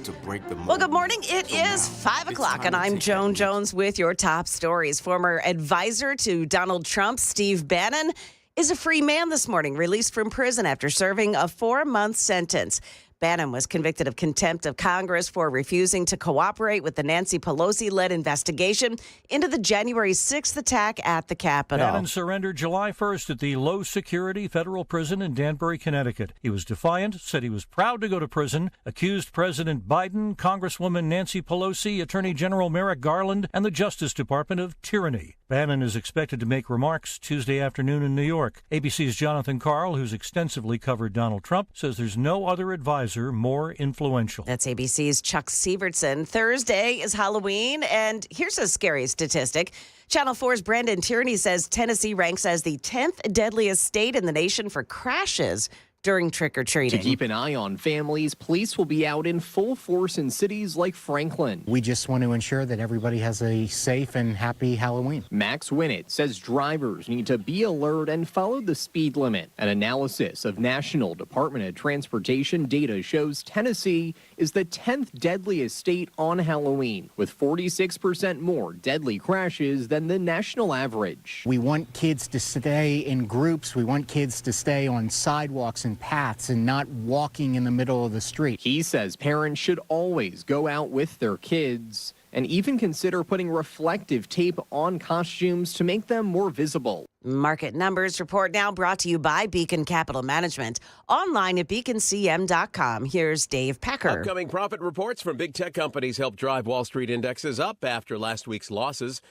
to break the mold. Well, good morning. It is 5 o'clock, and I'm Joan Jones with your top stories. Former advisor to Donald Trump, Steve Bannon, is a free man this morning, released from prison after serving a 4-month sentence. Bannon was convicted of contempt of Congress for refusing to cooperate with the Nancy Pelosi-led investigation into the January 6th attack at the Capitol. Bannon surrendered July 1st at the low-security federal prison in Danbury, Connecticut. He was defiant, said he was proud to go to prison, accused President Biden, Congresswoman Nancy Pelosi, Attorney General Merrick Garland, and the Justice Department of tyranny. Bannon is expected to make remarks Tuesday afternoon in New York. ABC's Jonathan Karl, who's extensively covered Donald Trump, says there's no other advisor more influential. That's ABC's Chuck Sievertson. Thursday is Halloween, and here's a scary statistic. Channel 4's Brandon Tierney says Tennessee ranks as the 10th deadliest state in the nation for crashes during trick-or-treating. To keep an eye on families, police will be out in full force in cities like Franklin. We just want to ensure that everybody has a safe and happy Halloween. Max Winnett says drivers need to be alert and follow the speed limit. An analysis of National Department of Transportation data shows Tennessee is the 10th deadliest state on Halloween, with 46% more deadly crashes than the national average. We want kids to stay in groups. We want kids to stay on sidewalks and paths and not walking in the middle of the street. He says parents should always go out with their kids and even consider putting reflective tape on costumes to make them more visible. Market Numbers Report now brought to you by Beacon Capital Management. Online at beaconcm.com. Here's Dave Packer. Upcoming profit reports from big tech companies helped drive Wall Street indexes up after last week's losses.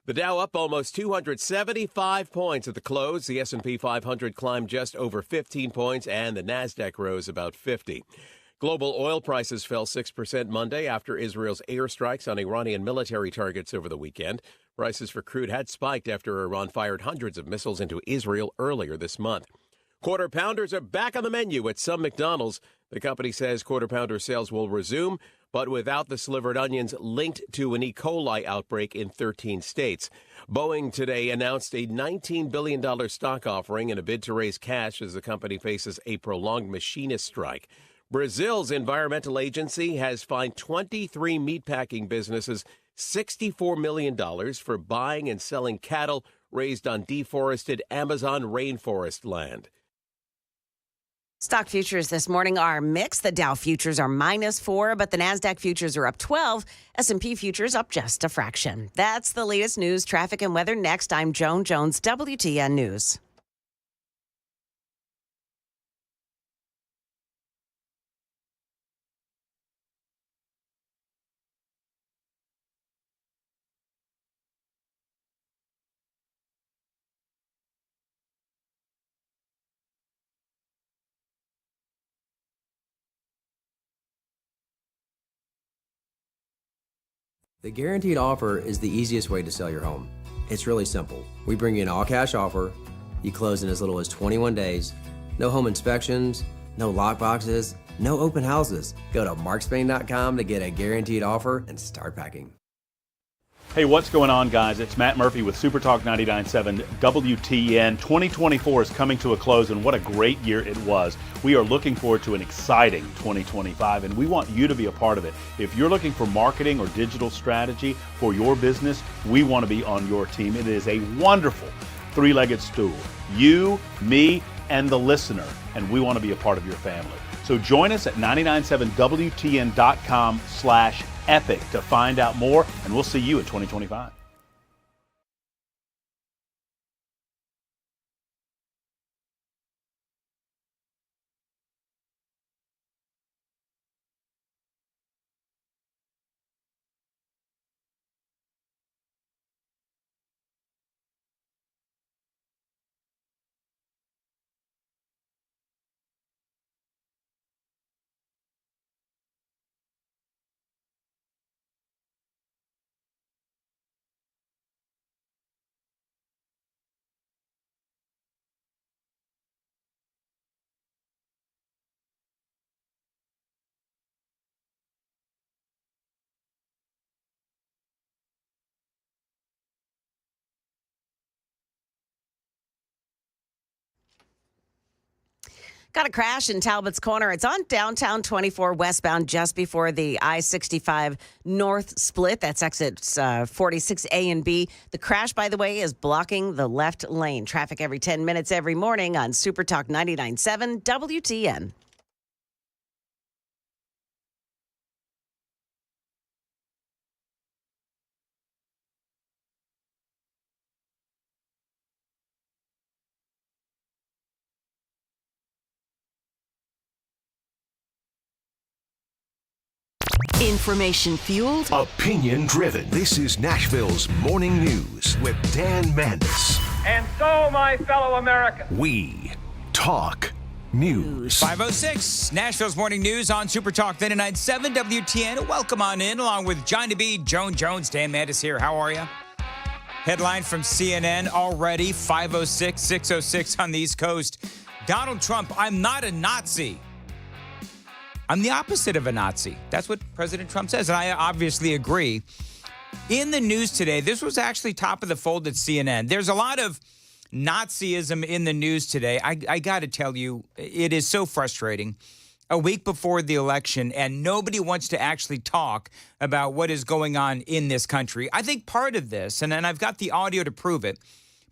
The Dow up almost 275 points at the close. The S&P 500 climbed just over 15 points, and the Nasdaq rose about 50. Global oil prices fell 6% Monday after Israel's airstrikes on Iranian military targets over the weekend. Prices for crude had spiked after Iran fired hundreds of missiles into Israel earlier this month. Quarter Pounders are back on the menu at some McDonald's. The company says Quarter Pounder sales will resume, but without the slivered onions linked to an E. coli outbreak in 13 states. Boeing today announced a $19 billion stock offering in a bid to raise cash as the company faces a prolonged machinist strike. Brazil's environmental agency has fined 23 meatpacking businesses $64 million for buying and selling cattle raised on deforested Amazon rainforest land. Stock futures this morning are mixed. The Dow futures are -4, but the Nasdaq futures are up 12. S&P futures up just a fraction. That's the latest news, traffic, and weather. Next, I'm Joan Jones, WTN News. The guaranteed offer is the easiest way to sell your home. It's really simple. We bring you an all-cash offer. You close in as little as 21 days. No home inspections, no lock boxes, no open houses. Go to markspain.com to get a guaranteed offer and start packing. Hey, what's going on, guys? It's Matt Murphy with Super Talk 99.7 WTN. 2024 is coming to a close, and what a great year it was. We are looking forward to an exciting 2025, and we want you to be a part of it. If you're looking for marketing or digital strategy for your business, we want to be on your team. It is a wonderful three-legged stool. You, me, and the listener, and we want to be a part of your family. So join us at 997wtn.com/epic to find out more, and we'll see you in 2025. Got a crash in Talbot's Corner. It's on downtown 24 westbound just before the I-65 North split. That's exits 46A and B. The crash, by the way, is blocking the left lane. Traffic every 10 minutes every morning on Super Talk 99.7 WTN. Information fueled, opinion driven. This is Nashville's Morning News with Dan Mandis. And so, my fellow Americans, we talk news. 5:06, Nashville's Morning News on Super Talk 99.7 WTN. Welcome on in, along with Johnny B, Joan Jones, Dan Mandis here. How are you? Headline from CNN already, 5:06, 6:06 on the East Coast. Donald Trump, I'm not a Nazi. I'm the opposite of a Nazi. That's what President Trump says, and I obviously agree. In the news today, this was actually top of the fold at CNN. There's a lot of Nazism in the news today. I got to tell you, it is so frustrating. A week before the election, and nobody wants to actually talk about what is going on in this country. I think part of this, and I've got the audio to prove it,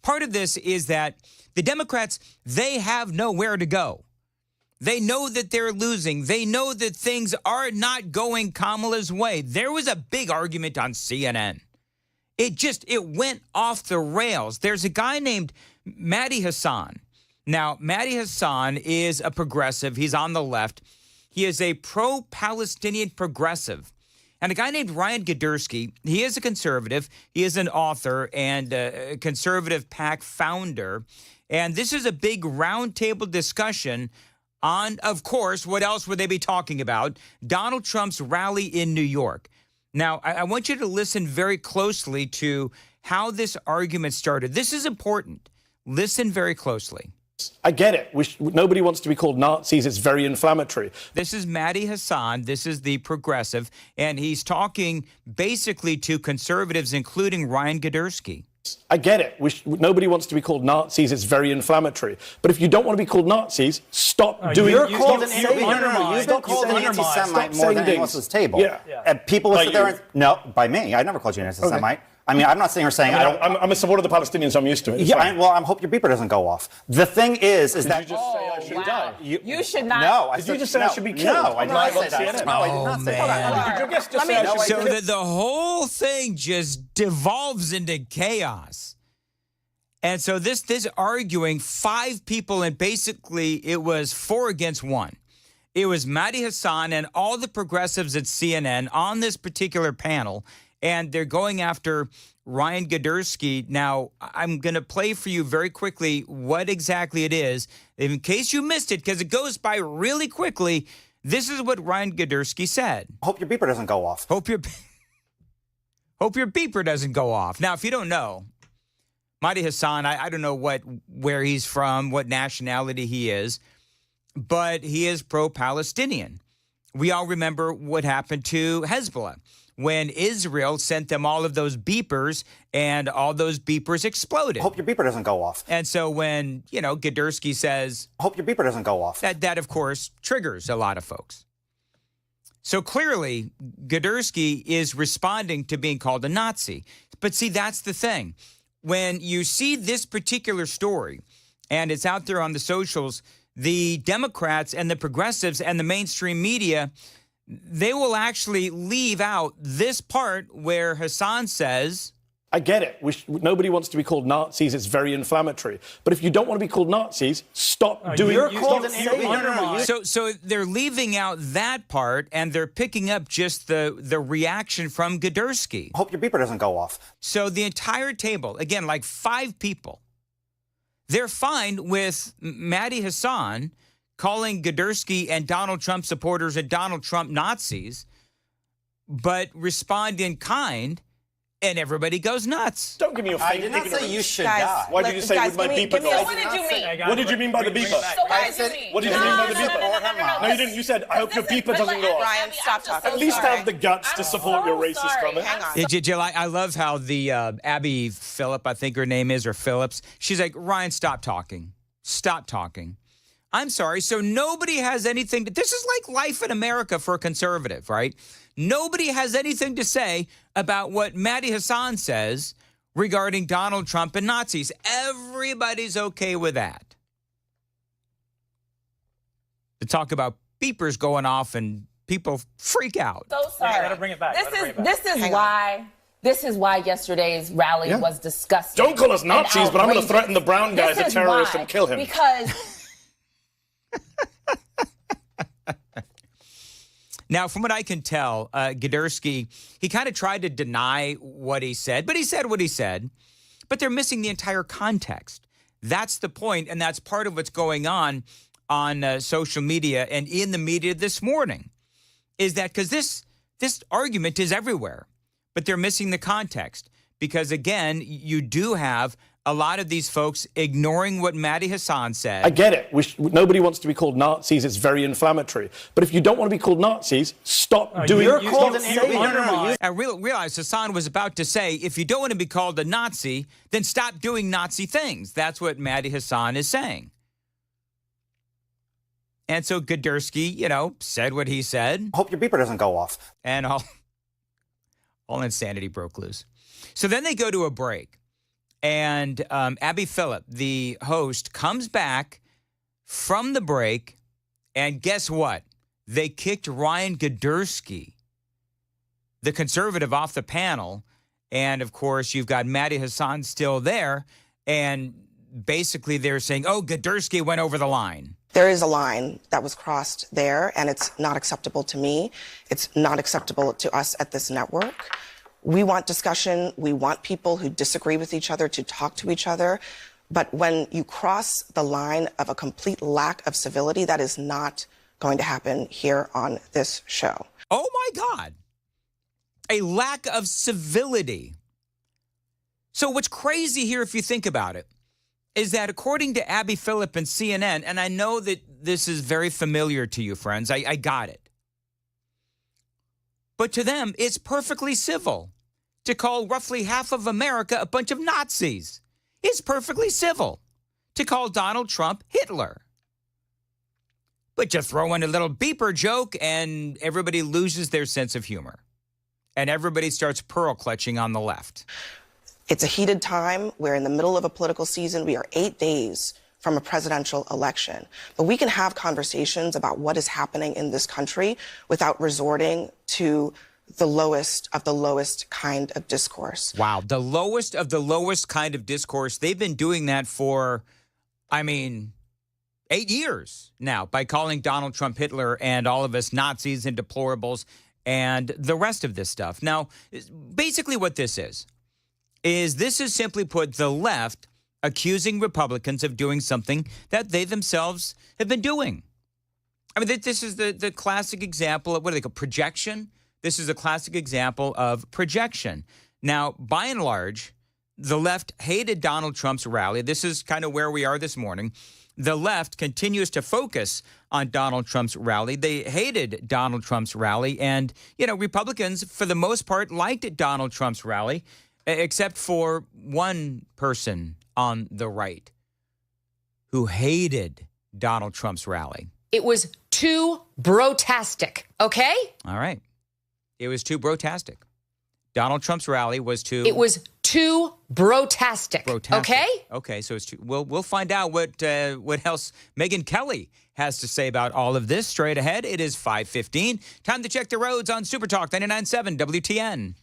part of this is that the Democrats, they have nowhere to go. They know that they're losing. They know that things are not going Kamala's way. There was a big argument on CNN. It went off the rails. There's a guy named Mandis Hassan. Now, Mandis Hassan is a progressive. He's on the left. He is a pro-Palestinian progressive. And a guy named Ryan Gidersky, he is a conservative. He is an author and a conservative PAC founder. And this is a big roundtable discussion on, of course, what else would they be talking about? Donald Trump's rally in New York. Now, I want you to listen very closely to how this argument started. This is important. Listen very closely. I get it. Nobody wants to be called Nazis. It's very inflammatory. This is Mandis Hassan. This is the progressive. And he's talking basically to conservatives, including Ryan Gidersky. I get it. Nobody wants to be called Nazis. It's very inflammatory. But if you don't want to be called Nazis, stop doing it. You're called an anti-Semite. You've been called an anti-Semite more than anyone else's table. Yeah. And people will sit there and... No, by me. I never called you an anti-Semite. Okay. I mean, I'm not sitting here saying I don't... I'm a supporter of the Palestinians, so I'm used to it. Yeah, I hope your beeper doesn't go off. The thing is that... Did you just say I should die? You should not... No, Did you just say I should be killed? No, I did not say that. No, I did not say that. Did your guest just say I should be killed? So the whole thing just devolves into chaos. And so this arguing, 5 people, and basically it was 4 against 1. It was Mandis Hassan and all the progressives at CNN on this particular panel, and they're going after Ryan Gidersky. Now, I'm going to play for you very quickly what exactly it is. In case you missed it, because it goes by really quickly, this is what Ryan Gidersky said. Hope your beeper doesn't go off. Hope your beeper doesn't go off. Now, if you don't know, Mandis Hassan, I don't know where he's from, what nationality he is, but he is pro-Palestinian. We all remember what happened to Hezbollah when Israel sent them all of those beepers, and all those beepers exploded. Hope your beeper doesn't go off. And so when, Gidersky says... Hope your beeper doesn't go off. That, of course, triggers a lot of folks. So clearly, Gidersky is responding to being called a Nazi. But see, that's the thing. When you see this particular story, and it's out there on the socials, the Democrats and the progressives and the mainstream media, they will actually leave out this part where Hassan says... I get it. Nobody wants to be called Nazis. It's very inflammatory. But if you don't want to be called Nazis, stop doing it. You're called an anti-Semite. So they're leaving out that part, and they're picking up just the reaction from Gidersky. Hope your beeper doesn't go off. So the entire table, again, like 5 people, they're fine with Mandis Hassan calling Gidersky and Donald Trump supporters and Donald Trump Nazis, but respond in kind. And everybody goes nuts. Don't give me your I did not say you should die. Why did you say with my beeper? What did you mean? What did you mean by the beeper? So what did you mean? What did you mean by the beeper? No, you didn't. You said, I hope your beeper doesn't go off. Ryan, stop talking. At least have the guts to support your racist comment. Jill, I love how the Abby Phillip, I think her name is, or Phillips, she's like, Ryan, stop talking. Stop talking. I'm sorry. So nobody has anything to, this is like life in America for a conservative, right? Nobody has anything to say about what Mehdi Hassan says regarding Donald Trump and Nazis. Everybody's okay with that. To talk about beepers going off and people freak out. So sorry. I gotta bring it back. This is why yesterday's rally was disgusting. Don't call us Nazis, but I'm going to outrageous. threaten the brown guy as a terrorist and kill him. Because Now, from what I can tell, Gdarsky, he kind of tried to deny what he said, but he said what he said. But they're missing the entire context. That's the point, and that's part of what's going on social media and in the media this morning, is that because this argument is everywhere, but they're missing the context. Because, again, you do have a lot of these folks ignoring what Mehdi Hassan said. I get it. Nobody wants to be called Nazis. It's very inflammatory. But if you don't want to be called Nazis, stop doing it. I realized Hassan was about to say, if you don't want to be called a Nazi, then stop doing Nazi things. That's what Mehdi Hassan is saying. And so Gdarsky, said what he said. Hope your beeper doesn't go off. And all insanity broke loose. So then they go to a break. And Abby Phillip, the host, comes back from the break. And guess what? They kicked Ryan Gdarsky, the conservative, off the panel. And, of course, you've got Mehdi Hassan still there. And basically they're saying, oh, Gdarsky went over the line. There is a line that was crossed there, and it's not acceptable to me. It's not acceptable to us at this network. We want discussion. We want people who disagree with each other to talk to each other. But when you cross the line of a complete lack of civility, that is not going to happen here on this show. Oh, my God. A lack of civility. So what's crazy here, if you think about it, is that according to Abby Phillip and CNN, and I know that this is very familiar to you, friends, I got it. But to them, it's perfectly civil to call roughly half of America a bunch of Nazis. It's perfectly civil to call Donald Trump Hitler. But you throw in a little beeper joke and everybody loses their sense of humor. And everybody starts pearl clutching on the left. It's a heated time. We're in the middle of a political season. We are 8 days from a presidential election. But we can have conversations about what is happening in this country without resorting to the lowest of the lowest kind of discourse. Wow, the lowest of the lowest kind of discourse. They've been doing that for, 8 years now by calling Donald Trump Hitler and all of us Nazis and deplorables and the rest of this stuff. Now, basically what this is simply put the left accusing Republicans of doing something that they themselves have been doing. This is the classic example of, what do they call, projection? This is a classic example of projection. Now, by and large, the left hated Donald Trump's rally. This is kind of where we are this morning. The left continues to focus on Donald Trump's rally. They hated Donald Trump's rally. And, Republicans, for the most part, liked Donald Trump's rally, except for one person on the right who hated Donald Trump's rally. It was too brotastic, okay? All right. It was too brotastic. Donald Trump's rally was too... It was too brotastic, okay? Okay, so it's too... We'll find out what else Megyn Kelly has to say about all of this. Straight ahead, it is 5:15. Time to check the roads on Super Talk 99.7 WTN.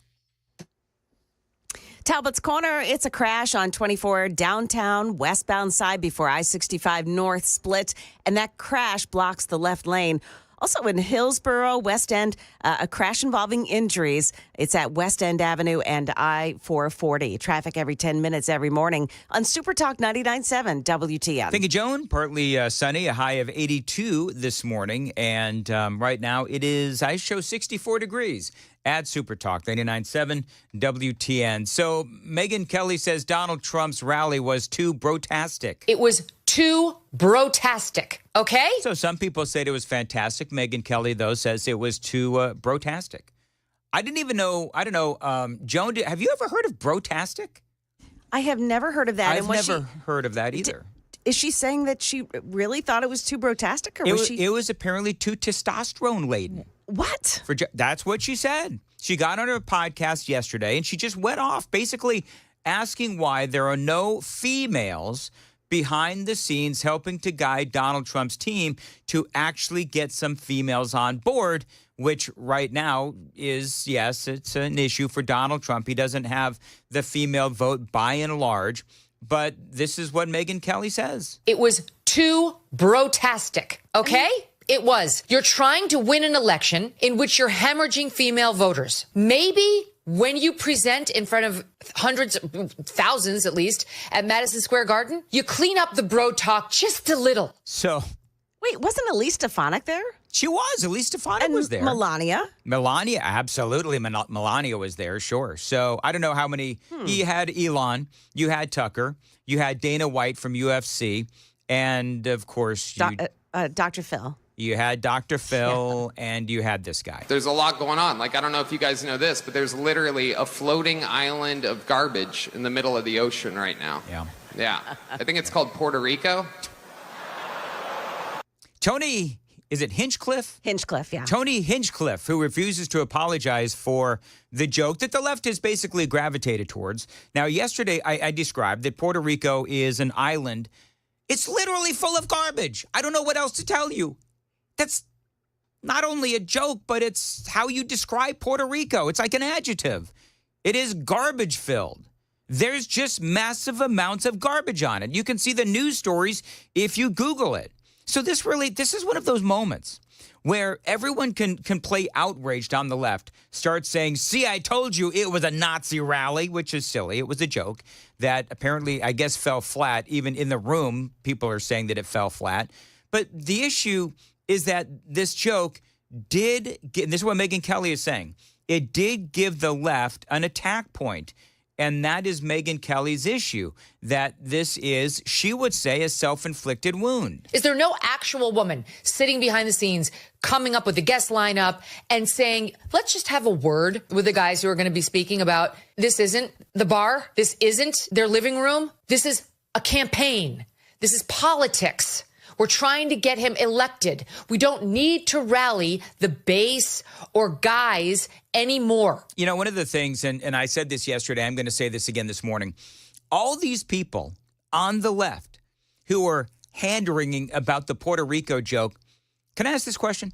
Talbot's Corner, it's a crash on 24 downtown, westbound side before I-65 North split, and that crash blocks the left lane. Also in Hillsborough, West End, a crash involving injuries. It's at West End Avenue and I-440. Traffic every 10 minutes every morning on Super Talk 99.7 WTN. Thank you, Joan. Partly sunny, a high of 82 this morning. And right now it is, I show 64 degrees at Super Talk 99.7 WTN. So Megyn Kelly says Donald Trump's rally was too brotastic. It was too brotastic, okay? So some people said it was fantastic. Megyn Kelly, though, says it was too brotastic. I didn't even know, I don't know, Joan, have you ever heard of brotastic? I have never heard of that. I've never heard of that either. Is she saying that she really thought it was too brotastic, or It was apparently too testosterone laden. What? That's what she said. She got on her podcast yesterday, and she just went off, basically asking why there are no females behind the scenes helping to guide Donald Trump's team to actually get some females on board, which right now is, yes, it's an issue for Donald Trump. He doesn't have the female vote by and large. But this is what Megyn Kelly says. It was too brotastic, okay? It was. You're trying to win an election in which you're hemorrhaging female voters. Maybe when you present in front of hundreds, thousands at least, at Madison Square Garden, you clean up the bro talk just a little. So, wait, wasn't Elise Stefanik there? She was. Elise Stefanik was there. Melania? Melania, absolutely. Melania was there, sure. So I don't know how many. You had Elon, you had Tucker, you had Dana White from UFC, and of course, Dr. Phil. You had Dr. Phil, and you had this guy. There's a lot going on. Like, I don't know if you guys know this, but there's literally a floating island of garbage in the middle of the ocean right now. Yeah. Yeah. I think it's called Puerto Rico. Tony, is it Hinchcliffe? Hinchcliffe, yeah. Tony Hinchcliffe, who refuses to apologize for the joke that the left has basically gravitated towards. Now, yesterday I described that Puerto Rico is an island. It's literally full of garbage. I don't know what else to tell you. That's not only a joke, but it's how you describe Puerto Rico. It's like an adjective. It is garbage filled. There's just massive amounts of garbage on it. You can see the news stories if you Google it. So this is one of those moments where everyone can play outraged on the left, start saying, see, I told you it was a Nazi rally, which is silly. It was a joke that apparently, I guess, fell flat. Even in the room, people are saying that it fell flat. But the issue is that this joke did, and this is what Megyn Kelly is saying, it did give the left an attack point. And that is Megyn Kelly's issue, that this is, she would say, a self-inflicted wound. Is there no actual woman sitting behind the scenes coming up with a guest lineup and saying, let's just have a word with the guys who are going to be speaking about this isn't the bar, this isn't their living room, this is a campaign, this is politics. We're trying to get him elected. We don't need to rally the base or guys anymore. You know, one of the things, and I said this yesterday, I'm going to say this again this morning, all these people on the left who are hand-wringing about the Puerto Rico joke, can I ask this question?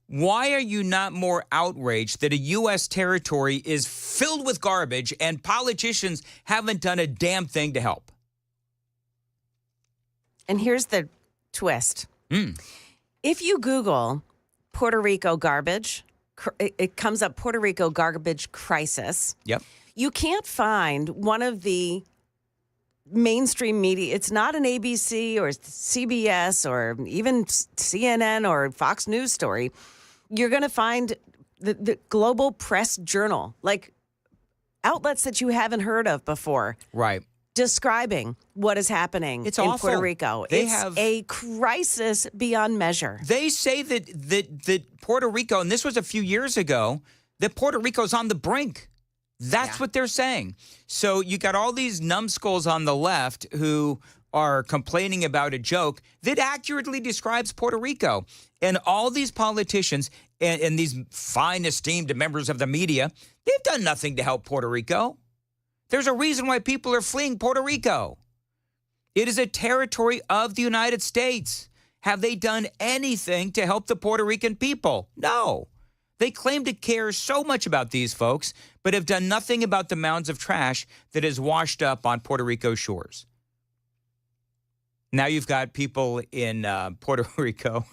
Why are you not more outraged that a U.S. territory is filled with garbage and politicians haven't done a damn thing to help? And here's the twist. If you Google Puerto Rico garbage, it comes up Puerto Rico garbage crisis. Yep. You can't find one of the mainstream media. It's not an ABC or CBS or even CNN or Fox News story. You're going to find the Global Press Journal, like outlets that you haven't heard of before. Right. Describing what is happening in awful. Puerto Rico. It's a crisis beyond measure. They say that Puerto Rico, and this was a few years ago, that Puerto Rico's on the brink. That's what they're saying. So you got all these numbskulls on the left who are complaining about a joke that accurately describes Puerto Rico. And all these politicians and these fine, esteemed members of the media, they've done nothing to help Puerto Rico. There's a reason why people are fleeing Puerto Rico. It is a territory of the United States. Have they done anything to help the Puerto Rican people? No. They claim to care so much about these folks, but have done nothing about the mounds of trash that has washed up on Puerto Rico's shores. Now you've got people in Puerto Rico,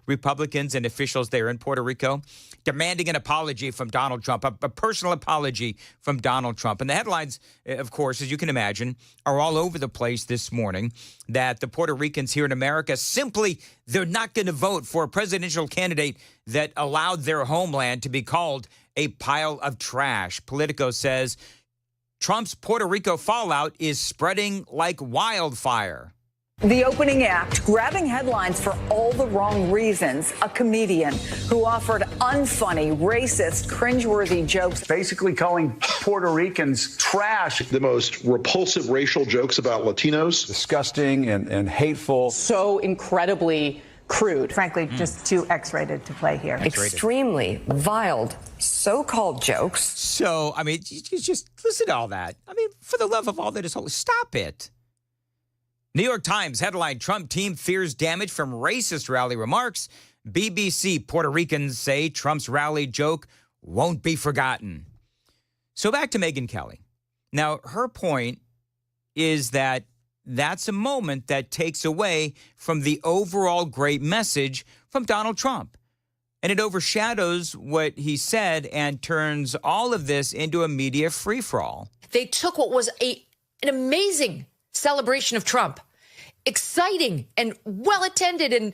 Republicans and officials there in Puerto Rico, demanding an apology from Donald Trump, a personal apology from Donald Trump. And the headlines, of course, as you can imagine, are all over the place this morning that the Puerto Ricans here in America simply, they're not going to vote for a presidential candidate that allowed their homeland to be called a pile of trash. Politico says Trump's Puerto Rico fallout is spreading like wildfire. The opening act, grabbing headlines for all the wrong reasons. A comedian who offered unfunny, racist, cringeworthy jokes. Basically calling Puerto Ricans trash. The most repulsive racial jokes about Latinos. Disgusting and hateful. So incredibly crude. Frankly, just too X-rated to play here. Extremely vile so-called jokes. So, I mean, you just listen to all that. I mean, for the love of all that is holy, stop it. New York Times headline, Trump team fears damage from racist rally remarks. BBC, Puerto Ricans say Trump's rally joke won't be forgotten. So back to Megyn Kelly. Now, her point is that that's a moment that takes away from the overall great message from Donald Trump. And it overshadows what he said and turns all of this into a media free-for-all. They took what was an amazing celebration of Trump, exciting and well-attended and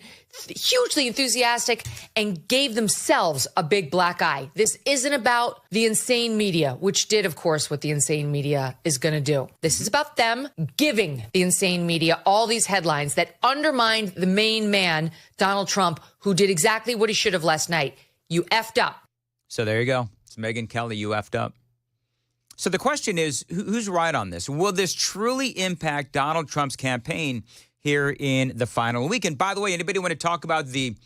hugely enthusiastic, and gave themselves a big black eye. This isn't about the insane media, which did, of course, what the insane media is going to do. This is about them giving the insane media all these headlines that undermined the main man, Donald Trump, who did exactly what he should have last night. You effed up. So there you go. It's Megyn Kelly, you effed up. So the question is, who's right on this? Will this truly impact Donald Trump's campaign here in the final week? And by the way, anybody want to talk about the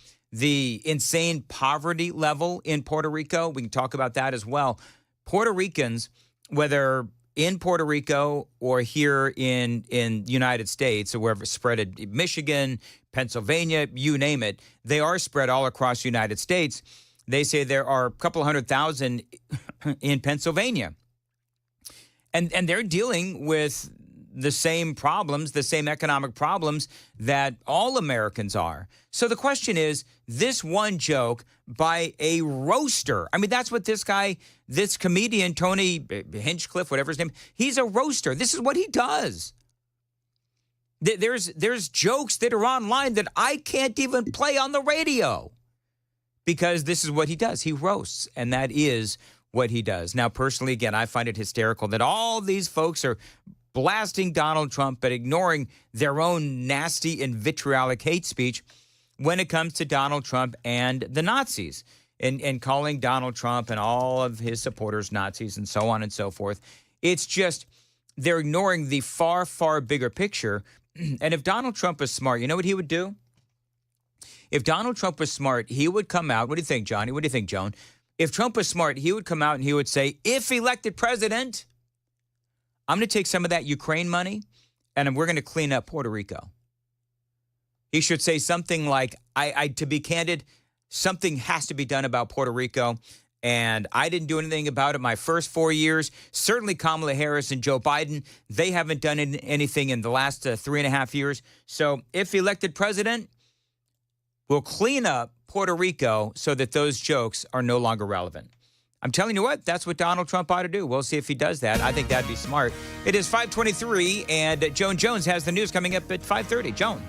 insane poverty level in Puerto Rico? We can talk about that as well. Puerto Ricans, whether in Puerto Rico or here in the United States or wherever it's spread, in Michigan, Pennsylvania, you name it, they are spread all across the United States. They say there are a couple 100,000 in Pennsylvania. And they're dealing with the same problems, the same economic problems that all Americans are. So the question is, this one joke by a roaster. I mean, that's what this guy, this comedian, Tony Hinchcliffe, whatever his name, he's a roaster. This is what he does. There's jokes that are online that I can't even play on the radio because this is what he does. He roasts, and that is what he does. Now, personally, again, I find it hysterical that all these folks are blasting Donald Trump but ignoring their own nasty and vitriolic hate speech when it comes to Donald Trump and the Nazis and calling Donald Trump and all of his supporters Nazis and so on and so forth. It's just they're ignoring the far, far bigger picture. And if Donald Trump was smart, you know what he would do? If Donald Trump was smart, he would come out. What do you think, Johnny? What do you think, Joan? If Trump was smart, he would come out and he would say, if elected president, I'm going to take some of that Ukraine money and we're going to clean up Puerto Rico. He should say something like, to be candid, something has to be done about Puerto Rico. And I didn't do anything about it my first 4 years. Certainly Kamala Harris and Joe Biden, they haven't done anything in the last 3.5 years. So if elected president, we'll clean up Puerto Rico so that those jokes are no longer relevant. I'm telling you what, that's what Donald Trump ought to do. We'll see if he does that. I think that'd be smart. It is 5:23, and Joan Jones has the news coming up at 5:30. Joan.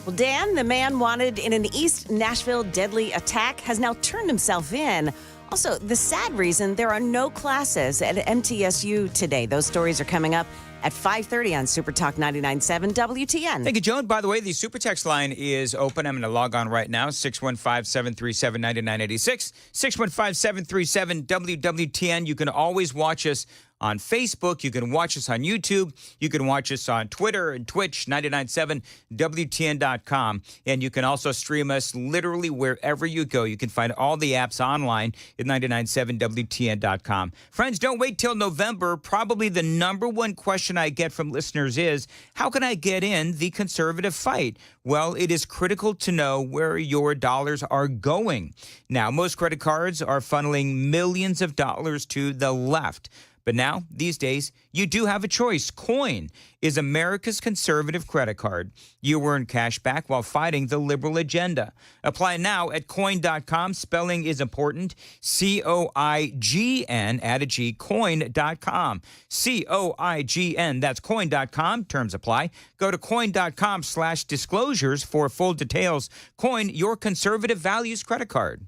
Well, Dan, the man wanted in an East Nashville deadly attack, has now turned himself in. Also, the sad reason, there are no classes at MTSU today. Those stories are coming up at 5:30 on Super Talk 99.7 WTN. Thank you, Joan. By the way, the Super Text line is open. I'm going to log on right now, 615-737-9986, 615-737-WWTN. You can always watch us on Facebook. You can watch us on YouTube. You can watch us on Twitter and Twitch, 99.7 WTN.com. And you can also stream us literally wherever you go. You can find all the apps online at 99.7 WTN.com. Friends, don't wait till November. Probably the number one question I get from listeners is, how can I get in the conservative fight? Well, it is critical to know where your dollars are going. Now, most credit cards are funneling millions of dollars to the left. But now, these days, you do have a choice. Coin is America's conservative credit card. You earn cash back while fighting the liberal agenda. Apply now at coin.com. Spelling is important. C-O-I-G-N, add a G, coin.com. C-O-I-G-N, that's coin.com. Terms apply. Go to coin.com/disclosures for full details. Coin, your conservative values credit card.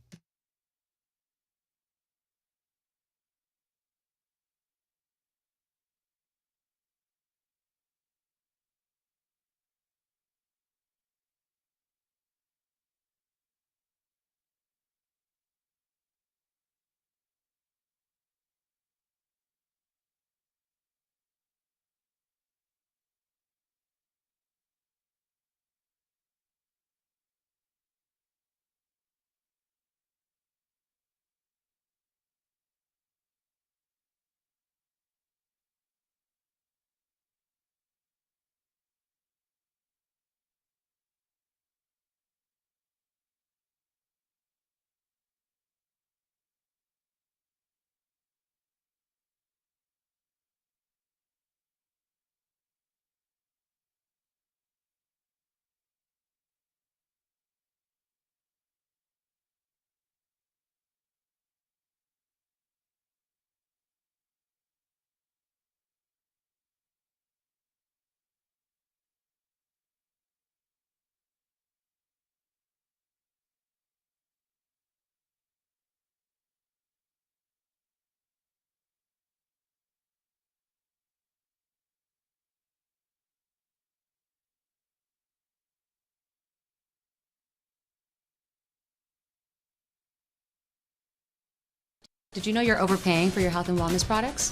Did you know you're overpaying for your health and wellness products?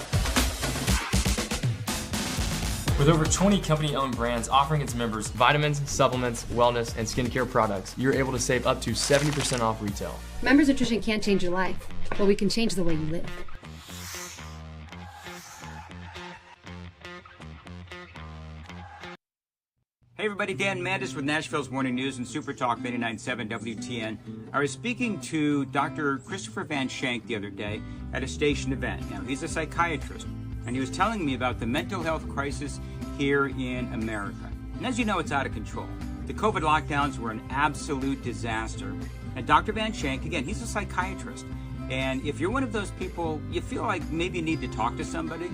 With over 20 company-owned brands offering its members vitamins, supplements, wellness, and skincare products, you're able to save up to 70% off retail. Members Nutrition can't change your life, but we can change the way you live. Hey everybody, Dan Mandis with Nashville's Morning News and Super Talk 99.7 WTN. I was speaking to Dr. Christopher Van Shank the other day at a station event. Now, he's a psychiatrist, and he was telling me about the mental health crisis here in America. And as you know, it's out of control. The COVID lockdowns were an absolute disaster. And Dr. Van Shank, again, he's a psychiatrist. And if you're one of those people, you feel like maybe you need to talk to somebody,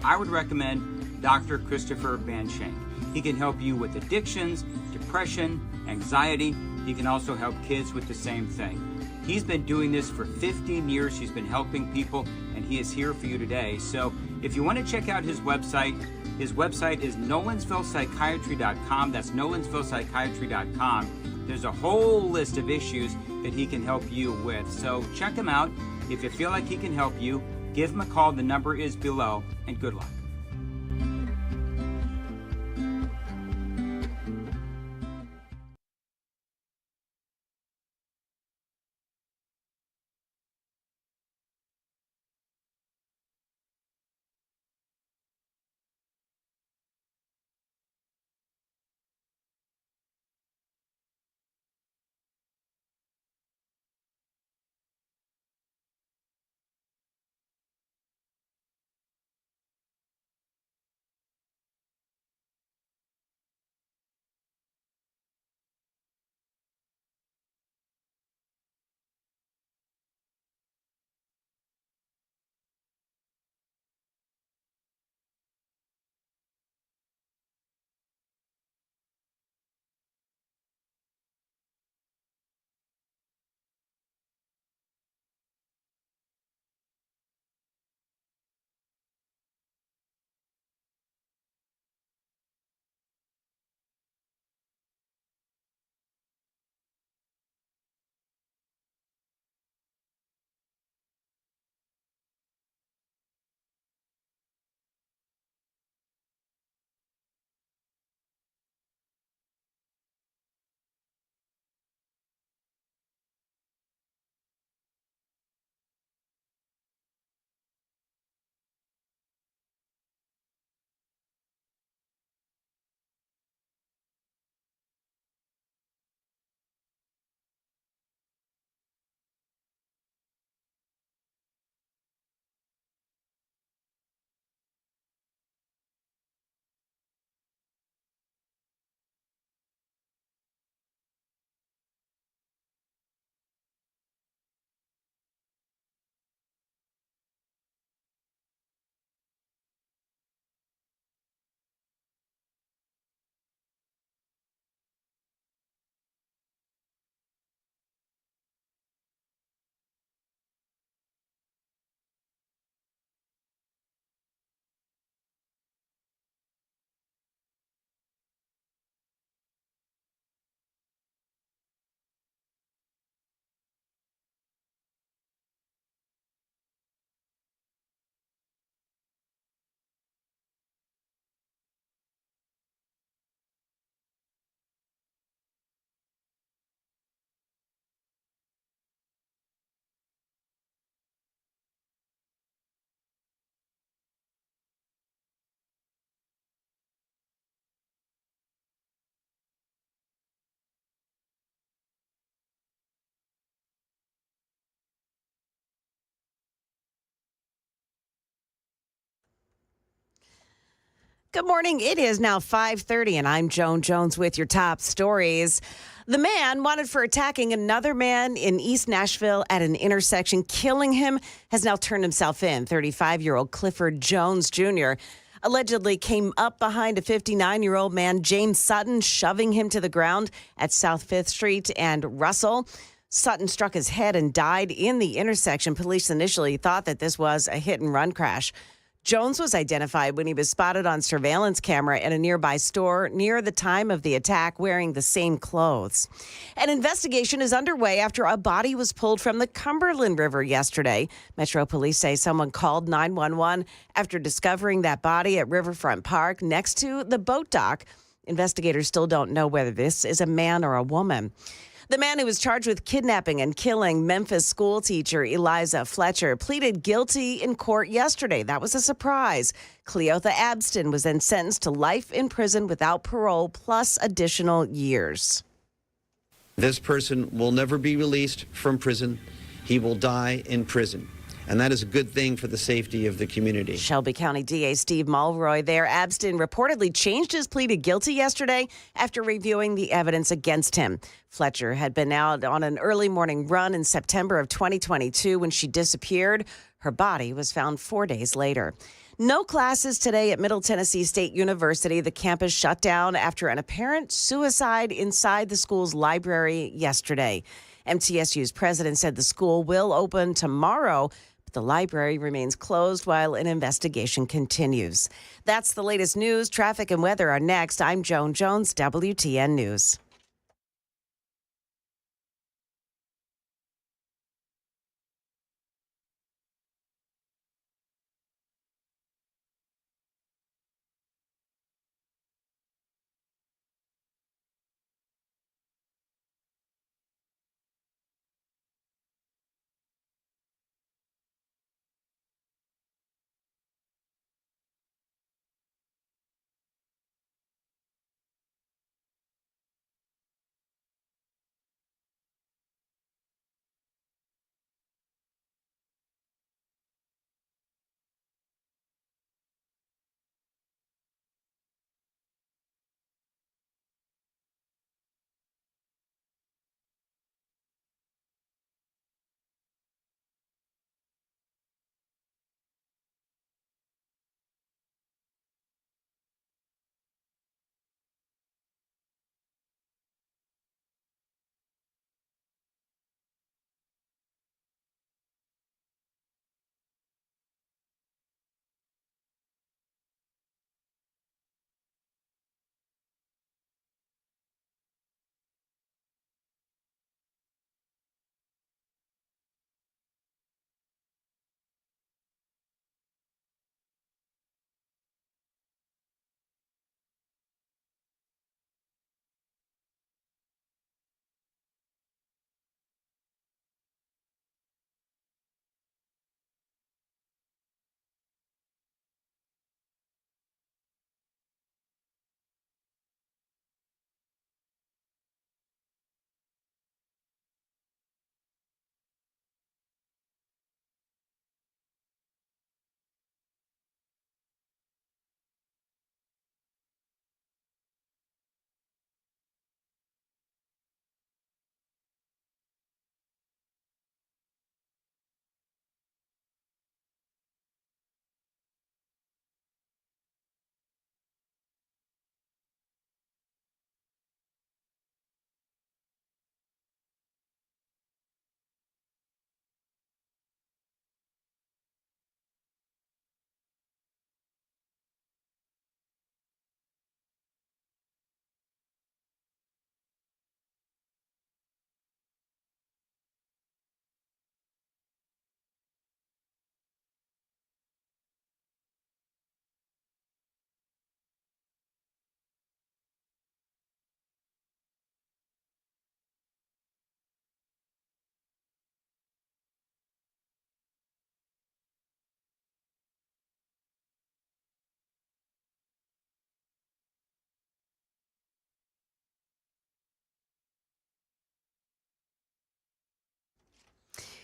I would recommend Dr. Christopher Van Shank. He can help you with addictions, depression, anxiety. He can also help kids with the same thing. He's been doing this for 15 years. He's been helping people, and he is here for you today. So if you want to check out his website is nolensvillepsychiatry.com. That's nolensvillepsychiatry.com. There's a whole list of issues that he can help you with. So check him out. If you feel like he can help you, give him a call. The number is below, and good luck. Good morning. It is now 5:30, and I'm Joan Jones with your top stories. The man wanted for attacking another man in East Nashville at an intersection, killing him, has now turned himself in. 35-year-old Clifford Jones Jr. allegedly came up behind a 59-year-old man, James Sutton, shoving him to the ground at South 5th Street and Russell. Sutton struck his head and died in the intersection. Police initially thought that this was a hit-and-run crash. Jones was identified when he was spotted on surveillance camera at a nearby store near the time of the attack wearing the same clothes. An investigation is underway after a body was pulled from the Cumberland River yesterday. Metro Police say someone called 911 after discovering that body at Riverfront Park next to the boat dock. Investigators still don't know whether this is a man or a woman. The man who was charged with kidnapping and killing Memphis school teacher Eliza Fletcher pleaded guilty in court yesterday. That was a surprise. Cleotha Abston was then sentenced to life in prison without parole plus additional years. This person will never be released from prison. He will die in prison. And that is a good thing for the safety of the community. Shelby County DA Steve Mulroy there. Abston reportedly changed his plea to guilty yesterday after reviewing the evidence against him. Fletcher had been out on an early morning run in September of 2022 when she disappeared. Her body was found 4 days later. No classes today at Middle Tennessee State University. The campus shut down after an apparent suicide inside the school's library yesterday. MTSU's president said the school will open tomorrow. The library remains closed while an investigation continues. That's the latest news. Traffic and weather are next. I'm Joan Jones, WTN News.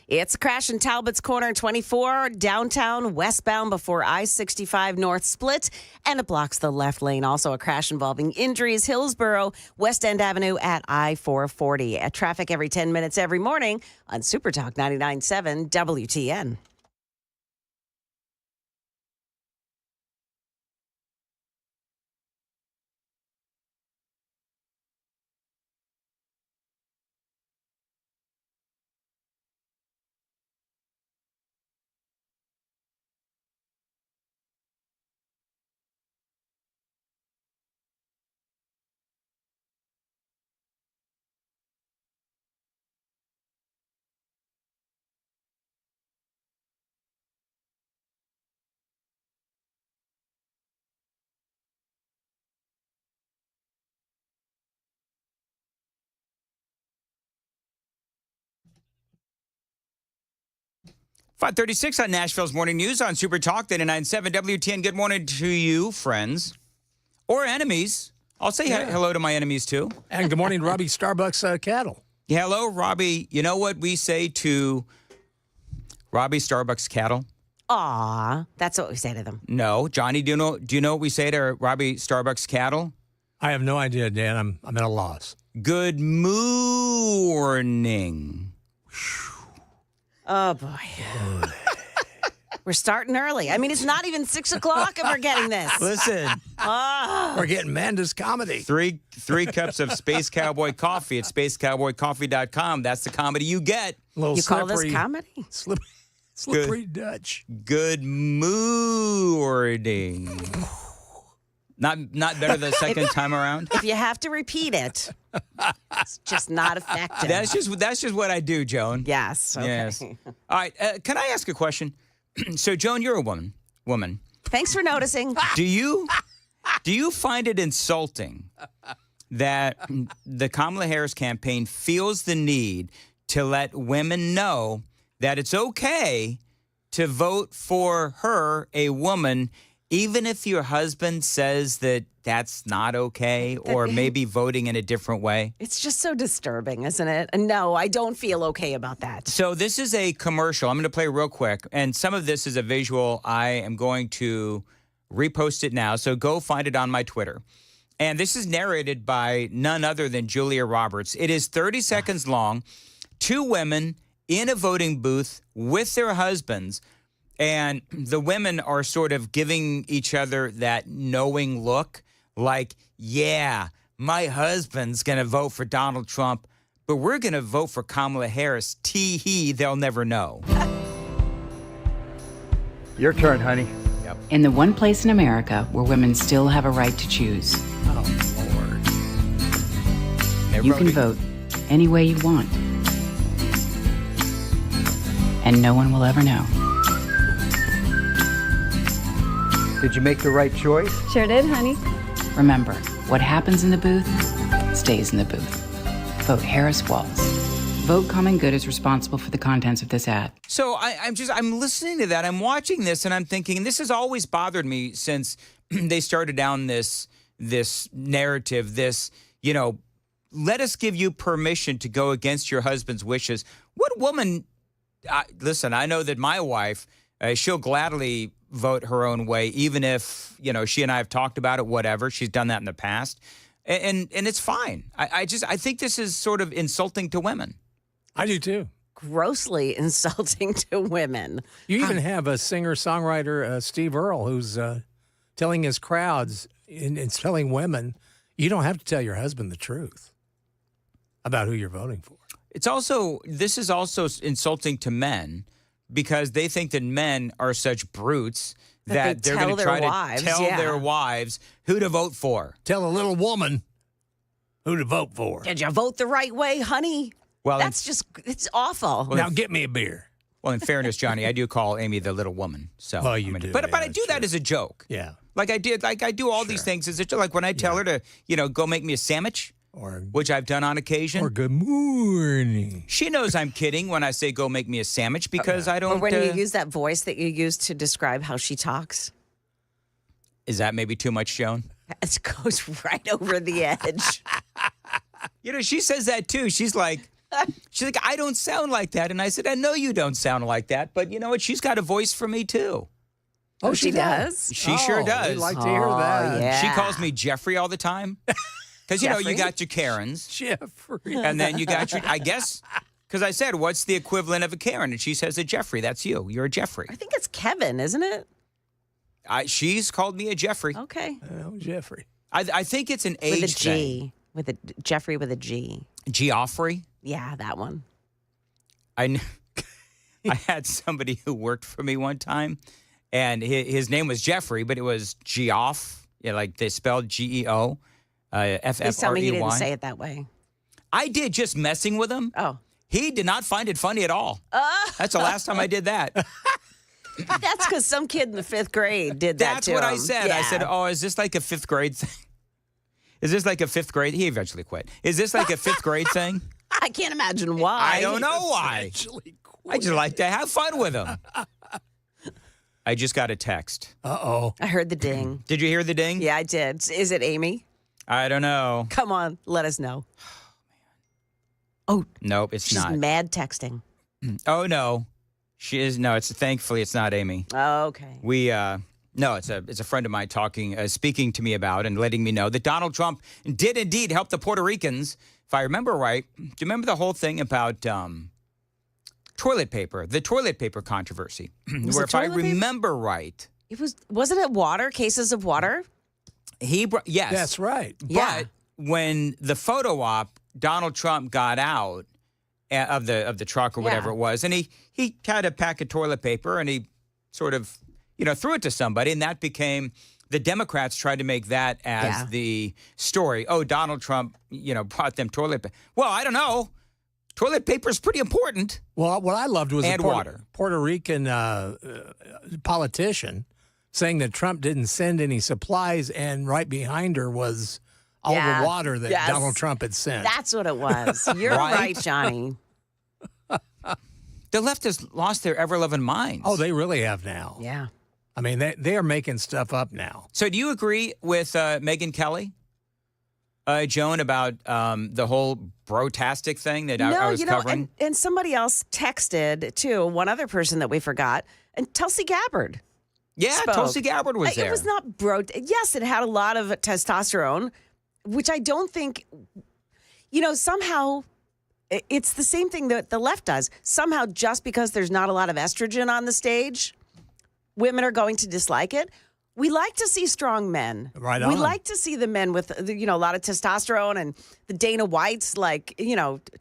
It's a crash in Talbot's Corner 24, downtown, westbound before I-65 North split, and it blocks the left lane. Also a crash involving injuries, Hillsborough, West End Avenue at I-440. At traffic every 10 minutes every morning on Super Talk 99.7 WTN. 5:36 on Nashville's Morning News on Super Talk 99.7 WTN. Good morning to you, friends. Or enemies. I'll say hello to my enemies, too. And good morning, Robby, Starbucks cattle. Hello, Robby. You know what we say to Robby, Starbucks cattle? Aw, that's what we say to them. No. Johnny, do you know what we say to Robby, Starbucks cattle? I have no idea, Dan. I'm at a loss. Good morning. Oh, boy. We're starting early. I mean, it's not even 6 o'clock and we're getting this. Listen. We're getting Mandis comedy. Three cups of Space Cowboy coffee at spacecowboycoffee.com. That's the comedy you get. You call this comedy? Slippery Dutch. Good morning. Not better the second time around? If you have to repeat it, it's just not effective. That's just what I do, Joan. Yes. Okay. Yes. All right. Can I ask a question? So, Joan, you're a woman. Thanks for noticing. Do you find it insulting that the Kamala Harris campaign feels the need to let women know that it's okay to vote for her, a woman, even if your husband says that that's not okay, or maybe voting in a different way? It's just so disturbing, isn't it? And no, I don't feel okay about that. So this is a commercial. I'm going to play real quick, and some of this is a visual. I am going to repost it now, so go find it on my Twitter. And this is narrated by none other than Julia Roberts. It is 30 seconds long. 2 women in a voting booth with their husbands, and the women are sort of giving each other that knowing look, like, yeah, my husband's going to vote for Donald Trump, but we're going to vote for Kamala Harris. Tee-hee, they'll never know. Your turn, honey. Yep. In the one place in America where women still have a right to choose. Oh, Lord. You can vote any way you want. And no one will ever know. Did you make the right choice? Sure did, honey. Remember, what happens in the booth stays in the booth. Vote Harris Walls. Vote Common Good is responsible for the contents of this ad. So I'm listening to that. I'm watching this and I'm thinking, and this has always bothered me since they started down this narrative, let us give you permission to go against your husband's wishes. What woman, listen, I know that my wife, she'll gladly vote her own way, even if, she and I have talked about it, whatever. She's done that in the past. And it's fine. I think this is sort of insulting to women. I do too. Grossly insulting to women. You even have a singer-songwriter, Steve Earle, who's telling his crowds and telling women, you don't have to tell your husband the truth about who you're voting for. This is also insulting to men because they think that men are such brutes that they're going to try to tell their wives who to vote for. Tell a little woman who to vote for. Did you vote the right way, honey? Well, it's awful. Now get me a beer. Well, in fairness, Johnny, I do call Amy the little woman. So, well, you do. But I do that as a joke. Yeah. Like I do all these things as a joke. Like when I tell her to, go make me a sandwich, which I've done on occasion. Or good morning. She knows I'm kidding when I say go make me a sandwich because I don't. Or when you use that voice that you use to describe how she talks. Is that maybe too much, Joan? It goes right over the edge. She says that too. She's like, I don't sound like that. And I said, I know you don't sound like that, but you know what? She's got a voice for me too. Oh, she does? She sure does. We'd like to hear that. Yeah. She calls me Jeffrey all the time. Because, you got your Karens. Jeffrey. And then you got your, I guess, because I said, what's the equivalent of a Karen? And she says a Jeffrey. That's you. You're a Jeffrey. I think it's Kevin, isn't it? She's called me a Jeffrey. Okay. Jeffrey. I think it's an age with a G. thing. With a Jeffrey with a G. Geoffrey? Yeah, that one. I had somebody who worked for me one time, and his name was Jeffrey, but it was Geoff. Like they spelled Geo. F-F-R-E-Y. Please tell me he didn't say it that way. I did, just messing with him. Oh. He did not find it funny at all. That's the last time I did that. That's because some kid in the 5th grade did that to him. That's what I said. Yeah. I said, is this like a 5th grade thing? Is this like a 5th grade? He eventually quit. Is this like a 5th grade thing? I can't imagine why. I don't know why. Eventually quit. I just like to have fun with him. I just got a text. Uh-oh. I heard the ding. Did you hear the ding? Yeah, I did. Is it Amy? I don't know. Come on, let us know. Oh, nope, it's she's not. She's mad texting. Oh no, she is. No, thankfully it's not Amy. Okay. No, it's a friend of mine speaking to me about and letting me know that Donald Trump did indeed help the Puerto Ricans. If I remember right, do you remember the whole thing about toilet paper, the toilet paper controversy? Where if I remember right, wasn't it water, cases of water? Yes. That's right. Yeah. But when the photo op, Donald Trump got out of the truck or whatever it was, and he had a pack of toilet paper and he sort of threw it to somebody, and that became the Democrats tried to make that as the story. Oh, Donald Trump, brought them toilet paper. Well, I don't know. Toilet paper is pretty important. Well, what I loved was water. Puerto Rican politician saying that Trump didn't send any supplies, and right behind her was all the water that Donald Trump had sent. That's what it was. You're right, Johnny. The left has lost their ever-loving minds. Oh, they really have now. Yeah. I mean, they are making stuff up now. So do you agree with Megyn Kelly, Joan, about the whole brotastic thing that I was covering? And somebody else texted, too, one other person that we forgot, and Tulsi Gabbard. Yeah, spoke. Tulsi Gabbard was there. It was not yes, it had a lot of testosterone, which I don't think, somehow it's the same thing that the left does. Somehow, just because there's not a lot of estrogen on the stage, women are going to dislike it. We like to see strong men. Right on. We like to see the men with, a lot of testosterone, and the Dana Whites,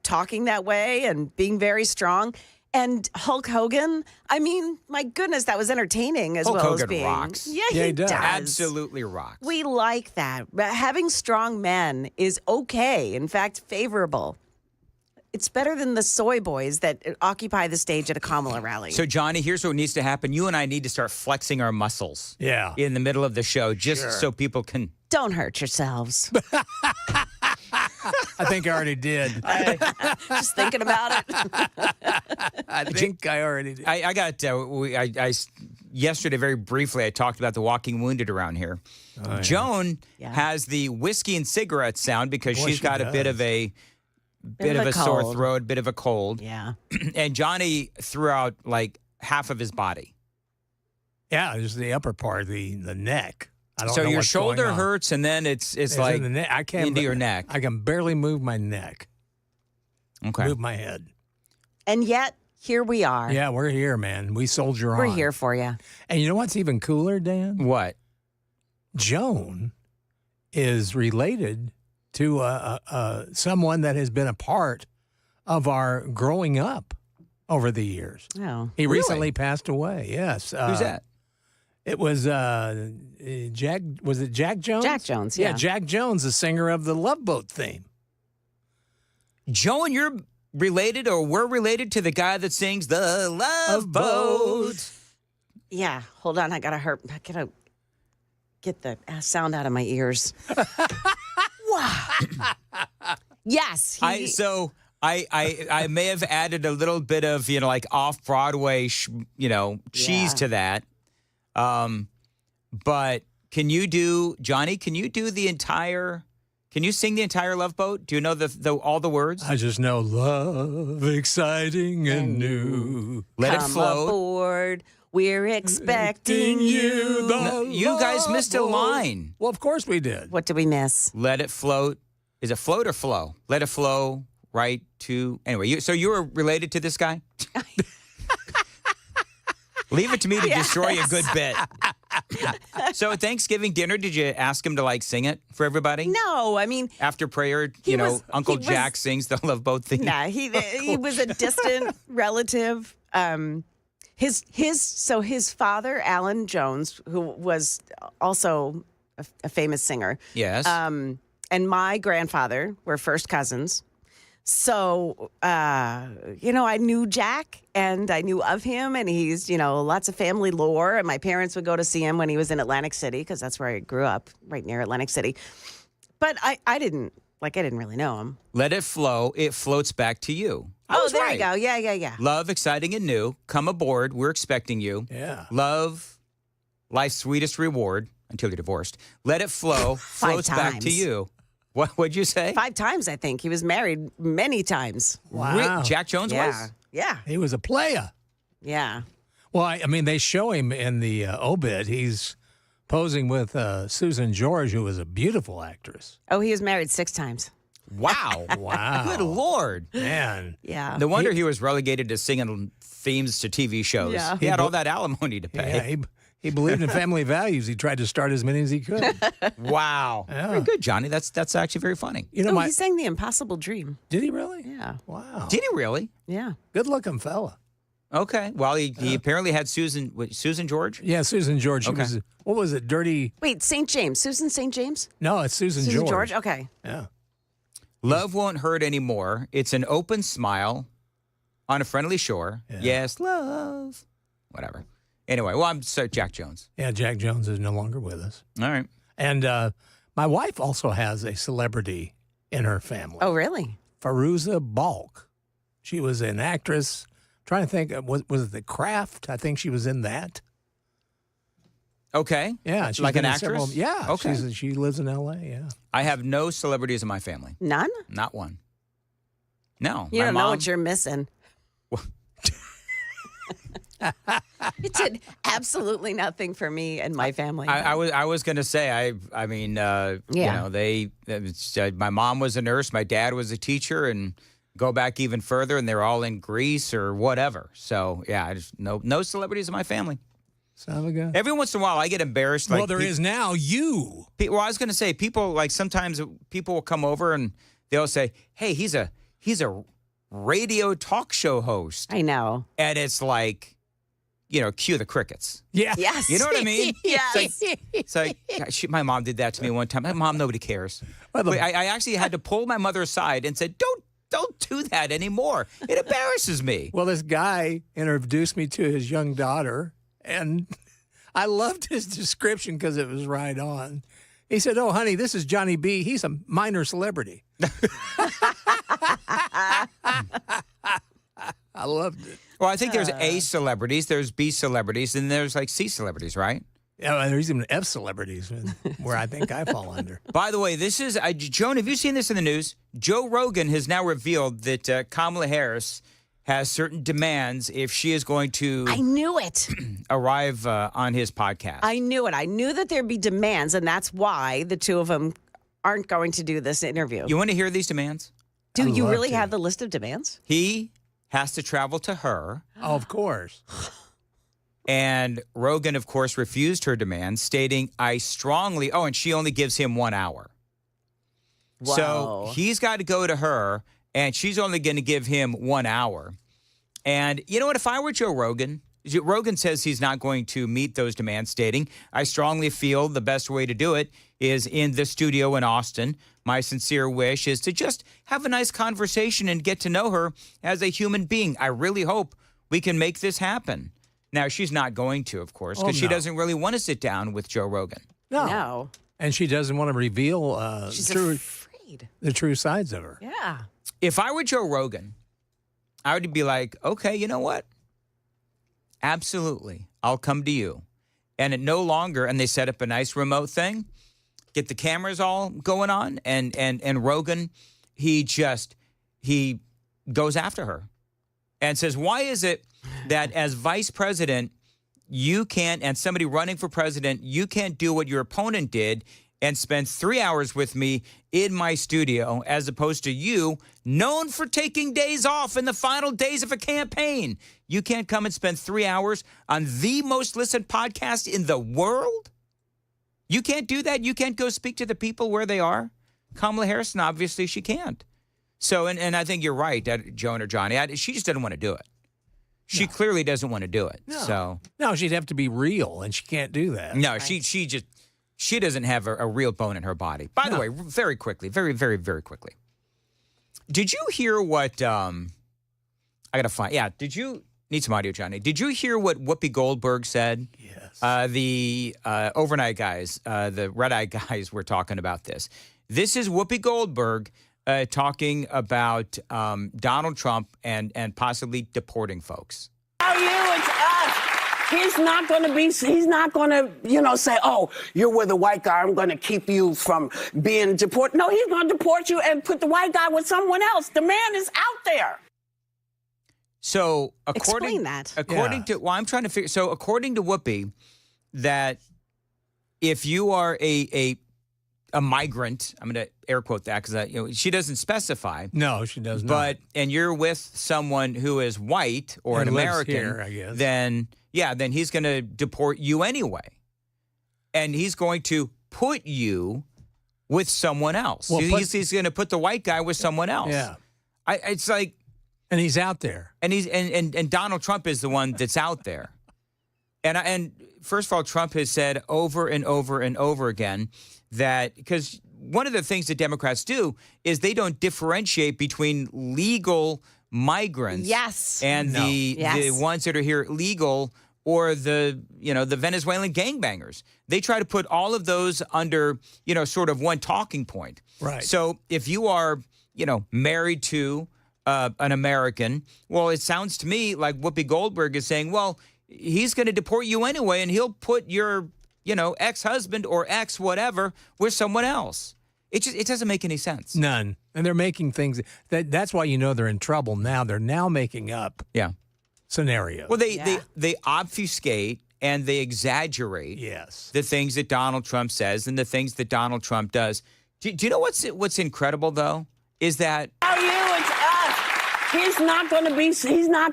talking that way and being very strong. And Hulk Hogan, I mean, my goodness, that was entertaining as Hulk well Hogan as being. rocks. Yeah, he does. Absolutely rocks. We like that. But having strong men is okay. In fact, favorable. It's better than the soy boys that occupy the stage at a Kamala rally. So, Johnny, here's what needs to happen. You and I need to start flexing our muscles. Yeah. In the middle of the show, just so people can. Don't hurt yourselves. I think I already did. Just thinking about it. I think I already did. I got, yesterday, very briefly, I talked about the walking wounded around here. Oh, yeah. Joan has the whiskey and cigarette sound because she's got a bit of a sore throat, bit of a cold. Yeah. And Johnny threw out like half of his body. Yeah, just the upper part, the neck. I don't so know your what's shoulder going on. hurts, and then it's like in the neck. I can't into your neck. I can barely move my neck. Okay. Move my head. And yet, here we are. Yeah, we're here, man. We soldier on. We're here for you. And you know what's even cooler, Dan? What? Joan is related to someone that has been a part of our growing up over the years. Oh, he recently passed away. Yes. Who's that? It was Jack. Was it Jack Jones? Jack Jones. Yeah, Jack Jones, the singer of the Love Boat theme. Joan, you're related, or we're related to the guy that sings the Love Boat. Yeah. Hold on. I gotta get the sound out of my ears. Wow. Yes. I may have added a little bit of like off Broadway cheese to that. But can you do, Johnny? Can you do the entire? Can you sing the entire Love Boat? Do you know all the words? I just know love, exciting and new. Let it float. Come aboard. We're expecting you. You guys missed a line. Well, of course we did. What did we miss? Let it float. Is it float or flow? Let it flow right to. Anyway, so you were related to this guy? Leave it to me to destroy a good bit. So at Thanksgiving dinner, did you ask him to sing it for everybody? No, I mean after prayer, Uncle Jack sings the Love Boat theme. Nah, he was a distant relative. His father, Alan Jones, who was also a famous singer. Yes. And my grandfather were first cousins. So, I knew Jack and I knew of him, and he's, lots of family lore. And my parents would go to see him when he was in Atlantic City, because that's where I grew up, right near Atlantic City. But I didn't Like I didn't really know him. Let it flow. It floats back to you. I was there right. you go. Yeah. Love, exciting and new. Come aboard. We're expecting you. Yeah. Love, life's sweetest reward until you're divorced. Let it flow. Floats back to you. What'd you say? 5 times, I think. He was married many times. Wow. Jack Jones was? Yeah. He was a player. Yeah. Well, I mean, they show him in the obit. He's posing with Susan George, who was a beautiful actress. Oh, he was married 6 times. Wow. Wow. Good Lord. Man. Yeah. No wonder he was relegated to singing themes to TV shows. Yeah. He had all that alimony to pay. Yeah, he believed in family values. He tried to start as many as he could. Wow. Yeah. Very good, Johnny. That's actually very funny. You know, he sang The Impossible Dream. Did he really? Yeah. Wow. Did he really? Yeah. Good looking fella. Okay. Well, he apparently had Susan George? Yeah, Susan George. She was, what was it, Dirty? Wait, St. James. Susan St. James? No, it's Susan Susan George. Okay. Yeah. Love won't hurt anymore. It's an open smile on a friendly shore. Yeah. Yes, love. Whatever. Anyway, well, I'm sorry, Jack Jones. Yeah, Jack Jones is no longer with us. All right. And my wife also has a celebrity in her family. Oh, really? Fairuza Balk. She was an actress. Trying to think, was it The Craft? I think she was in that. Okay. Yeah. she's Like been an in several- actress? Yeah. Okay. She lives in L.A., yeah. I have no celebrities in my family. None? Not one. No. You my don't mom, know what you're missing. It did absolutely nothing for me and my family. I was going to say, I mean, you know, my mom was a nurse, my dad was a teacher, and go back even further, and they're all in Greece or whatever. So, yeah, I just no celebrities in my family. Son of a gun. Every once in a while, I get embarrassed. Like, Well, there is now you. Well, I was going to say, people, like, sometimes people will come over and they'll say, hey, he's a radio talk show host. I know. And it's like, you know, cue the crickets. Yeah. Yes. You know what I mean? Yes. It's like gosh, my mom did that to me one time. My mom, nobody cares. Wait, I actually had to pull my mother aside and said, don't do that anymore. It embarrasses me. Well, this guy introduced me to his young daughter, and I loved his description because it was right on. He said, "Oh, honey, this is Johnny B. He's a minor celebrity." I loved it. Well, I think there's A celebrities, there's B celebrities, and there's like C celebrities, right? Yeah, there's even F celebrities where I think I fall under. By the way, this is, Joan, have you seen this in the news? Joe Rogan has now revealed that Kamala Harris has certain demands if she is going to I knew it. arrive on his podcast. I knew it. I knew that there'd be demands, and that's why the two of them aren't going to do this interview. You want to hear these demands? Do you really have the list of demands? He has to travel to her. Oh, of course. And Rogan, of course, refused her demand, stating, I strongly, and she only gives him 1 hour. Whoa. So he's got to go to her, and she's only going to give him 1 hour. And you know what? If I were Joe Rogan, Rogan says he's not going to meet those demands, stating, I strongly feel the best way to do it is in the studio in Austin. My sincere wish is to just have a nice conversation and get to know her as a human being. I really hope we can make this happen. Now, she's not going to, of course, because she doesn't really want to sit down with Joe Rogan. No. And she doesn't want to reveal She's afraid. The true sides of her. Yeah. If I were Joe Rogan, I would be like, okay, you know what? Absolutely. I'll come to you. And it no longer, and they set up a nice remote thing, get the cameras all going on, and Rogan, he goes after her and says, why is it that as vice president, you can't, and somebody running for president, you can't do what your opponent did and spend 3 hours with me in my studio, as opposed to you, known for taking days off in the final days of a campaign. You can't come and spend 3 hours on the most listened podcast in the world? You can't do that? You can't go speak to the people where they are? Kamala Harris, obviously she can't. So, and I think you're right, Joan or Johnny. She just doesn't want to do it. She clearly doesn't want to do it. No. So No, she'd have to be real, and she can't do that. no, she doesn't have a real bone in her body. By the way, very quickly, very, very, very quickly. Did you hear what, I got to find, did you, need some audio, Johnny. Did you hear what Whoopi Goldberg said? Yes. The overnight guys, the red-eye guys were talking about this. This is Whoopi Goldberg talking about Donald Trump and possibly deporting folks. Are you? It's us. He's not going to, say, oh, you're with a white guy. I'm going to keep you from being deported. No, he's going to deport you and put the white guy with someone else. The man is out there. So Explain that. According to, well, I'm trying to figure. So according to Whoopi, that if you are a migrant, I'm going to air quote that because she doesn't specify. No, she does not. But and you're with someone who is white or And an lives American, here, I guess. then he's going to deport you anyway, and he's going to put you with someone else. Well, he's going to put the white guy with someone else. Yeah, it's like, and he's out there, and he's and Donald Trump is the one that's out there, and first of all, Trump has said over and over and over again that because one of the things that Democrats do is they don't differentiate between legal migrants, and the ones that are here legal, or the Venezuelan gangbangers. They try to put all of those under sort of one talking point. Right. So if you are married to an American, well, it sounds to me like Whoopi Goldberg is saying, well, he's going to deport you anyway, and he'll put your ex-husband or ex whatever with someone else. It doesn't make any sense. None. And they're making things that's why they're in trouble now. They're now making up scenarios. Well, they obfuscate and they exaggerate the things that Donald Trump says and the things that Donald Trump does. Do you know what's incredible though? Is that Are you? It's us. He's not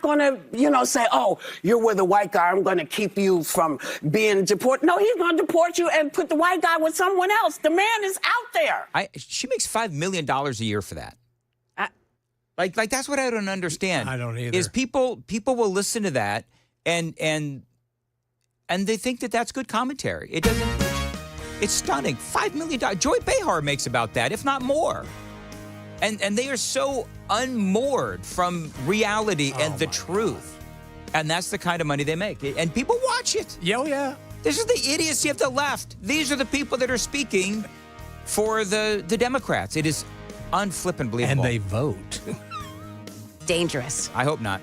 going to say, oh, you're with a white guy. I'm going to keep you from being deported. No, he's going to deport you and put the white guy with someone else. The man is out there. She makes $5 million a year for that. Like that's what I don't understand. I don't either. Is people will listen to that and they think that that's good commentary. It doesn't. It's stunning. $5 million. Joy Behar makes about that, if not more. And they are so unmoored from reality and the truth. And that's the kind of money they make. And people watch it. Yeah. This is the idiocy of the left. These are the people that are speaking for the Democrats. It is unflippin' believable. And they vote. Dangerous. I hope not.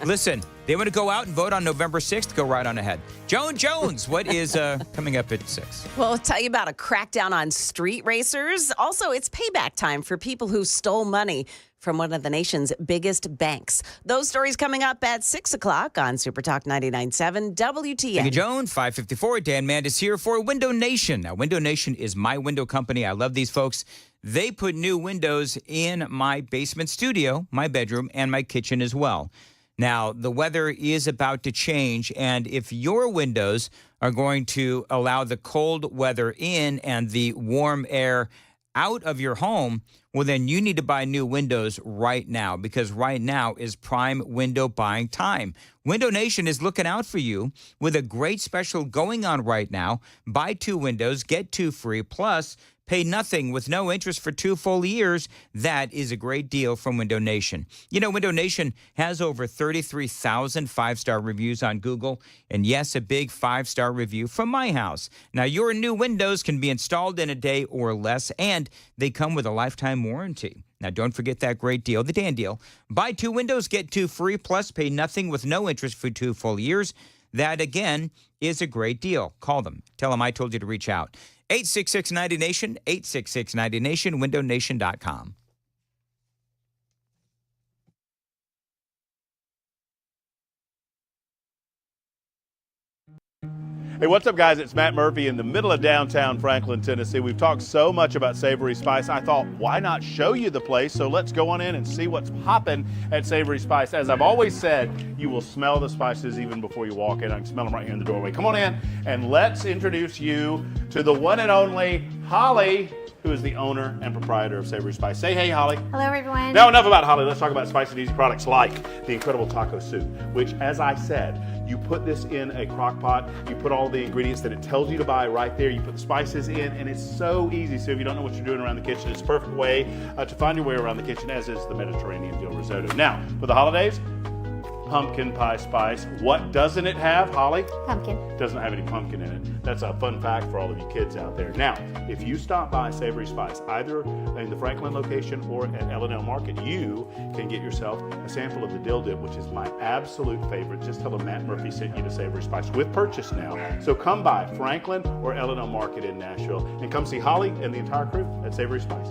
Listen, they want to go out and vote on November 6th. Go right on ahead. Joan Jones, what is coming up at 6? Well, I'll tell you about a crackdown on street racers. Also, it's payback time for people who stole money from one of the nation's biggest banks. Those stories coming up at 6 o'clock on Super Talk 99.7 WTN. Thank you, Joan. 5:54. Dan Mandis here for Window Nation. Now, Window Nation is my window company. I love these folks. They put new windows in my basement studio, my bedroom, and my kitchen as well. Now, the weather is about to change, and if your windows are going to allow the cold weather in and the warm air out of your home, well, then you need to buy new windows right now, because right now is prime window buying time. Window Nation is looking out for you with a great special going on right now. Buy 2 windows, get 2 free, plus pay nothing with no interest for 2 full years. That is a great deal from Window Nation. You know, Window Nation has over 33,000 5-star reviews on Google. And yes, a big 5-star review from my house. Now, your new windows can be installed in a day or less, and they come with a lifetime warranty. Now, don't forget that great deal, the Dan deal. Buy 2 windows, get 2 free, plus pay nothing with no interest for 2 full years. That, again, is a great deal. Call them. Tell them I told you to reach out. 866-90-NATION, 866-90-NATION, windownation.com. Hey, what's up, guys? It's Matt Murphy in the middle of downtown Franklin, Tennessee. We've talked so much about Savory Spice. I thought, why not show you the place? So let's go on in and see what's popping at Savory Spice. As I've always said, you will smell the spices even before you walk in. I can smell them right here in the doorway. Come on in, and let's introduce you to the one and only Holly, who is the owner and proprietor of Savory Spice. Say hey, Holly. Hello, everyone. Now, enough about Holly. Let's talk about spicy and easy products like the incredible taco soup, which, as I said, you put this in a crock pot, you put all the ingredients that it tells you to buy right there, you put the spices in, and it's so easy. So if you don't know what you're doing around the kitchen, it's a perfect way to find your way around the kitchen, as is the Mediterranean dill risotto. Now, for the holidays, pumpkin pie spice. What doesn't it have, Holly? Pumpkin. Doesn't have any pumpkin in it. That's a fun fact for all of you kids out there. Now, if you stop by Savory Spice, either in the Franklin location or at L&L Market, you can get yourself a sample of the dill dip, which is my absolute favorite. Just tell them Matt Murphy sent you to Savory Spice with purchase now. So come by Franklin or L&L Market in Nashville and come see Holly and the entire crew at Savory Spice.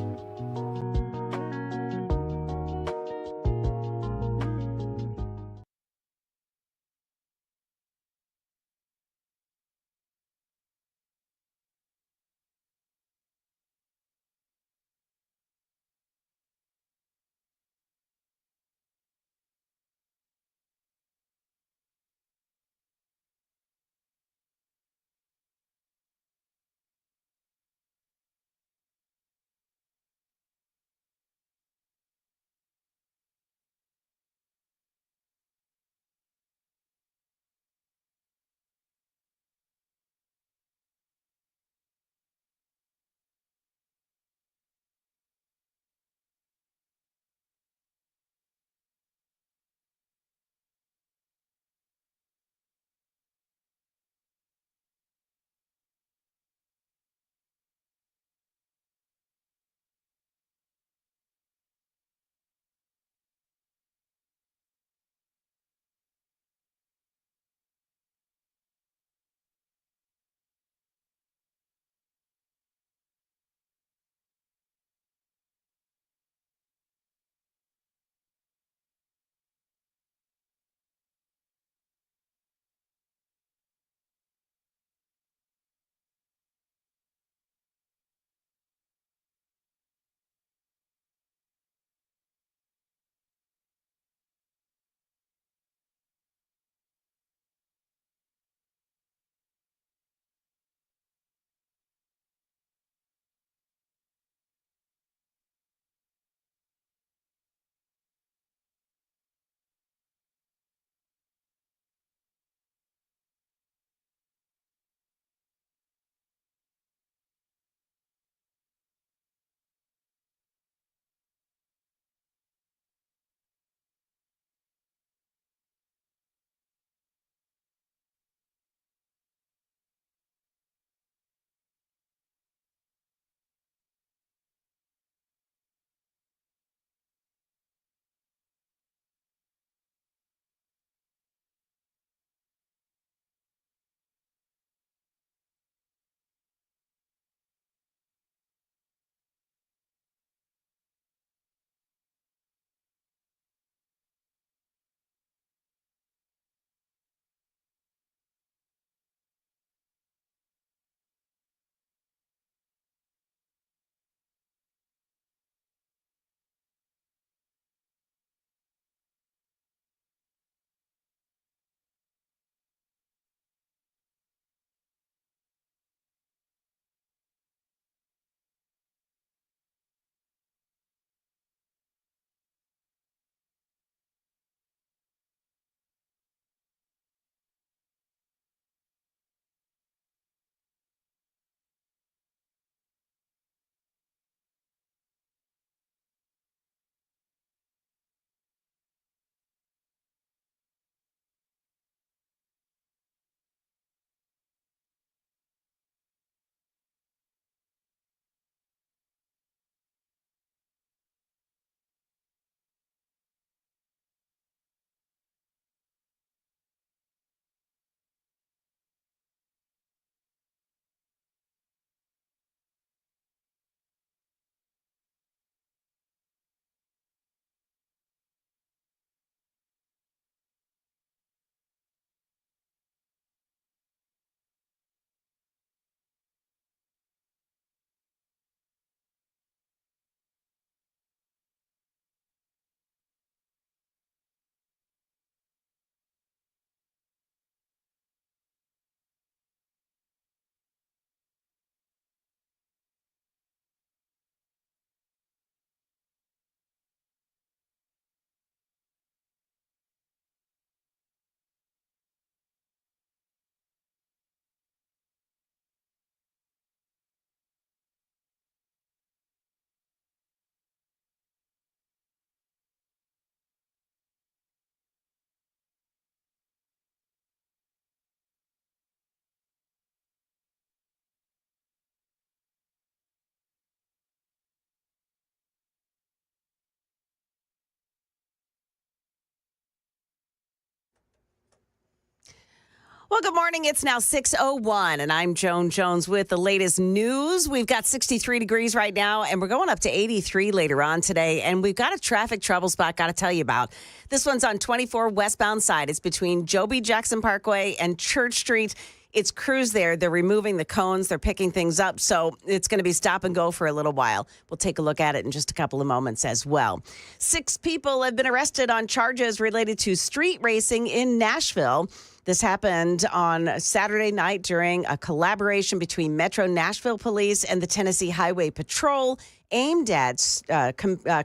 Well, good morning. It's now 6:01, and I'm Joan Jones with the latest news. We've got 63 degrees right now, and we're going up to 83 later on today. And we've got a traffic trouble spot got to tell you about. This one's on 24 westbound side. It's between Joby Jackson Parkway and Church Street. It's crews there. They're removing the cones. They're picking things up. So it's going to be stop and go for a little while. We'll take a look at it in just a couple of moments as well. 6 people have been arrested on charges related to street racing in Nashville. This happened on Saturday night during a collaboration between Metro Nashville Police and the Tennessee Highway Patrol aimed at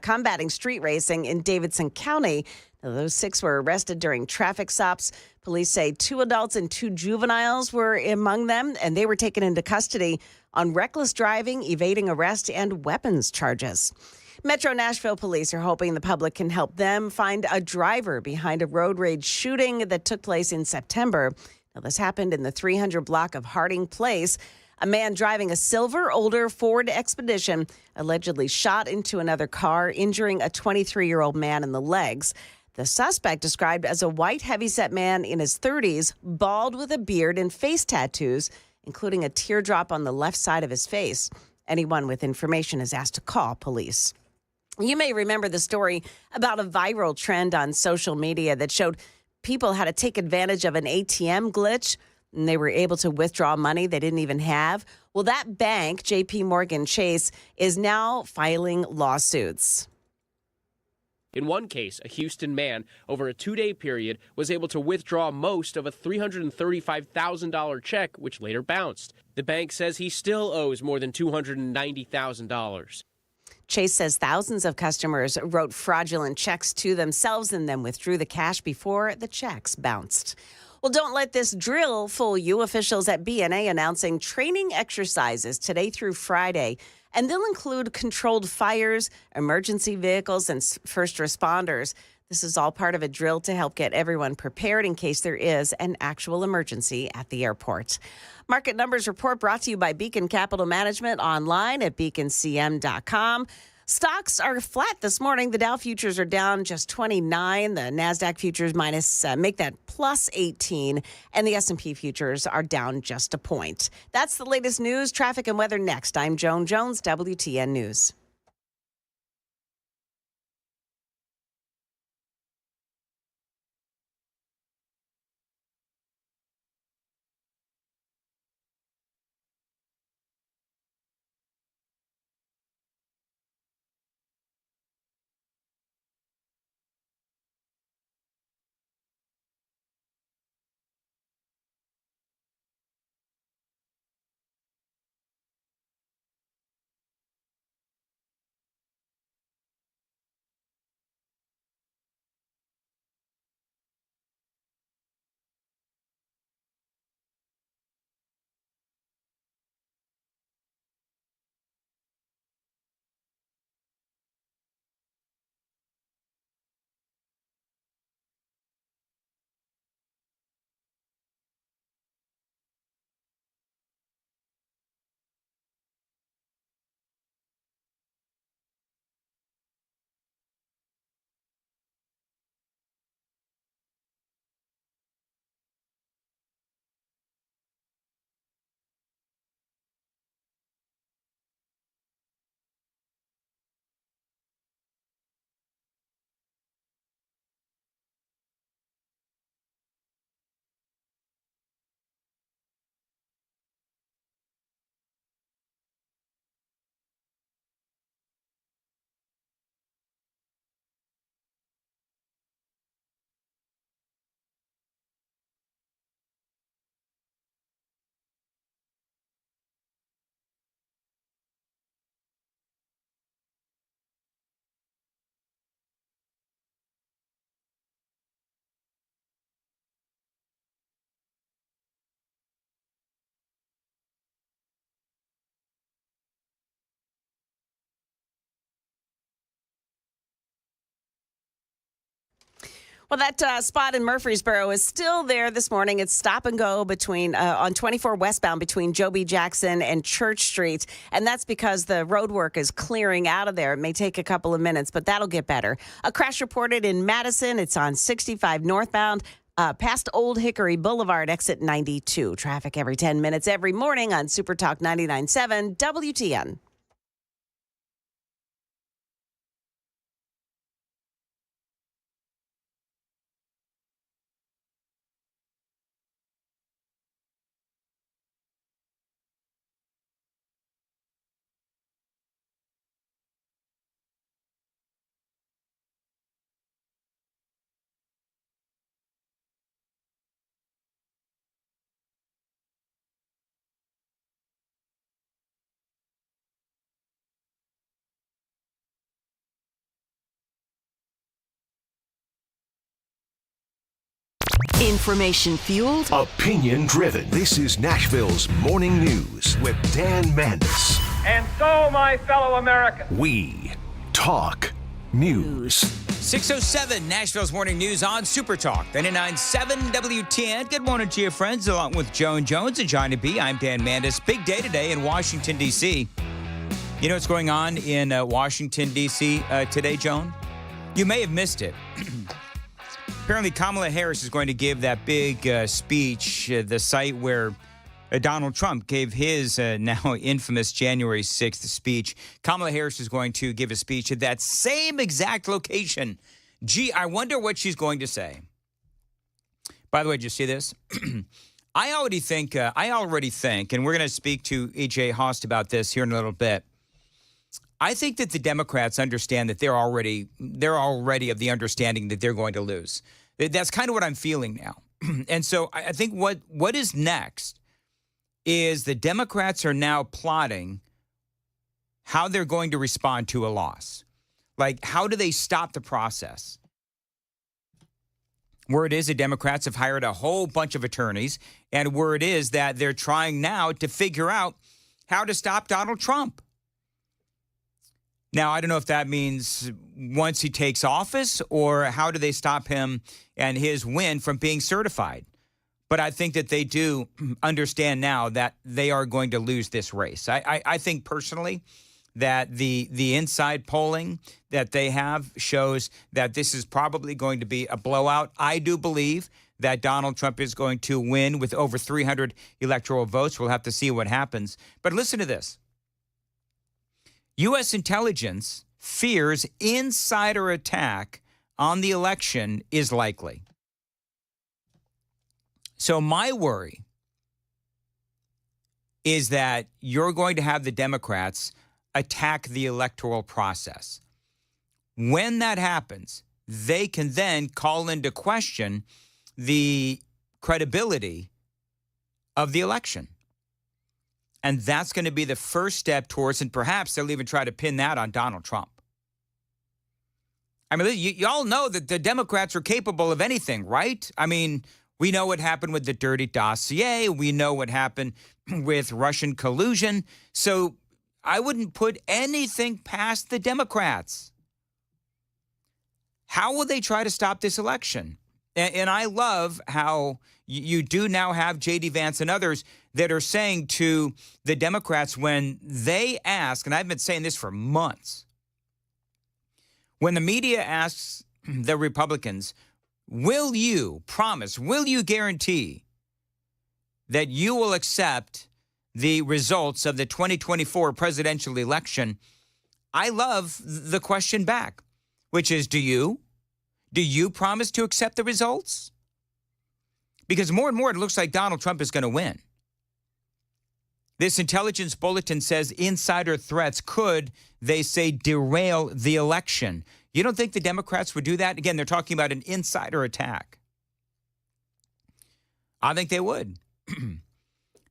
combating street racing in Davidson County. Now, those 6 were arrested during traffic stops. Police say 2 adults and 2 juveniles were among them, and they were taken into custody on reckless driving, evading arrest, and weapons charges. Metro Nashville Police are hoping the public can help them find a driver behind a road rage shooting that took place in September. Now, this happened in the 300 block of Harding Place. A man driving a silver, older Ford Expedition allegedly shot into another car, injuring a 23-year-old man in the legs. The suspect, described as a white, heavyset man in his 30s, bald with a beard and face tattoos, including a teardrop on the left side of his face. Anyone with information is asked to call police. You may remember the story about a viral trend on social media that showed people how to take advantage of an ATM glitch, and they were able to withdraw money they didn't even have. Well, that bank, JP Morgan Chase, is now filing lawsuits. In one case, a Houston man, over a 2-day period, was able to withdraw most of a $335,000 check, which later bounced. The bank says he still owes more than $290,000. Chase says thousands of customers wrote fraudulent checks to themselves and then withdrew the cash before the checks bounced. Well, don't let this drill fool you. Officials at BNA announcing training exercises today through Friday, and they'll include controlled fires, emergency vehicles, and first responders. This is all part of a drill to help get everyone prepared in case there is an actual emergency at the airport. Market Numbers Report brought to you by Beacon Capital Management online at beaconcm.com. Stocks are flat this morning. The Dow futures are down just 29. The NASDAQ futures make that plus 18. And the S&P futures are down just a point. That's the latest news, traffic, and weather next. I'm Joan Jones, WTN News. Well, that spot in Murfreesboro is still there this morning. It's stop and go between on 24 westbound between Joby Jackson and Church Street. And that's because the road work is clearing out of there. It may take a couple of minutes, but that'll get better. A crash reported in Madison. It's on 65 northbound. past Old Hickory Boulevard, exit 92. Traffic every 10 minutes every morning on Super Talk 99.7 WTN. Information fueled, opinion driven. This is Nashville's Morning News with Dan Mandis. And so, my fellow Americans, we talk news. 6:07, Nashville's Morning News on Super Talk 99.7 WTN. Good morning to you, friends, along with Joan Jones and Johnny B. I'm Dan Mandis. Big day today in Washington, D.C. You know what's going on in Washington, D.C. Today, Joan? You may have missed it. Apparently, Kamala Harris is going to give that big speech, the site where Donald Trump gave his now infamous January 6th speech. Kamala Harris is going to give a speech at that same exact location. Gee, I wonder what she's going to say. By the way, did you see this? I already think, and we're going to speak to E.J. Host about this here in a little bit. I think that the Democrats understand that they're already of the understanding that they're going to lose. That's kind of what I'm feeling now. And so I think what is next is the Democrats are now plotting how they're going to respond to a loss. Like, how do they stop the process? Word is the Democrats have hired a whole bunch of attorneys, and word is that they're trying now to figure out how to stop Donald Trump. Now, I don't know if that means once he takes office or how do they stop him and his win from being certified. But I think that they do understand now that they are going to lose this race. I think personally that the inside polling that they have shows that this is probably going to be a blowout. I do believe that Donald Trump is going to win with over 300 electoral votes. We'll have to see what happens. But listen to this. U.S. intelligence fears insider attack on the election is likely. So my worry is that you're going to have the Democrats attack the electoral process. When that happens, they can then call into question the credibility of the election. And that's going to be the first step towards, and perhaps they'll even try to pin that on Donald Trump. I mean, you all know that the Democrats are capable of anything, right? I mean, we know what happened with the dirty dossier. We know what happened with Russian collusion. So I wouldn't put anything past the Democrats. How will they try to stop this election? And I love how you do now have J.D. Vance and others that are saying to the Democrats when they ask, and I've been saying this for months, when the media asks the Republicans, will you promise, will you guarantee that you will accept the results of the 2024 presidential election? I love the question back, which is, do you? Do you promise to accept the results? Because more and more it looks like Donald Trump is going to win. This intelligence bulletin says insider threats could, they say, derail the election. You don't think the Democrats would do that? Again, they're talking about an insider attack. I think they would.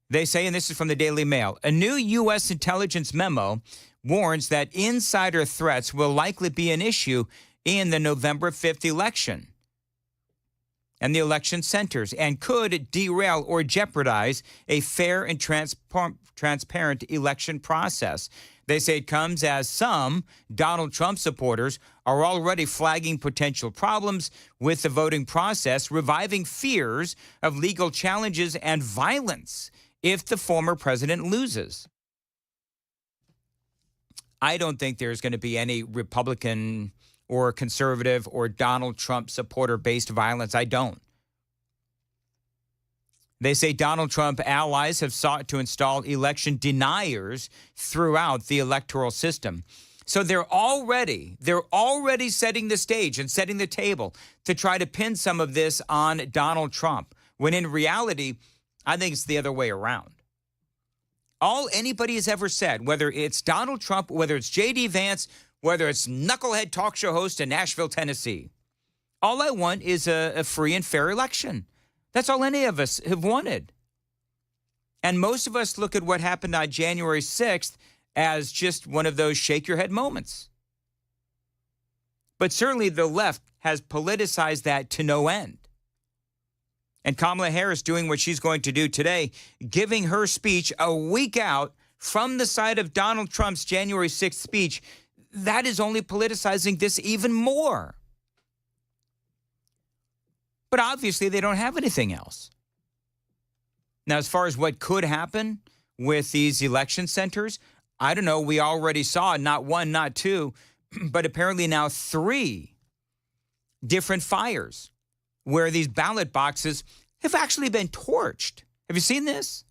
They say, and this is from the Daily Mail, a new U.S. intelligence memo warns that insider threats will likely be an issue in the November 5th election and the election centers, and could derail or jeopardize a fair and transparent election process. They say it comes as some Donald Trump supporters are already flagging potential problems with the voting process, reviving fears of legal challenges and violence if the former president loses. I don't think there's going to be any Republican or conservative or Donald Trump supporter-based violence. I don't. They say Donald Trump allies have sought to install election deniers throughout the electoral system. So they're already setting the stage and setting the table to try to pin some of this on Donald Trump, when in reality, I think it's the other way around. All anybody has ever said, whether it's Donald Trump, whether it's J.D. Vance, whether it's knucklehead talk show host in Nashville, Tennessee, all I want is a free and fair election. That's all any of us have wanted. And most of us look at what happened on January 6th as just one of those shake your head moments. But certainly the left has politicized that to no end. And Kamala Harris doing what she's going to do today, giving her speech a week out from the side of Donald Trump's January 6th speech, that is only politicizing this even more. But obviously, they don't have anything else. Now, as far as what could happen with these election centers, I don't know. We already saw not one, not two, but apparently now 3 different fires where these ballot boxes have actually been torched. Have you seen this?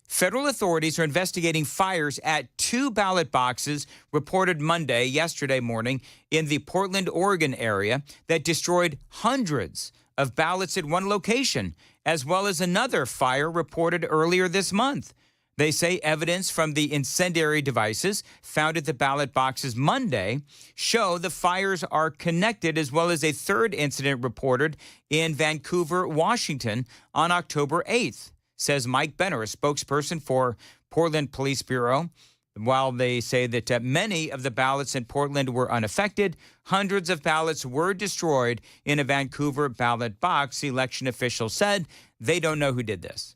Federal authorities are investigating fires at 2 ballot boxes reported yesterday morning, in the Portland, Oregon area that destroyed hundreds of ballots at one location, as well as another fire reported earlier this month. They say evidence from the incendiary devices found at the ballot boxes Monday show the fires are connected, as well as a 3rd incident reported in Vancouver, Washington on October 8th. Says Mike Benner, a spokesperson for Portland Police Bureau. While they say that many of the ballots in Portland were unaffected, hundreds of ballots were destroyed in a Vancouver ballot box. Election officials said they don't know who did this.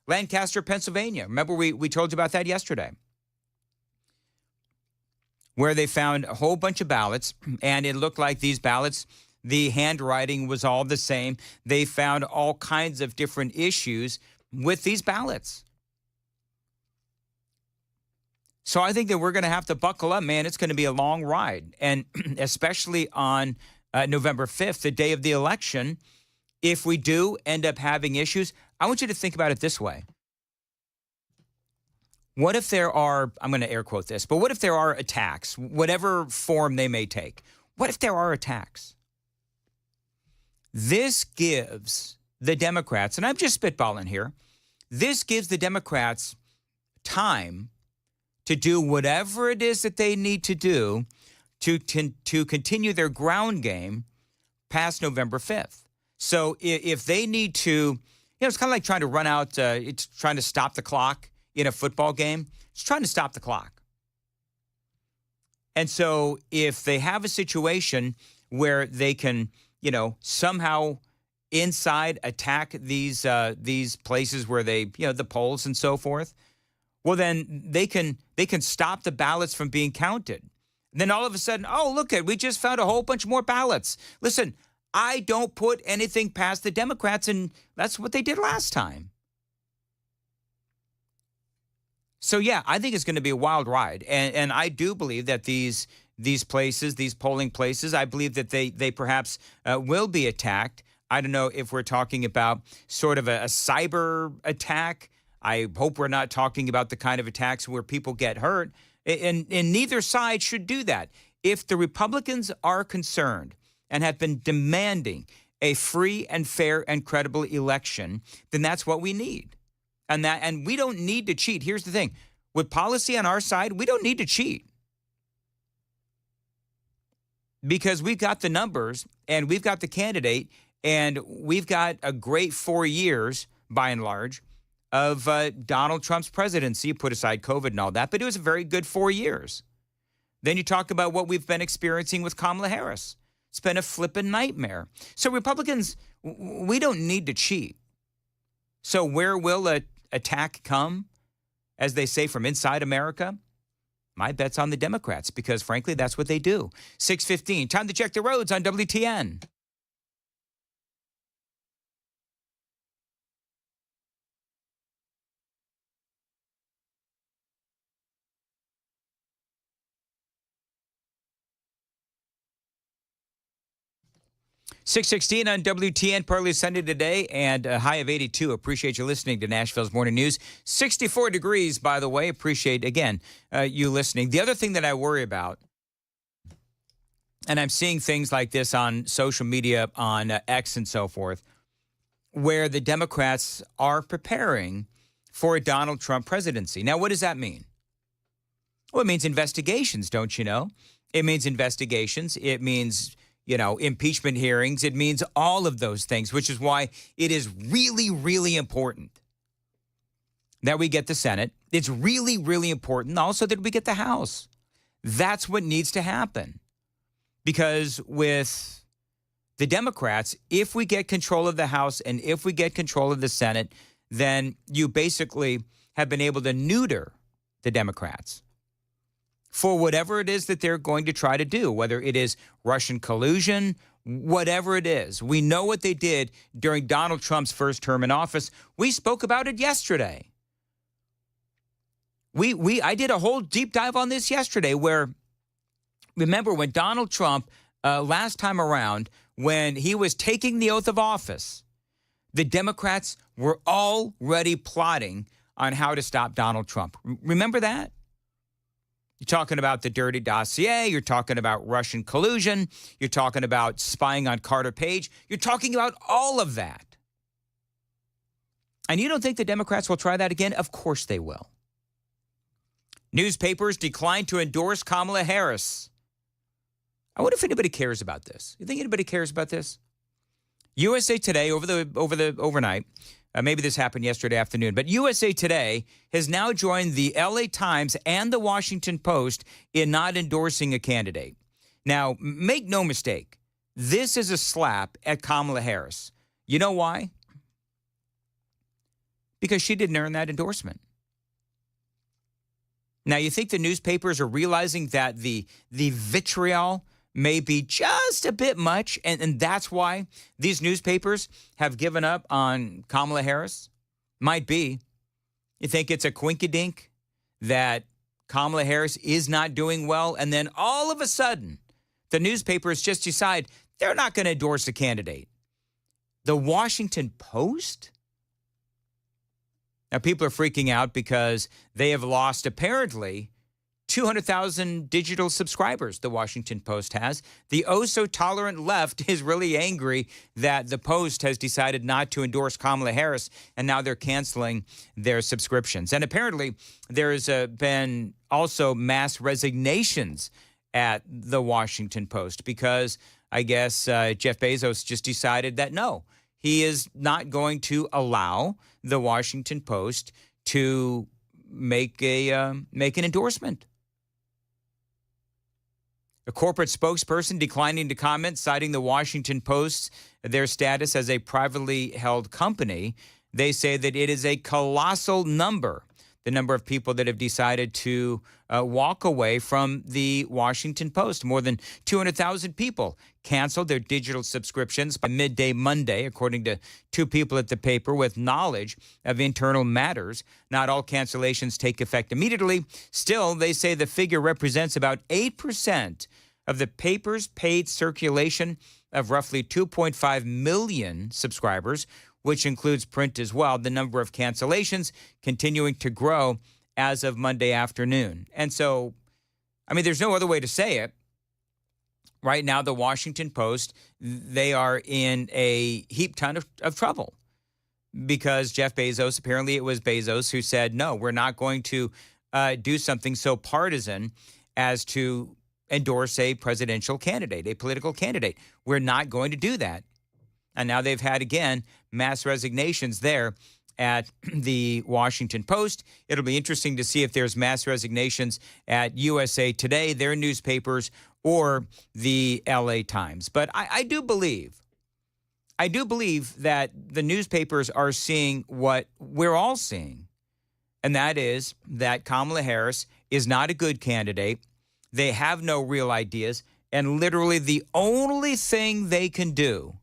Lancaster, Pennsylvania. Remember, we told you about that yesterday, where they found a whole bunch of ballots, and it looked like these ballots, the handwriting was all the same. They found all kinds of different issues with these ballots. So I think that we're going to have to buckle up, man. It's going to be a long ride. And especially on November 5th, the day of the election, if we do end up having issues, I want you to think about it this way. What if there are, I'm going to air quote this, but what if there are attacks, whatever form they may take? What if there are attacks? This gives the Democrats, and I'm just spitballing here, this gives the Democrats time to do whatever it is that they need to do to continue their ground game past November 5th. So if they need to, it's kind of like trying to run out, it's trying to stop the clock in a football game. It's trying to stop the clock. And so if they have a situation where they can, somehow inside attack these places where they, the polls and so forth, well, then they can stop the ballots from being counted. And then all of a sudden, oh, look we just found a whole bunch more ballots. Listen, I don't put anything past the Democrats, and that's what they did last time. So, yeah, I think it's going to be a wild ride. And I do believe that these places, these polling places, I believe that they perhaps will be attacked. I don't know if we're talking about sort of a cyber attack. I hope we're not talking about the kind of attacks where people get hurt. And neither side should do that. If the Republicans are concerned and have been demanding a free and fair and credible election, then that's what we need. And we don't need to cheat. Here's the thing. With policy on our side, we don't need to cheat. Because we've got the numbers and we've got the candidate and we've got a great 4 years, by and large, of Donald Trump's presidency, put aside COVID and all that, but it was a very good 4 years. Then you talk about what we've been experiencing with Kamala Harris. It's been a flippin' nightmare. So Republicans, we don't need to cheat. So where will an attack come, as they say, from inside America? My bet's on the Democrats, because frankly, that's what they do. 6:15, time to check the roads on WTN. 6:16 on WTN, partly sunny today, and a high of 82. Appreciate you listening to Nashville's Morning News. 64 degrees, by the way. Appreciate, again, you listening. The other thing that I worry about, and I'm seeing things like this on social media, on X and so forth, where the Democrats are preparing for a Donald Trump presidency. Now, what does that mean? Well, it means investigations, don't you know? It means investigations. It means, impeachment hearings. It means all of those things, which is why it is really, really important that we get the Senate. It's really, really important also that we get the House. That's what needs to happen. Because with the Democrats, if we get control of the House and if we get control of the Senate, then you basically have been able to neuter the Democrats for whatever it is that they're going to try to do, whether it is Russian collusion, whatever it is. We know what they did during Donald Trump's first term in office. We spoke about it yesterday. I did a whole deep dive on this yesterday where, remember when Donald Trump, last time around, when he was taking the oath of office, the Democrats were already plotting on how to stop Donald Trump. Remember that? You're talking about the dirty dossier. You're talking about Russian collusion. You're talking about spying on Carter Page. You're talking about all of that. And you don't think the Democrats will try that again? Of course they will. Newspapers declined to endorse Kamala Harris. I wonder if anybody cares about this. You think anybody cares about this? USA Today over the overnight. Maybe this happened yesterday afternoon, but USA Today has now joined the LA Times and the Washington Post in not endorsing a candidate. Now, make no mistake, this is a slap at Kamala Harris. You know why? Because she didn't earn that endorsement. Now, you think the newspapers are realizing that the vitriol may be just a bit much, and that's why these newspapers have given up on Kamala Harris? Might be. You think it's a quinky-dink that Kamala Harris is not doing well, and then all of a sudden, the newspapers just decide they're not going to endorse a candidate. The Washington Post? Now, people are freaking out because they have lost, apparently, 200,000 digital subscribers, the Washington Post has. The oh-so-tolerant left is really angry that the Post has decided not to endorse Kamala Harris, and now they're canceling their subscriptions. And apparently, there's been also mass resignations at the Washington Post because I guess Jeff Bezos just decided that no, he is not going to allow the Washington Post to make an endorsement. A corporate spokesperson declining to comment, citing the Washington Post, their status as a privately held company. They say that it is a colossal number, the number of people that have decided to walk away from the Washington Post. More than 200,000 people canceled their digital subscriptions by midday Monday, according to two people at the paper with knowledge of internal matters. Not all cancellations take effect immediately. Still, they say the figure represents about 8% of the paper's paid circulation of roughly 2.5 million subscribers, which includes print as well. The number of cancellations continuing to grow as of Monday afternoon. And so, I mean, there's no other way to say it. Right now, the Washington Post, they are in a heap ton of trouble because Jeff Bezos, apparently it was Bezos who said, no, we're not going to do something so partisan as to endorse a presidential candidate, a political candidate. We're not going to do that. And now they've had, again, mass resignations there at the Washington Post. It'll be interesting to see if there's mass resignations at USA Today, their newspapers, or the LA Times. But I do believe that the newspapers are seeing what we're all seeing, and that is that Kamala Harris is not a good candidate. They have no real ideas, and literally the only thing they can do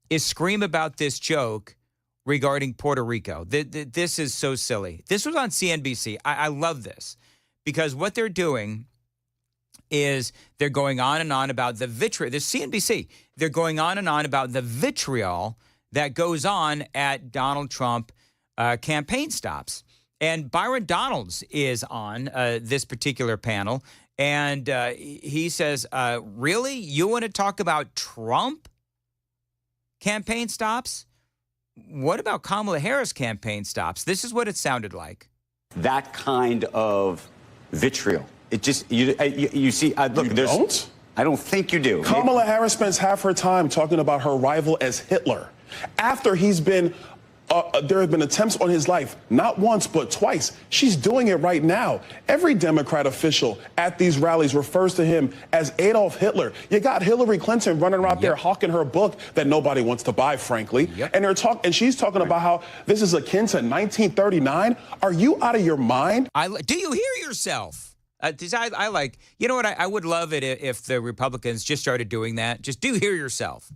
is scream about this joke regarding Puerto Rico. This is so silly. This was on CNBC. I love this because what they're doing is they're going on and on about the vitriol. This CNBC. They're going on and on about the vitriol that goes on at Donald Trump campaign stops. And Byron Donalds is on this particular panel. And he says, really? You want to talk about Trump campaign stops? What about Kamala Harris campaign stops? This is what it sounded like. That kind of vitriol. It just, you see, look, there's. Don't? I don't think you do. Kamala Harris spends half her time talking about her rival as Hitler. After he's been, there have been attempts on his life, not once, but twice. She's doing it right now. Every Democrat official at these rallies refers to him as Adolf Hitler. You got Hillary Clinton running around there hawking her book that nobody wants to buy, frankly. And she's talking about how this is akin to 1939. Are you out of your mind? Do you hear yourself? I like, you know what, I would love it if the Republicans just started doing that. Just do hear yourself.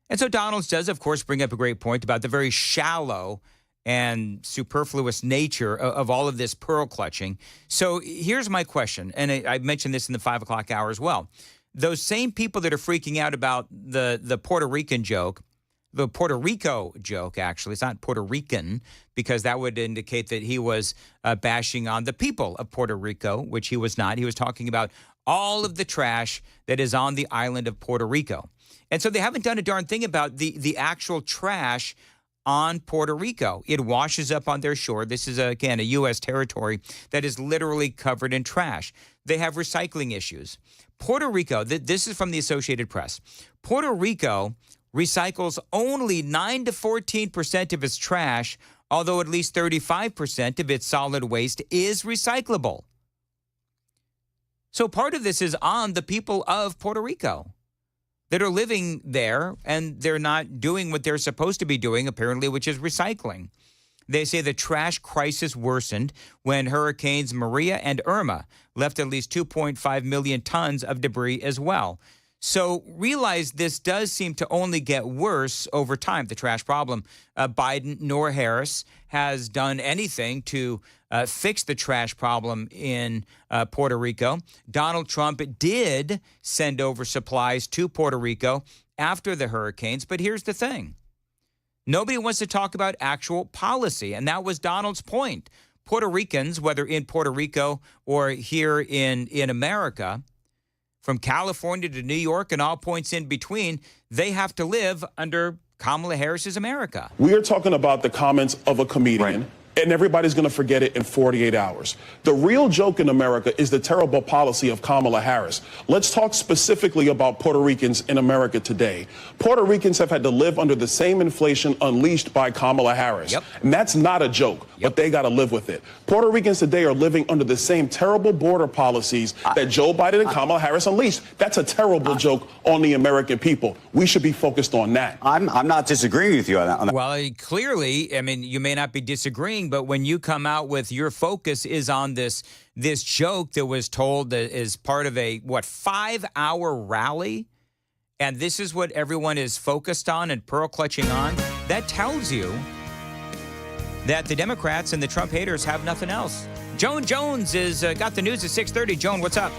And so Donalds does, of course, bring up a great point about the very shallow and superfluous nature of all of this pearl clutching. So here's my question, and I mentioned this in the 5 o'clock hour as well. Those same people that are freaking out about the Puerto Rican joke, the Puerto Rico joke, actually, it's not Puerto Rican, because that would indicate that he was bashing on the people of Puerto Rico, which he was not. He was talking about all of the trash that is on the island of Puerto Rico. And so they haven't done a darn thing about the actual trash on Puerto Rico. It washes up on their shore. This is, again, a U.S. territory that is literally covered in trash. They have recycling issues. Puerto Rico, this is from the Associated Press. Puerto Rico recycles only 9 to 14% of its trash, although at least 35% of its solid waste is recyclable. So part of this is on the people of Puerto Rico that are living there, and they're not doing what they're supposed to be doing, apparently, which is recycling. They say the trash crisis worsened when hurricanes Maria and Irma left at least 2.5 million tons of debris as well. So realize this does seem to only get worse over time, the trash problem. Biden nor Harris has done anything to fix the trash problem in Puerto Rico. Donald Trump did send over supplies to Puerto Rico after the hurricanes. But here's the thing. Nobody wants to talk about actual policy. And that was Donald's point. Puerto Ricans, whether in Puerto Rico or here in America, from California to New York and all points in between, they have to live under Kamala Harris's America. We are talking about the comments of a comedian, and everybody's going to forget it in 48 hours. The real joke in America is the terrible policy of Kamala Harris. Let's talk specifically about Puerto Ricans in America today. Puerto Ricans have had to live under the same inflation unleashed by Kamala Harris. And that's not a joke, but they got to live with it. Puerto Ricans today are living under the same terrible border policies that Joe Biden and Kamala Harris unleashed. That's a terrible joke on the American people. We should be focused on that. I'm not disagreeing with you on that. Well, clearly, I mean, you may not be disagreeing, but when you come out with your focus is on this joke that was told that is part of a 5-hour rally, and this is what everyone is focused on and pearl clutching on, that tells you that the Democrats and the Trump haters have nothing else. Joan Jones is got the news at 6:30. Joan, what's up?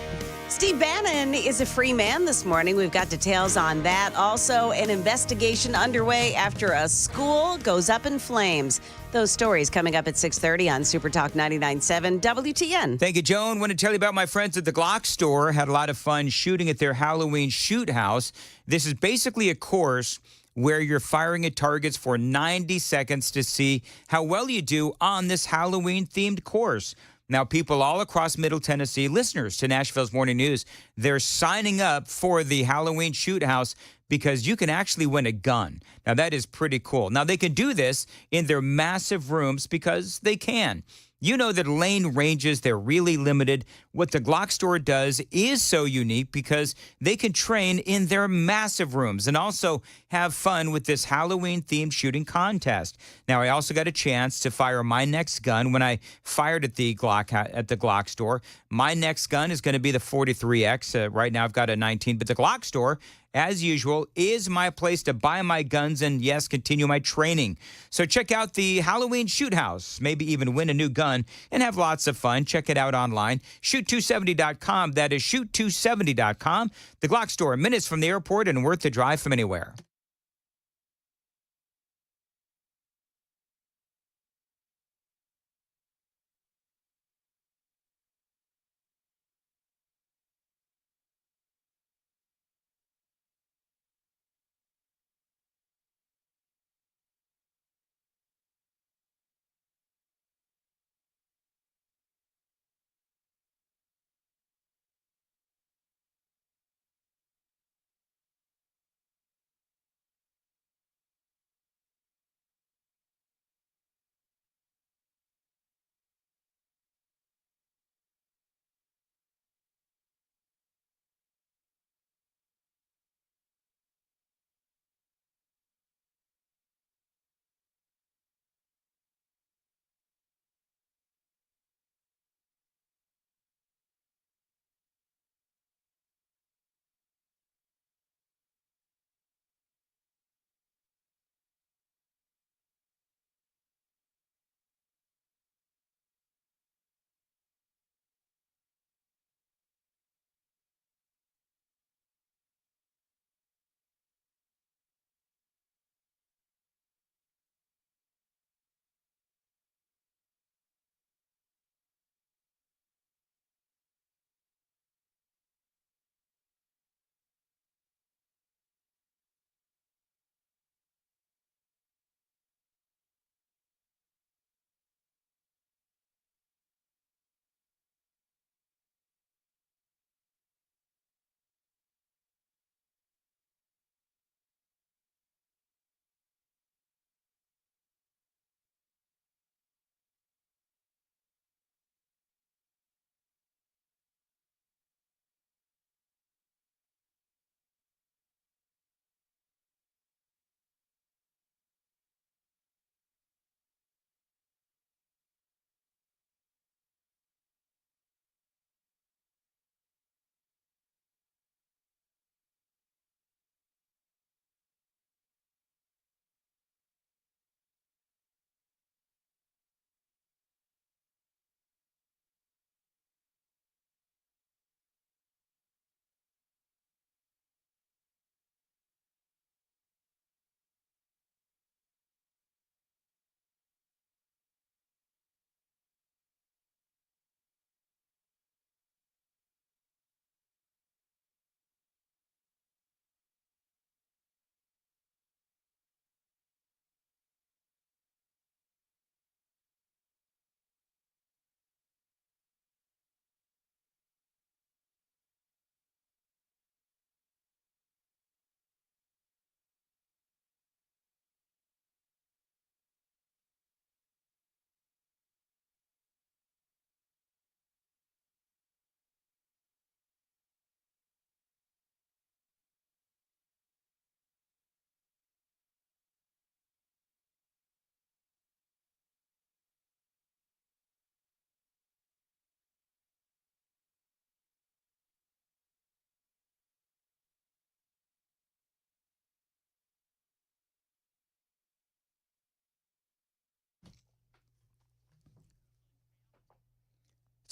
Steve Bannon is a free man this morning. We've got details on that. Also, an investigation underway after a school goes up in flames. Those stories coming up at 6:30 on Super Talk 99.7 WTN. Thank you, Joan. Want to tell you about my friends at the Glock store. Had a lot of fun shooting at their Halloween shoot house. This is basically a course where you're firing at targets for 90 seconds to see how well you do on this Halloween-themed course. Now, people all across Middle Tennessee, listeners to Nashville's Morning News, they're signing up for the Halloween shoot house because you can actually win a gun. Now, that is pretty cool. Now, they can do this in their massive rooms because they can. You know that lane ranges, they're really limited. What the Glock store does is so unique because they can train in their massive rooms and also have fun with this Halloween-themed shooting contest. Now, I also got a chance to fire my next gun when I fired at the Glock store. My next gun is going to be the 43X. Right now, I've got a 19, but the Glock store as usual, is my place to buy my guns and, yes, continue my training. So check out the Halloween Shoot House. Maybe even win a new gun and have lots of fun. Check it out online. Shoot270.com. That is shoot270.com. The Glock store, minutes from the airport and worth the drive from anywhere.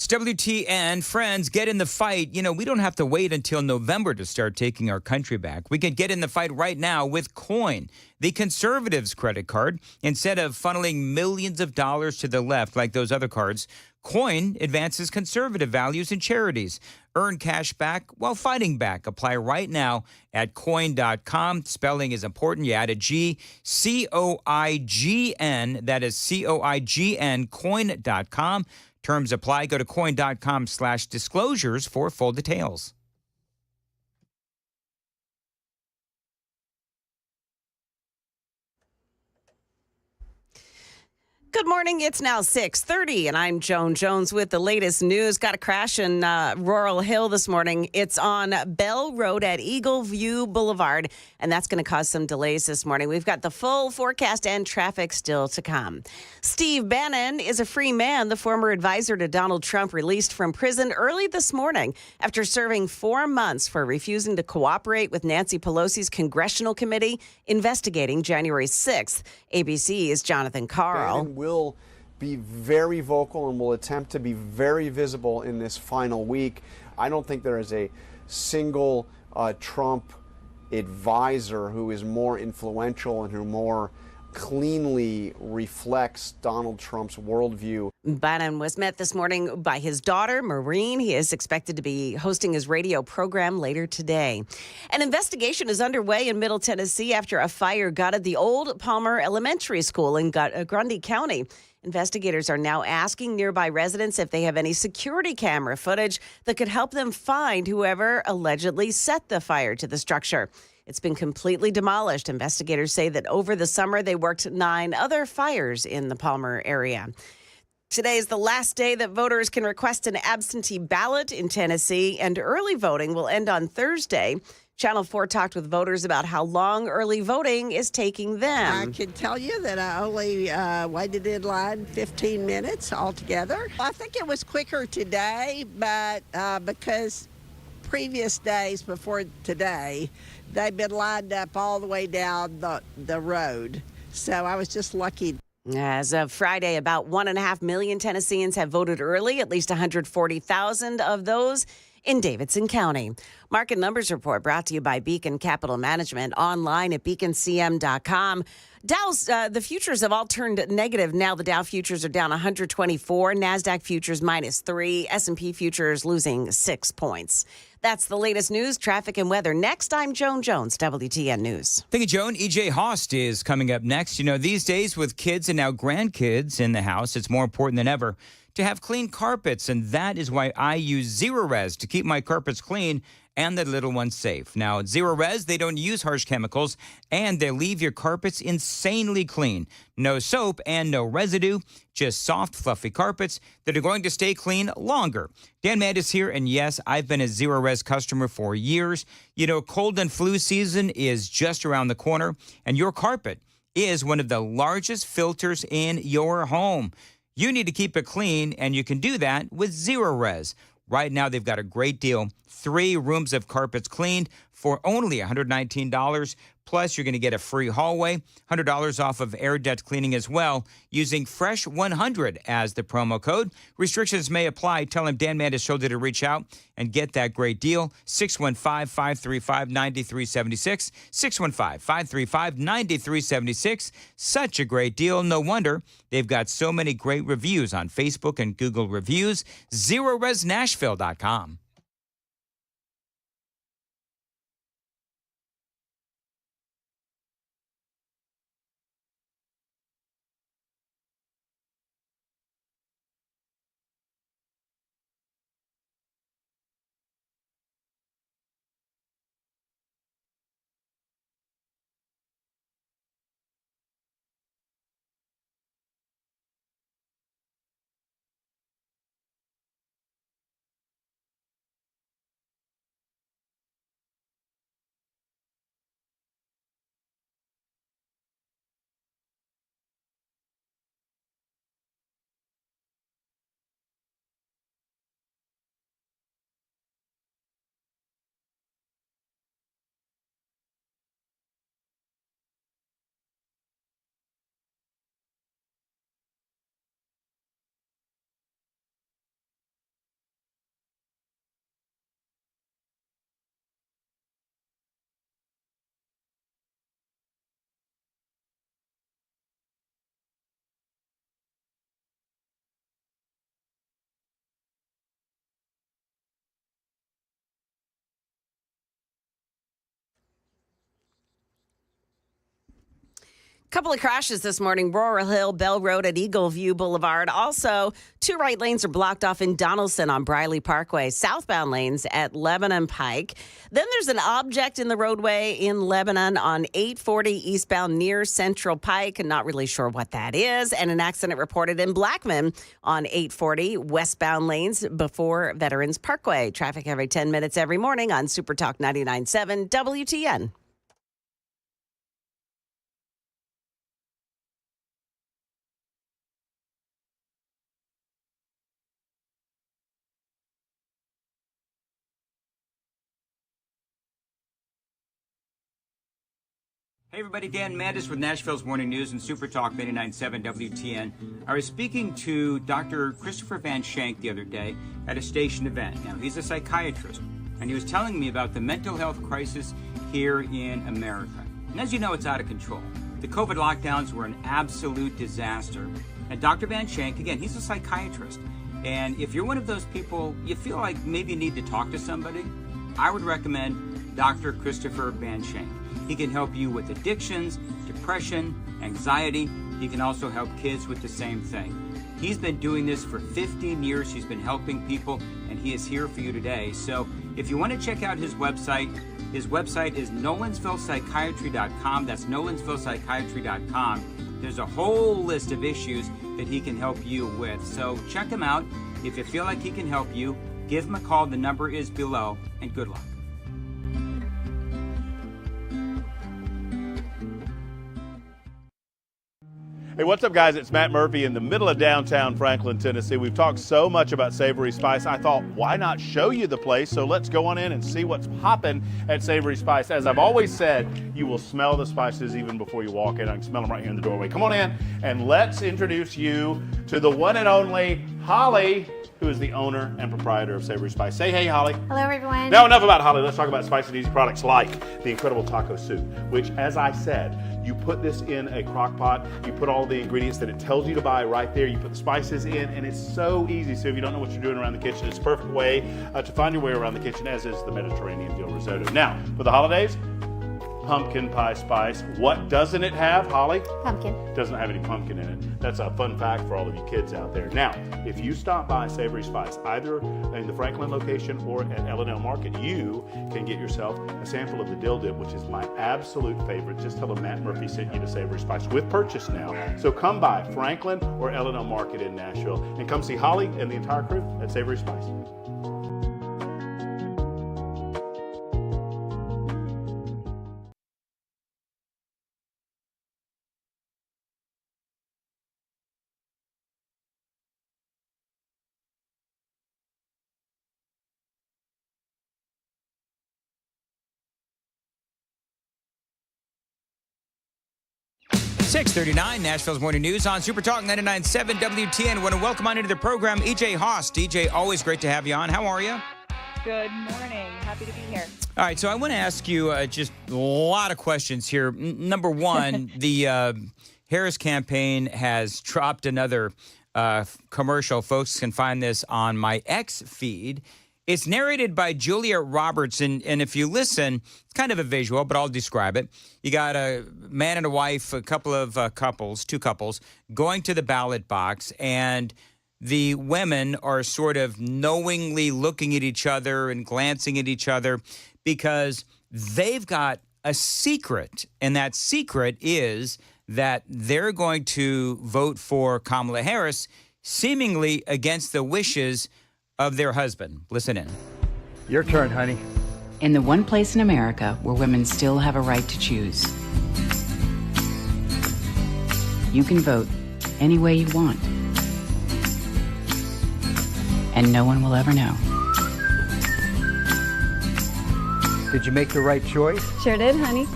It's WTN. Friends, get in the fight. You know, we don't have to wait until November to start taking our country back. We can get in the fight right now with Coin, the conservatives' credit card. Instead of funneling millions of dollars to the left like those other cards, Coin advances conservative values and charities. Earn cash back while fighting back. Apply right now at coin.com. Spelling is important. You add a G. C-O-I-G-N. That is C-O-I-G-N. Coin.com. Terms apply. Go to coin.com/disclosures for full details. Good morning. It's now 6:30, and I'm Joan Jones with the latest news. Got a crash in Rural Hill this morning. It's on Bell Road at Eagle View Boulevard, and that's going to cause some delays this morning. We've got the full forecast and traffic still to come. Steve Bannon is a free man. The former advisor to Donald Trump released from prison early this morning after serving 4 months for refusing to cooperate with Nancy Pelosi's congressional committee investigating January 6th. ABC's Jonathan Carl. Bannon will be very vocal and will attempt to be very visible in this final week. I don't think there is a single Trump advisor who is more influential and who more cleanly reflects Donald Trump's worldview. Bannon was met this morning by his daughter, Maureen. He is expected to be hosting his radio program later today. An investigation is underway in Middle Tennessee after a fire gutted the old Palmer Elementary School in Grundy County. Investigators are now asking nearby residents if they have any security camera footage that could help them find whoever allegedly set the fire to the structure. It's been completely demolished. Investigators say that over the summer, they worked 9 other fires in the Palmer area. Today is the last day that voters can request an absentee ballot in Tennessee, and early voting will end on Thursday. Channel 4 talked with voters about how long early voting is taking them. I can tell you that I only waited in line 15 minutes altogether. I think it was quicker today, but because previous days before today, they've been lined up all the way down the road. So I was just lucky. As of Friday, about 1.5 million Tennesseans have voted early, at least 140,000 of those in Davidson County. Market Numbers Report brought to you by Beacon Capital Management, online at beaconcm.com. Dow's, the futures have all turned negative. Now the Dow futures are down 124, NASDAQ futures -3, S&P futures losing 6 points. That's the latest news, traffic, and weather. Next, I'm Joan Jones, WTN News. Thank you, Joan. E.J. Host is coming up next. You know, these days with kids and now grandkids in the house, it's more important than ever to have clean carpets, and that is why I use Zero Res to keep my carpets clean and the little ones safe. Now, at Zero Res, they don't use harsh chemicals, and they leave your carpets insanely clean. No soap and no residue, just soft, fluffy carpets that are going to stay clean longer. Dan Mandis here, and yes, I've been a Zero Res customer for years. You know, cold and flu season is just around the corner, and your carpet is one of the largest filters in your home. You need to keep it clean, and you can do that with Zero Res. Right now, they've got a great deal. 3 rooms of carpets cleaned for only $119. Plus, you're going to get a free hallway, $100 off of air duct cleaning as well, using Fresh 100 as the promo code. Restrictions may apply. Tell him Dan Mandis showed you to reach out and get that great deal. 615-535-9376. 615-535-9376. Such a great deal. No wonder they've got so many great reviews on Facebook and Google Reviews. ZeroResNashville.com. Couple of crashes this morning. Royal Hill, Bell Road at Eagle View Boulevard. Also, 2 right lanes are blocked off in Donaldson on Briley Parkway. Southbound lanes at Lebanon Pike. Then there's an object in the roadway in Lebanon on 840 eastbound near Central Pike. Not really sure what that is. And an accident reported in Blackman on 840 westbound lanes before Veterans Parkway. Traffic every 10 minutes every morning on Super Talk 99.7 WTN. Hey everybody, Dan Mandis with Nashville's Morning News and Super Talk 99.7 WTN. I was speaking to Dr. Christopher Van Shank the other day at a station event. Now, he's a psychiatrist, and he was telling me about the mental health crisis here in America. And as you know, it's out of control. The COVID lockdowns were an absolute disaster. And Dr. Van Shank, again, he's a psychiatrist. And if you're one of those people, you feel like maybe you need to talk to somebody, I would recommend Dr. Christopher Van Shank. He can help you with addictions, depression, anxiety. He can also help kids with the same thing. He's been doing this for 15 years. He's been helping people, and he is here for you today. So if you want to check out his website is nolensvillepsychiatry.com. That's nolensvillepsychiatry.com. There's a whole list of issues that he can help you with. So check him out. If you feel like he can help you, give him a call. The number is below, and good luck. Hey, what's up, guys? It's Matt Murphy in the middle of downtown Franklin, Tennessee. We've talked so much about Savory Spice. I thought, why not show you the place? So let's go on in and see what's popping at Savory Spice. As I've always said, you will smell the spices even before you walk in. I can smell them right here in the doorway. Come on in, and let's introduce you to the one and only Holly, who is the owner and proprietor of Savory Spice. Say hey, Holly. Hello, everyone. Now, enough about Holly. Let's talk about spicy and easy products like the incredible taco soup, which, as I said, you put this in a crock pot, you put all the ingredients that it tells you to buy right there, you put the spices in, and it's so easy. So if you don't know what you're doing around the kitchen, it's a perfect way to find your way around the kitchen, as is the Mediterranean dill risotto. Now, for the holidays, pumpkin pie spice. What doesn't it have, Holly? Pumpkin. It doesn't have any pumpkin in it. That's a fun fact for all of you kids out there. Now, if you stop by Savory Spice, either in the Franklin location or at L&L Market, you can get yourself a sample of the dill dip, which is my absolute favorite. Just tell them Matt Murphy sent you to Savory Spice with purchase now. So come by Franklin or L&L Market in Nashville and come see Holly and the entire crew at Savory Spice. .639 Nashville's Morning News on Super Talk 99.7 WTN. I want to welcome on into the program EJ Haas. DJ, always great to have you on. How are you? Good morning. Happy to be here. All right, so I want to ask you just a lot of questions here. Number one, the Harris campaign has dropped another commercial. Folks can find this on my X feed. It's narrated by Julia Roberts, and if you listen, it's kind of a visual, but I'll describe it. You got a man and a wife, a couple of two couples, going to the ballot box, and the women are sort of knowingly looking at each other and glancing at each other because they've got a secret, and that secret is that they're going to vote for Kamala Harris, seemingly against the wishes of their husband. Listen in. Your turn, honey. In the one place in America where women still have a right to choose, you can vote any way you want. And no one will ever know. Did you make the right choice? Sure did, honey.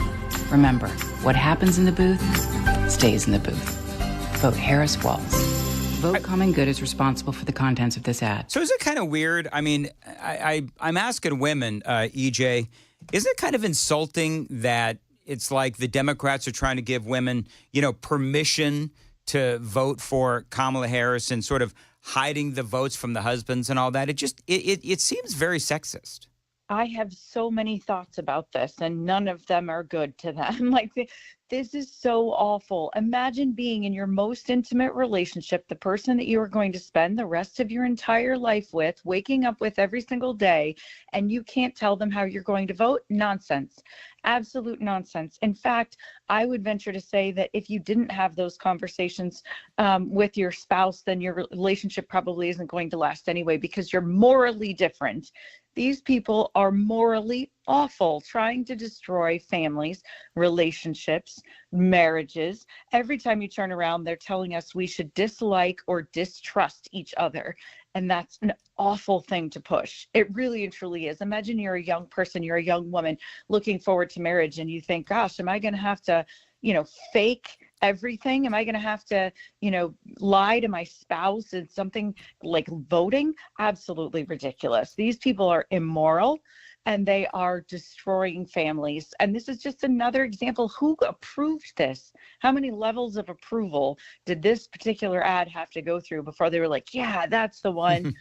Remember, what happens in the booth stays in the booth. Vote Harris Walls. Vote Common Good is responsible for the contents of this ad. So is it kind of weird? I mean, I'm asking women, EJ, isn't it kind of insulting that it's like the Democrats are trying to give women, permission to vote for Kamala Harris and sort of hiding the votes from the husbands and all that? It seems very sexist. I have so many thoughts about this, and none of them are good to them. This is so awful. Imagine being in your most intimate relationship, the person that you are going to spend the rest of your entire life with, waking up with every single day, and you can't tell them how you're going to vote. Nonsense. Absolute nonsense. In fact, I would venture to say that if you didn't have those conversations with your spouse, then your relationship probably isn't going to last anyway, because you're morally different. These people are morally awful, trying to destroy families, relationships, marriages. Every time you turn around, they're telling us we should dislike or distrust each other. And that's an awful thing to push. It really and truly is. Imagine you're a young person, you're a young woman looking forward to marriage, and you think, gosh, am I going to have to, fake everything? Am I going to have to, lie to my spouse in something like voting? Absolutely ridiculous. These people are immoral, and they are destroying families. And this is just another example. Who approved this? How many levels of approval did this particular ad have to go through before they were like, yeah, that's the one.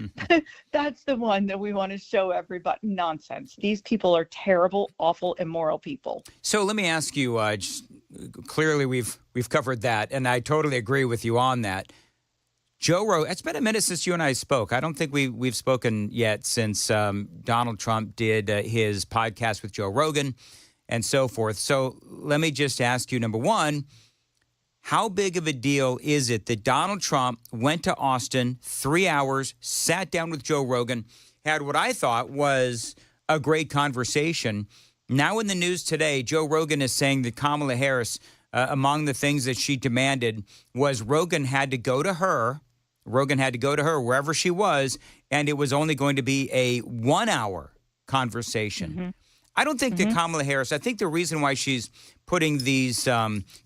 That's the one that we want to show everybody. Nonsense. These people are terrible, awful, immoral people. So let me ask you, clearly we've covered that, and I totally agree with you on that. Joe Rogan, it's been a minute since you and I spoke. I don't think we've spoken yet since Donald Trump did his podcast with Joe Rogan and so forth. So let me just ask you, number one, how big of a deal is it that Donald Trump went to Austin 3 hours, sat down with Joe Rogan, had what I thought was a great conversation? Now in the news today, Joe Rogan is saying that Kamala Harris, among the things that she demanded was Rogan had to go to her wherever she was, and it was only going to be a 1 hour conversation. Mm-hmm. I don't think that Kamala Harris, I think the reason why she's putting these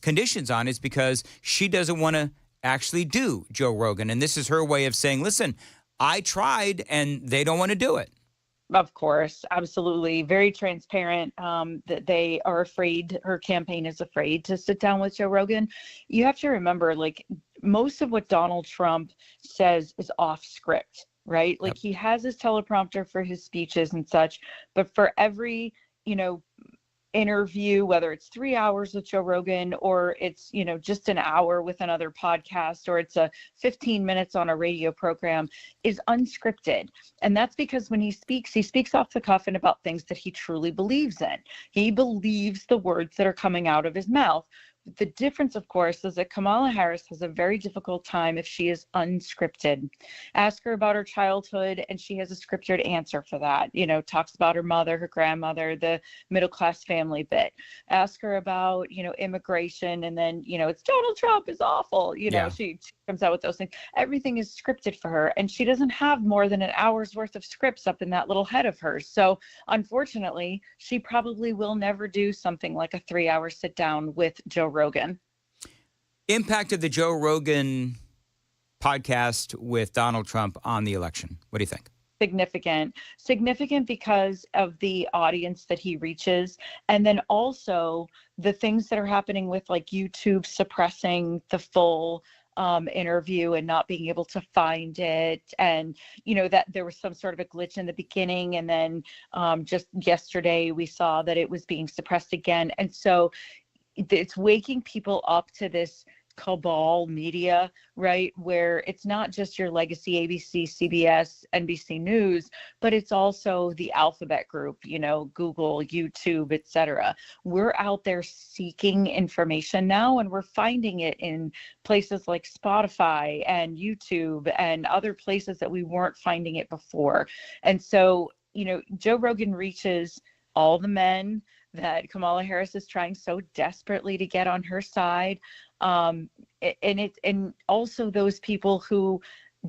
conditions on is because she doesn't want to actually do Joe Rogan. And this is her way of saying, listen, I tried and they don't want to do it. Of course, absolutely. Very transparent that they are afraid, her campaign is afraid to sit down with Joe Rogan. You have to remember, most of what Donald Trump says is off script, right? Like, he has his teleprompter for his speeches and such, but for every, interview, whether it's 3 hours with Joe Rogan or it's, just an hour with another podcast, or it's a 15 minutes on a radio program, is unscripted. And that's because when he speaks off the cuff and about things that he truly believes in. He believes the words that are coming out of his mouth. The difference, of course, is that Kamala Harris has a very difficult time if she is unscripted. Ask her about her childhood, and she has a scripted answer for that. Talks about her mother, her grandmother, the middle-class family bit. Ask her about, immigration, and then, it's Donald Trump is awful. She comes out with those things. Everything is scripted for her, and she doesn't have more than an hour's worth of scripts up in that little head of hers. So, unfortunately, she probably will never do something like a 3-hour sit-down with Joe Rogan. Impact of the Joe Rogan podcast with Donald Trump on the election. What do you think? Significant because of the audience that he reaches. And then also the things that are happening with YouTube suppressing the full interview and not being able to find it. And, that there was some sort of a glitch in the beginning. And then just yesterday we saw that it was being suppressed again. And so it's waking people up to this cabal media, right? Where it's not just your legacy ABC, CBS, NBC News, but it's also the alphabet group, Google, YouTube, etc. We're out there seeking information now, and we're finding it in places like Spotify and YouTube and other places that we weren't finding it before. And so, Joe Rogan reaches all the men that Kamala Harris is trying so desperately to get on her side. And also those people who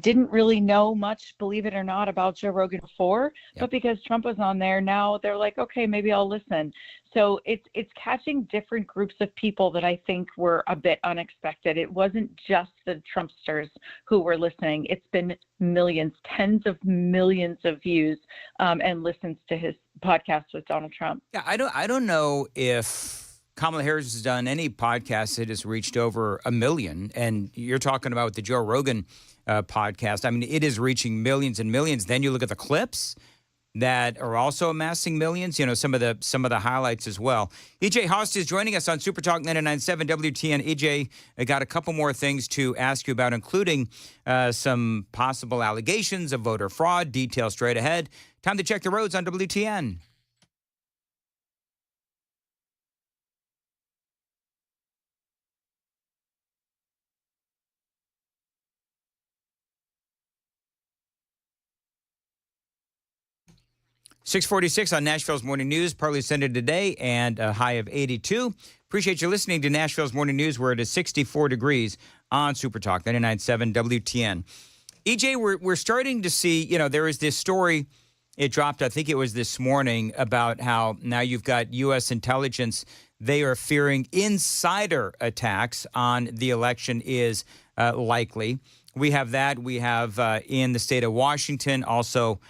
didn't really know much, believe it or not, about Joe Rogan before, but because Trump was on there, now they're like, okay, maybe I'll listen. So it's catching different groups of people that I think were a bit unexpected. It wasn't just the Trumpsters who were listening. It's been millions, tens of millions of views and listens to his podcast with Donald Trump. Yeah, I don't know if Kamala Harris has done any podcast that has reached over 1 million. And you're talking about the Joe Rogan podcast. I mean, it is reaching millions and millions. Then you look at the clips. that are also amassing millions. You know, some of the highlights as well. EJ Haust is joining us on Super Talk 99.7 WTN. EJ, I got a couple more things to ask you about, including some possible allegations of voter fraud. Details straight ahead. Time to check the roads on WTN. 646 on Nashville's Morning News. Partly sunny today and a high of 82. Appreciate you listening to Nashville's Morning News, where it is 64 degrees on Super Talk 99.7 WTN. EJ, we're starting to see, you know, there is this story. It dropped, I think it was this morning, about how now you've got U.S. intelligence. They are fearing insider attacks on the election is likely. We have that. We have in the state of Washington also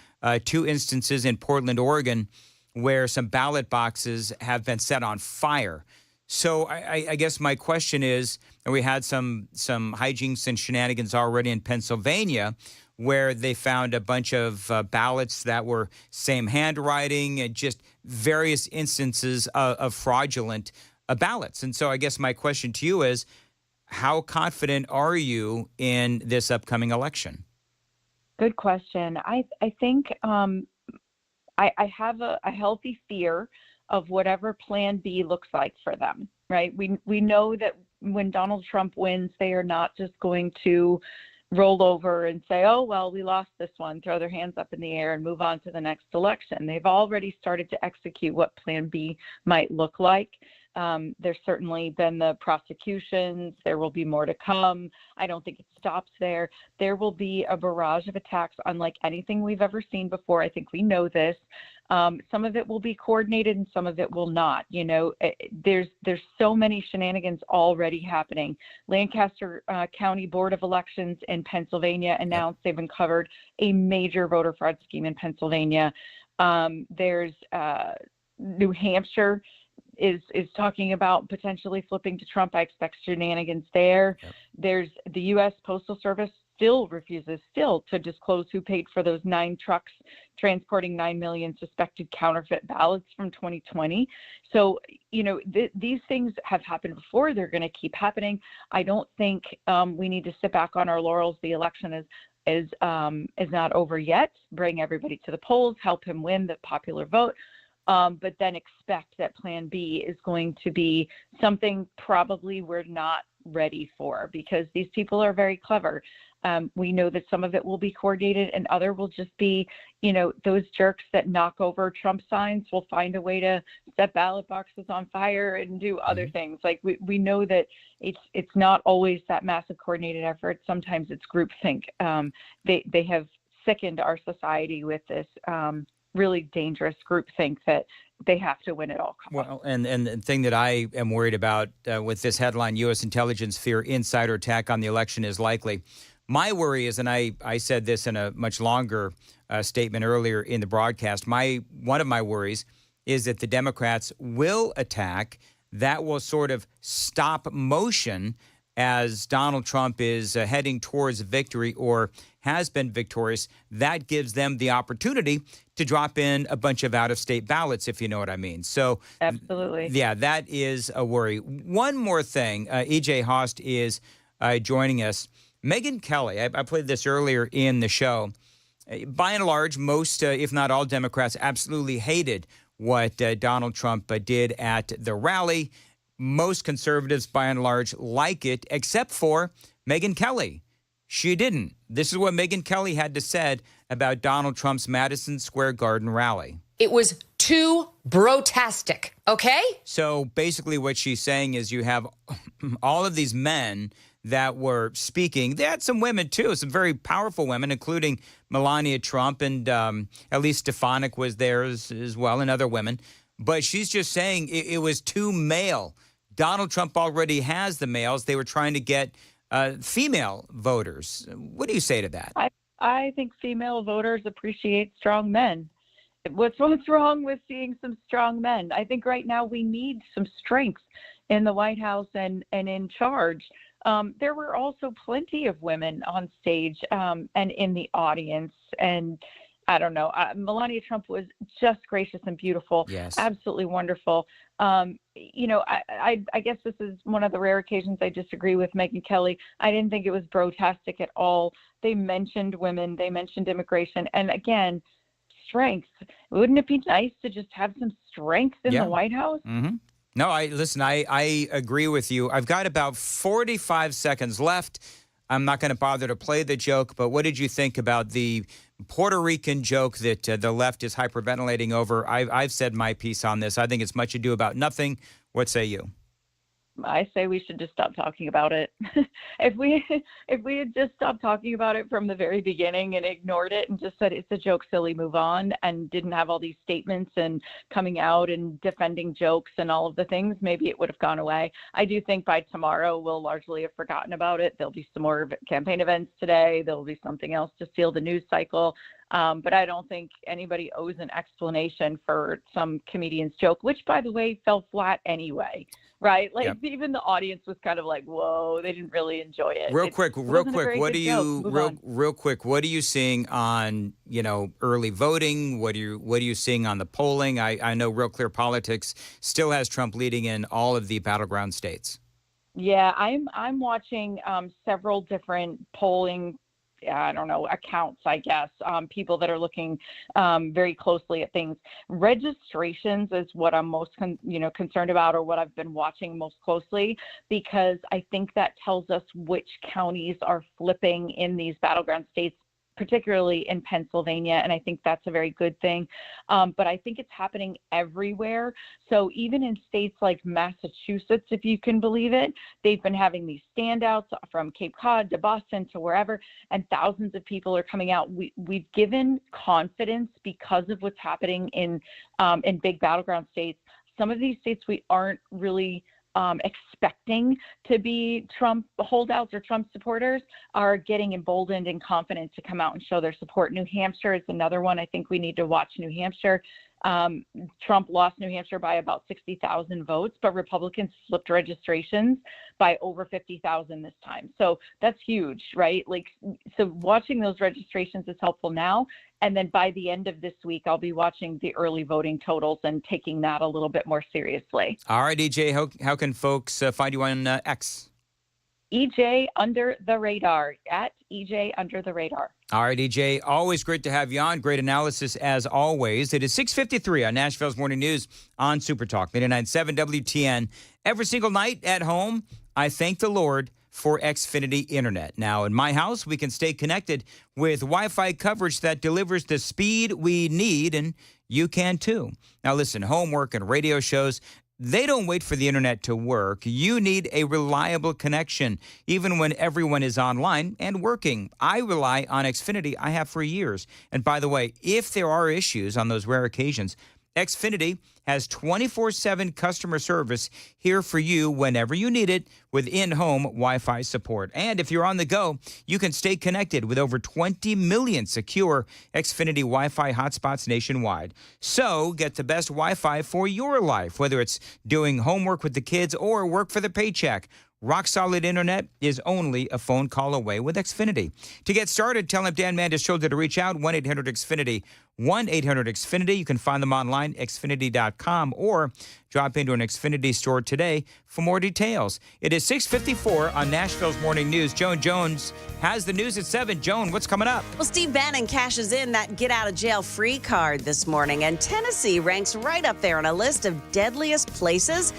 2 instances in Portland, Oregon, where some ballot boxes have been set on fire. So I guess my question is, and we had some hijinks and shenanigans already in Pennsylvania, where they found a bunch of ballots that were same handwriting and just various instances of fraudulent ballots. And so I guess my question to you is, how confident are you in this upcoming election? Good question. I think I have a healthy fear of whatever Plan B looks like for them, right? We know that when Donald Trump wins, they are not just going to roll over and say, oh, well, we lost this one, throw their hands up in the air and move on to the next election. They've already started to execute what Plan B might look like. There's certainly been the prosecutions. There will be more to come. I don't think it stops there. There will be a barrage of attacks unlike anything we've ever seen before. I think we know this. Some of it will be coordinated and some of it will not. You know, there's so many shenanigans already happening. Lancaster County Board of Elections in Pennsylvania announced they've uncovered a major voter fraud scheme in Pennsylvania. There's New Hampshire is talking about potentially flipping to Trump. I expect shenanigans there. Yep. There's the U.S. Postal Service still refuses to disclose who paid for those 9 trucks transporting 9 million suspected counterfeit ballots from 2020. So, you know, these things have happened before. They're going to keep happening. I don't think we need to sit back on our laurels. The election is not over yet. Bring everybody to the polls, help him win the popular vote. But then expect that Plan B is going to be something probably we're not ready for, because these people are very clever. We know that some of it will be coordinated and other will just be, you know, those jerks that knock over Trump signs will find a way to set ballot boxes on fire and do other things. Like we know that it's not always that massive coordinated effort. Sometimes it's groupthink. They have sickened our society with this really dangerous groupthink that they have to win at all costs. Well, and the thing that I am worried about with this headline, U.S. intelligence fear insider attack on the election is likely. My worry is, and I said this in a much longer statement earlier in the broadcast, one of my worries is that the Democrats will attack. That will sort of stop motion as Donald Trump is heading towards victory or has been victorious. That gives them the opportunity to drop in a bunch of out-of-state ballots, if you know what I mean. So, absolutely. Yeah, that is a worry. One more thing, EJ Haust is joining us. Megyn Kelly, I played this earlier in the show. By and large, most, if not all, Democrats absolutely hated what Donald Trump did at the rally. Most conservatives, by and large, like it, except for Megyn Kelly. She didn't. This is what Megyn Kelly had to say about Donald Trump's Madison Square Garden rally. It was too brotastic, okay? So basically what she's saying is you have all of these men that were speaking. They had some women, too, some very powerful women, including Melania Trump, and Elise Stefanik was there as well, and other women. But she's just saying it was too male. Donald Trump already has the males. They were trying to get female voters. What do you say to that? I think female voters appreciate strong men. What's wrong with seeing some strong men? I think right now we need some strength in the White House and in charge. There were also plenty of women on stage and in the audience. And I don't know. Melania Trump was just gracious and beautiful. Yes. Absolutely wonderful. I guess this is one of the rare occasions I disagree with Megyn Kelly. I didn't think it was brotastic at all. They mentioned women. They mentioned immigration. And again, strength. Wouldn't it be nice to just have some strength in the White House? Mm-hmm. No, I agree with you. I've got about 45 seconds left. I'm not going to bother to play the joke, but what did you think about the Puerto Rican joke that the left is hyperventilating over? I've said my piece on this. I think it's much ado about nothing. What say you? I say we should just stop talking about it. if we had just stopped talking about it from the very beginning and ignored it and just said it's a joke, silly, move on, and didn't have all these statements and coming out and defending jokes and all of the things, maybe it would have gone away. I do think by tomorrow we'll largely have forgotten about it. There'll be some more campaign events today. There'll be something else to steal the news cycle. But I don't think anybody owes an explanation for some comedian's joke, which, by the way, fell flat anyway. Right? Like even the audience was kind of like, whoa, they didn't really enjoy it. Real quick, what are you seeing on, early voting? What are you seeing on the polling? I know Real Clear Politics still has Trump leading in all of the battleground states. Yeah, I'm watching several different polling accounts, I guess, people that are looking very closely at things. Registrations is what I'm most concerned about, or what I've been watching most closely, because I think that tells us which counties are flipping in these battleground states, particularly in Pennsylvania, and I think that's a very good thing. But I think it's happening everywhere. So even in states like Massachusetts, if you can believe it, they've been having these standouts from Cape Cod to Boston to wherever, and thousands of people are coming out. We've given confidence because of what's happening in big battleground states. Some of these states we aren't really expecting to be Trump holdouts or Trump supporters are getting emboldened and confident to come out and show their support. New Hampshire is another one. I think we need to watch New Hampshire. Trump lost New Hampshire by about 60,000 votes, but Republicans flipped registrations by over 50,000 this time. So that's huge, right? So watching those registrations is helpful now. And then by the end of this week, I'll be watching the early voting totals and taking that a little bit more seriously. All right, EJ, how can folks find you on X? EJ Under the Radar, at EJ Under the Radar. All right, EJ, always great to have you on. Great analysis as always. It is 6:53 on Nashville's Morning News on Super Talk 99.7 WTN. Every single night at home, I thank the Lord for Xfinity Internet. Now, in my house, we can stay connected with Wi-Fi coverage that delivers the speed we need, and you can too. Now, listen, homework and radio shows, they don't wait for the internet to work. You need a reliable connection, even when everyone is online and working. I rely on Xfinity. I have for years. And by the way, if there are issues on those rare occasions, Xfinity has 24/7 customer service here for you whenever you need it with in-home Wi-Fi support. And if you're on the go, you can stay connected with over 20 million secure Xfinity Wi-Fi hotspots nationwide. So get the best Wi-Fi for your life, whether it's doing homework with the kids or work for the paycheck. Rock-solid internet is only a phone call away with Xfinity. To get started, tell them Dan Mandis told you to reach out, 1-800-XFINITY, 1-800-XFINITY. You can find them online, xfinity.com, or drop into an Xfinity store today for more details. It is 6:54 on Nashville's Morning News. Joan Jones has the news at 7. Joan, what's coming up? Well, Steve Bannon cashes in that get-out-of-jail-free card this morning, and Tennessee ranks right up there on a list of deadliest places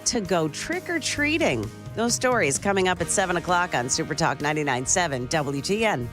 to go trick-or-treating. Those stories coming up at 7 o'clock on Super Talk 99.7 WTN.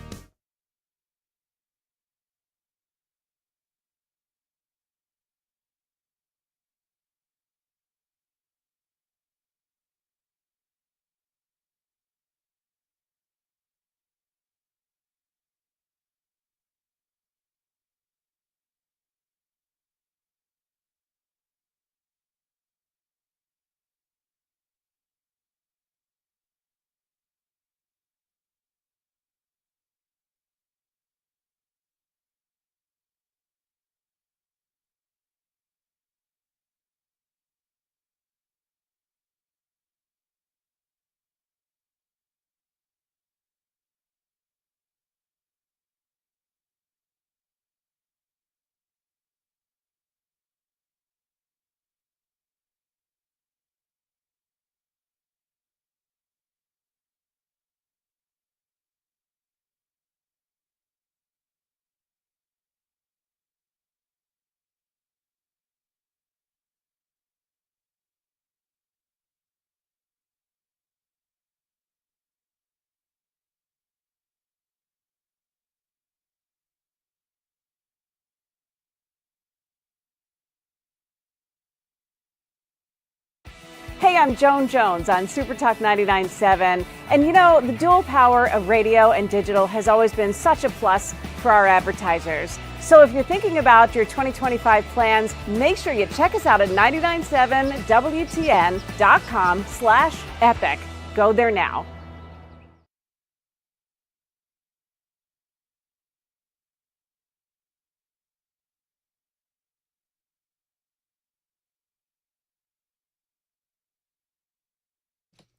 Hey, I'm Joan Jones on Super Talk 99.7. And you know, the dual power of radio and digital has always been such a plus for our advertisers. So if you're thinking about your 2025 plans, make sure you check us out at 997wtn.com/epic. Go there now.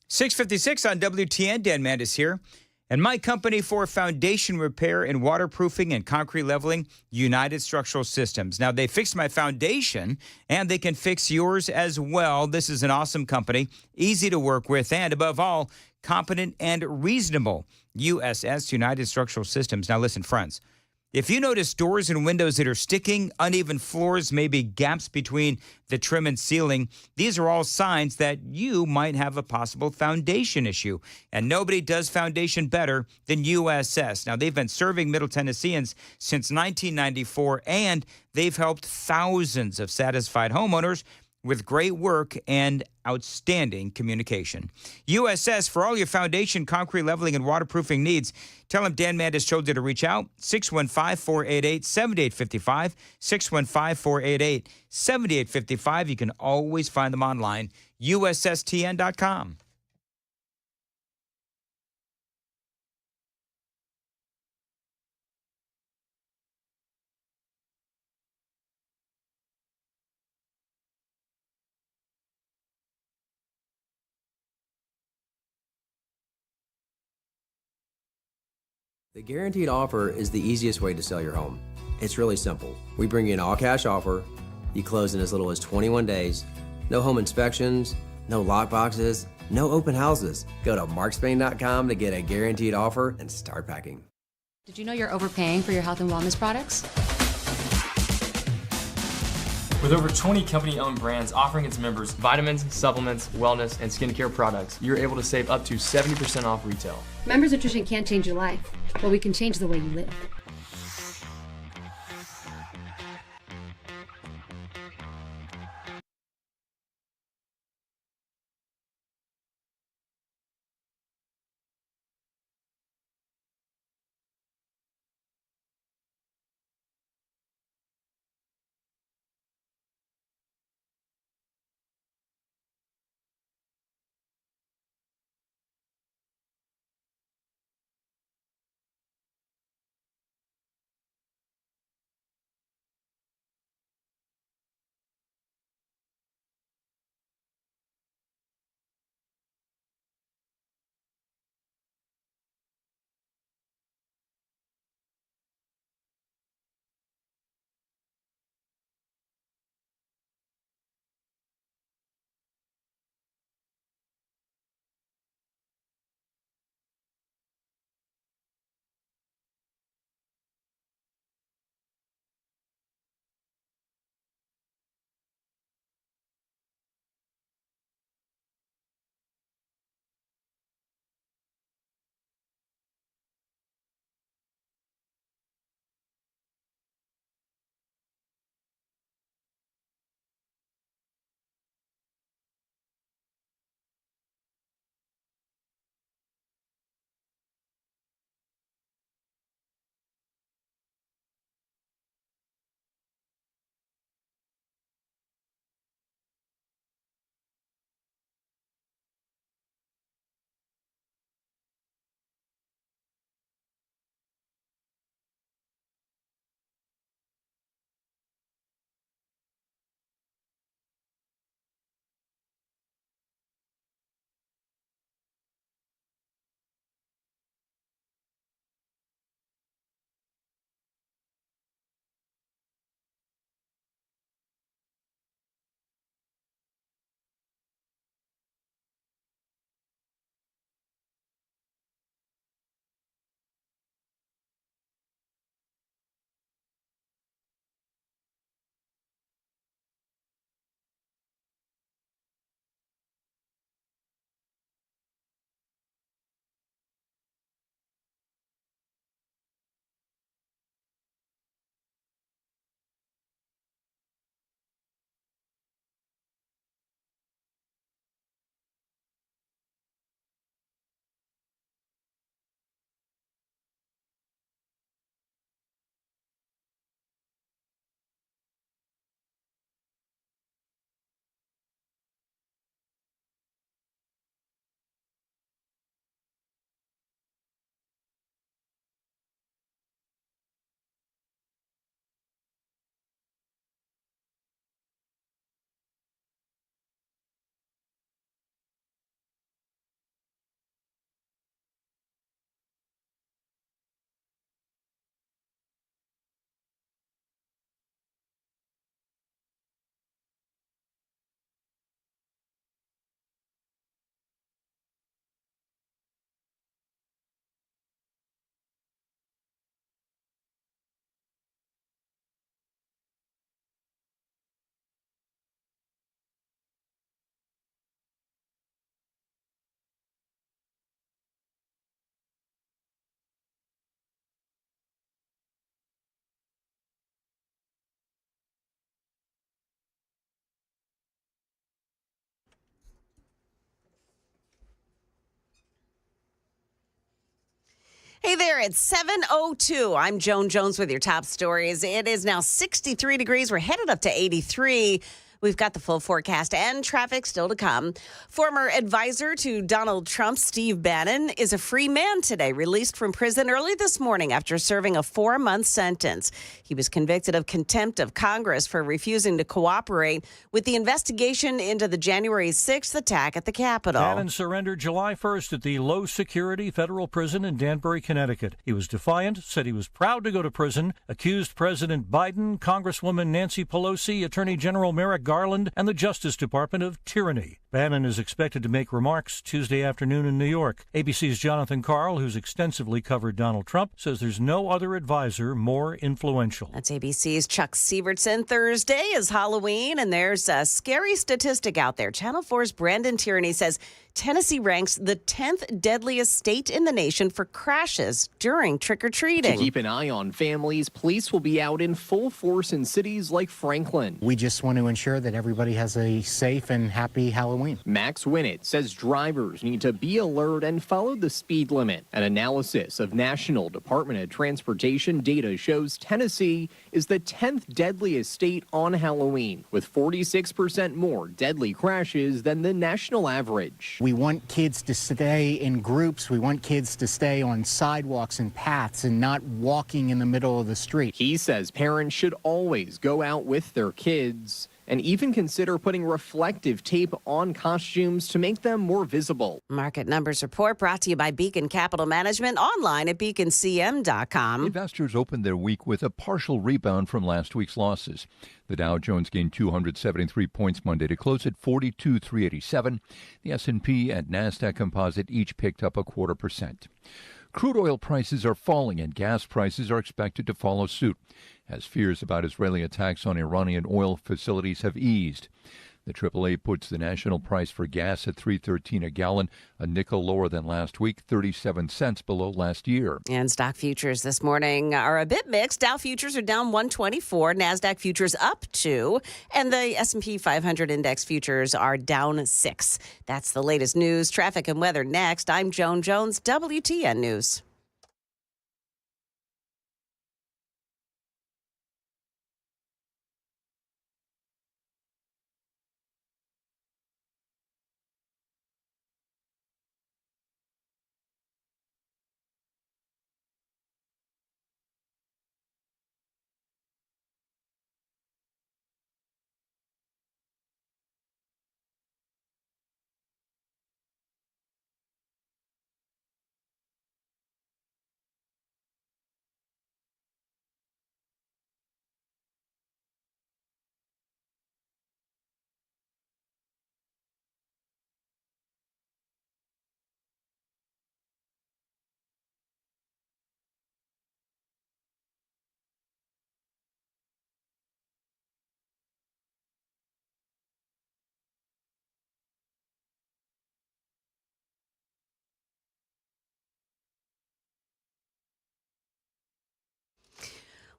.656 on WTN. Dan Mandis here. And my company for foundation repair and waterproofing and concrete leveling, United Structural Systems. Now, they fixed my foundation, and they can fix yours as well. This is an awesome company, easy to work with, and above all, competent and reasonable. USS, United Structural Systems. Now, listen, friends. If you notice doors and windows that are sticking, uneven floors, maybe gaps between the trim and ceiling, these are all signs that you might have a possible foundation issue. And nobody does foundation better than USS. Now, they've been serving Middle Tennesseans since 1994, and they've helped thousands of satisfied homeowners with great work and outstanding communication. USS, for all your foundation, concrete leveling, and waterproofing needs, tell them Dan Mandis told you to reach out. 615-488-7855. 615-488-7855. You can always find them online. USSTN.com. The guaranteed offer is the easiest way to sell your home. It's really simple. We bring you an all-cash offer. You close in as little as 21 days. No home inspections, no lock boxes, no open houses. Go to markspain.com to get a guaranteed offer and start packing. Did you know you're overpaying for your health and wellness products? With over 20 company-owned brands offering its members vitamins, supplements, wellness, and skincare products, you're able to save up to 70% off retail. Members Nutrition can't change your life, but we can change the way you live. Hey there, it's 7:02. I'm Joan Jones with your top stories. It is now 63 degrees. We're headed up to 83. We've got the full forecast and traffic still to come. Former advisor to Donald Trump, Steve Bannon, is a free man today, released from prison early this morning after serving a 4-month sentence. He was convicted of contempt of Congress for refusing to cooperate with the investigation into the January 6th attack at the Capitol. Bannon surrendered July 1st at the low-security federal prison in Danbury, Connecticut. He was defiant, said he was proud to go to prison, accused President Biden, Congresswoman Nancy Pelosi, Attorney General Merrick Garland, and the Justice Department of tyranny. Bannon is expected to make remarks Tuesday afternoon in New York. ABC's Jonathan Karl, who's extensively covered Donald Trump, says there's no other advisor more influential. That's ABC's Chuck Sievertson. Thursday is Halloween, and there's a scary statistic out there. Channel 4's Brandon Tierney says Tennessee ranks the 10th deadliest state in the nation for crashes during trick-or-treating. To keep an eye on families, police will be out in full force in cities like Franklin. We just want to ensure that everybody has a safe and happy Halloween. Max Winnett says drivers need to be alert and follow the speed limit. An analysis of National Department of Transportation data shows Tennessee is the 10th deadliest state on Halloween, with 46% more deadly crashes than the national average. We want kids to stay in groups. We want kids to stay on sidewalks and paths and not walking in the middle of the street. He says parents should always go out with their kids and even consider putting reflective tape on costumes to make them more visible. Market Numbers Report brought to you by Beacon Capital Management, online at beaconcm.com. Investors opened their week with a partial rebound from last week's losses. The Dow Jones gained 273 points Monday to close at 42,387. The S&P and Nasdaq Composite each picked up 0.25%. Crude oil prices are falling and gas prices are expected to follow suit as fears about Israeli attacks on Iranian oil facilities have eased. The AAA puts the national price for gas at $3.13 a gallon, a nickel lower than last week, 37 cents below last year. And stock futures this morning are a bit mixed. Dow futures are down 124, NASDAQ futures up 2, and the S&P 500 index futures are down 6. That's the latest news, traffic, and weather next. I'm Joan Jones, WTN News.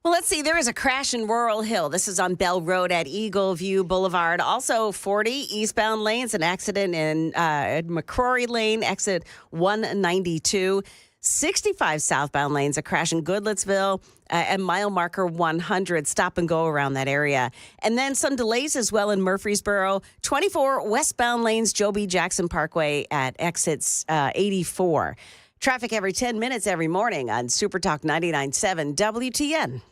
Well, let's see. There is a crash in Laurel Hill. This is on Bell Road at Eagle View Boulevard. Also, 40 eastbound lanes, an accident in McCrory Lane, exit 192. 65 southbound lanes, a crash in Goodlettsville and mile marker 100. Stop and go around that area. And then some delays as well in Murfreesboro. 24 westbound lanes, Joe B. Jackson Parkway at exits 84. Traffic every 10 minutes every morning on Super Talk 99.7 WTN.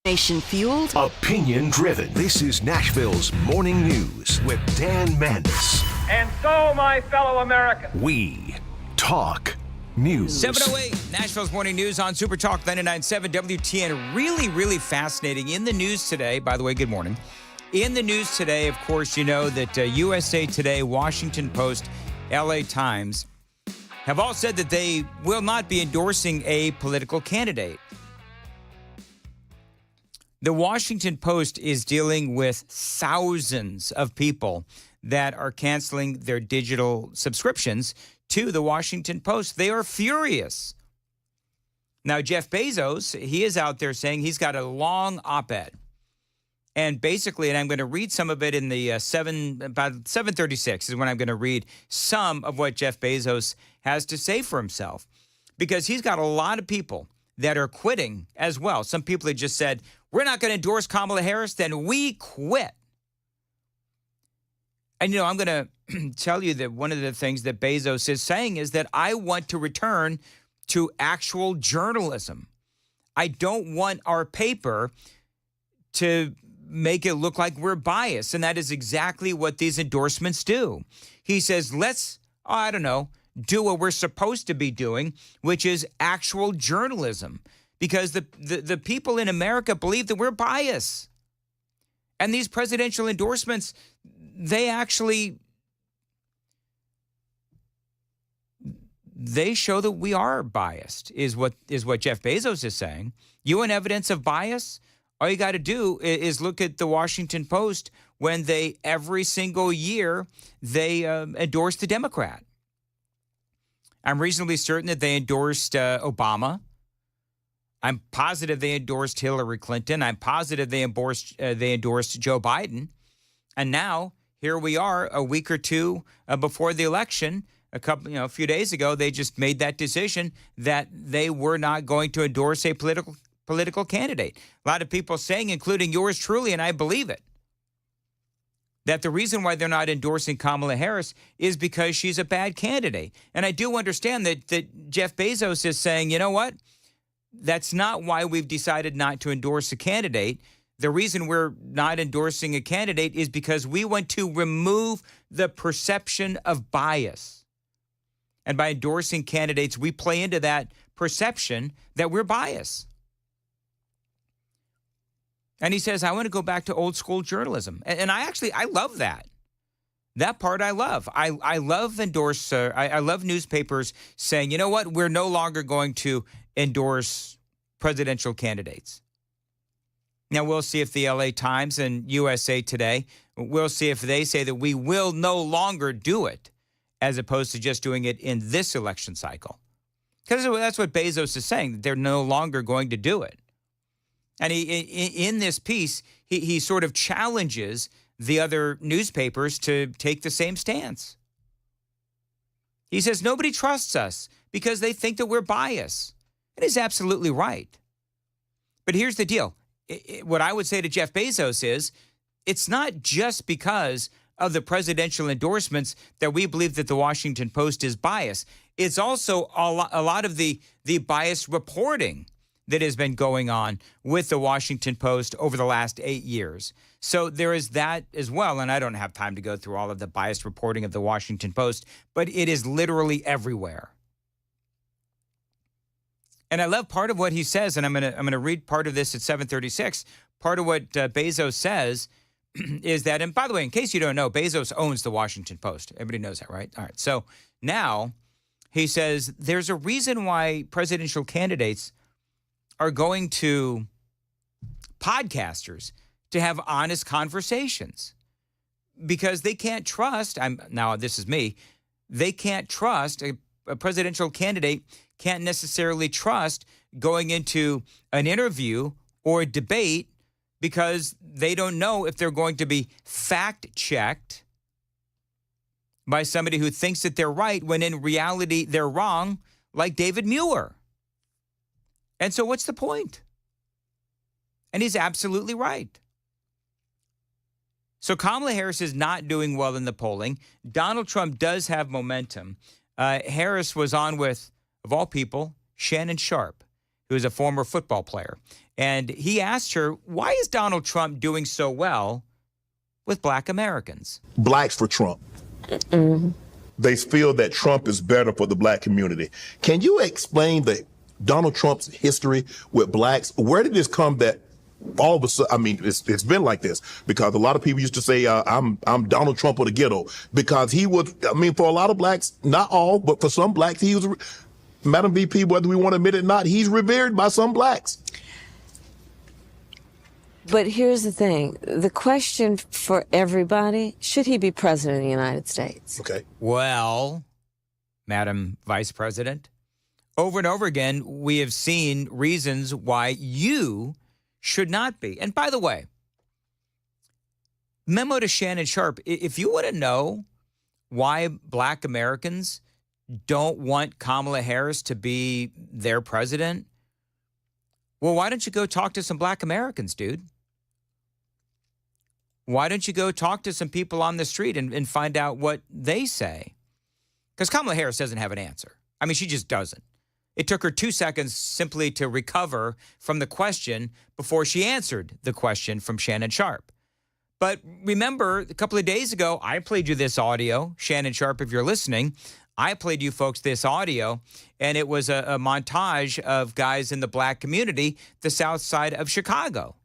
Nation fueled, opinion driven. This is Nashville's Morning News with Dan Mandis. And so, my fellow Americans, we talk news. 7:08, Nashville's Morning News on Super Talk 99.7 WTN. Really fascinating. In the news today, by the way, good morning. In the news today, of course, you know that USA Today, Washington Post, LA Times have all said that they will not be endorsing a political candidate. The Washington Post is dealing with thousands of people that are canceling their digital subscriptions to the Washington Post. They are furious. Now, Jeff Bezos, he is out there saying he's got a long op-ed. And basically, and I'm going to read some of it in the about 7:36 is when I'm going to read some of what Jeff Bezos has to say for himself. Because he's got a lot of people that are quitting as well. Some people have just said, we're not going to endorse Kamala Harris, then we quit. And, I'm going to tell you that one of the things that Bezos is saying is that I want to return to actual journalism. I don't want our paper to make it look like we're biased. And that is exactly what these endorsements do. He says, let's, do what we're supposed to be doing, which is actual journalism. Because the people in America believe that we're biased. And these presidential endorsements, they show that we are biased, is what Jeff Bezos is saying. You want evidence of bias? All you got to do is look at the Washington Post when every single year, they endorse the Democrat. I'm reasonably certain that they endorsed Obama. I'm positive they endorsed Hillary Clinton. I'm positive they endorsed Joe Biden. And now here we are a week or two before the election. A few days ago, they just made that decision that they were not going to endorse a political candidate. A lot of people saying, including yours truly, and I believe it, that the reason why they're not endorsing Kamala Harris is because she's a bad candidate. And I do understand that Jeff Bezos is saying, you know what? That's not why we've decided not to endorse a candidate. The reason we're not endorsing a candidate is because we want to remove the perception of bias. And by endorsing candidates, we play into that perception that we're biased. And he says, I want to go back to old school journalism. And I love that. That part I love. I love I love newspapers saying, you know what, we're no longer going to endorse presidential candidates. Now, we'll see if the LA Times and USA Today, we'll see if they say that we will no longer do it as opposed to just doing it in this election cycle. Because that's what Bezos is saying. They're no longer going to do it. And in this piece, he sort of challenges the other newspapers to take the same stance. He says, nobody trusts us because they think that we're biased. And he's absolutely right. But here's the deal. What I would say to Jeff Bezos is, it's not just because of the presidential endorsements that we believe that the Washington Post is biased. It's also a lot of the biased reporting that has been going on with the Washington Post over the last 8 years. So there is that as well. And I don't have time to go through all of the biased reporting of the Washington Post, but it is literally everywhere. And I love part of what he says, and I'm gonna read part of this at 7:36. Part of what Bezos says is that, and by the way, in case you don't know, Bezos owns the Washington Post. Everybody knows that, right? All right. So now he says there's a reason why presidential candidates are going to podcasters to have honest conversations because they can't trust. This is me. They can't trust a presidential candidate. Can't necessarily trust going into an interview or a debate because they don't know if they're going to be fact-checked by somebody who thinks that they're right when in reality they're wrong, like David Muir. And so what's the point? And he's absolutely right. So Kamala Harris is not doing well in the polling. Donald Trump does have momentum. Harris was on with, of all people, Shannon Sharp, who is a former football player. And he asked her, why is Donald Trump doing so well with black Americans? Blacks for Trump. They feel that Trump is better for the black community. Can you explain Donald Trump's history with blacks? Where did this come that all of a sudden, I mean, it's been like this because a lot of people used to say, I'm Donald Trump of the ghetto, because he was, I mean, for a lot of blacks, not all, but for some blacks, he was, Madam VP, whether we want to admit it or not, he's revered by some blacks. But here's the thing. The question for everybody, should he be president of the United States? Okay. Well, Madam Vice President, over and over again, we have seen reasons why you should not be. And by the way, memo to Shannon Sharp, if you want to know why black Americans don't want Kamala Harris to be their president, well, why don't you go talk to some black Americans, dude? Why don't you go talk to some people on the street and find out what they say? Because Kamala Harris doesn't have an answer. I mean, she just doesn't. It took her 2 seconds simply to recover from the question before she answered the question from Shannon Sharp. But remember, a couple of days ago, I played you this audio. Shannon Sharp, if you're listening, I played you folks this audio, and it was a montage of guys in the black community, the south side of Chicago.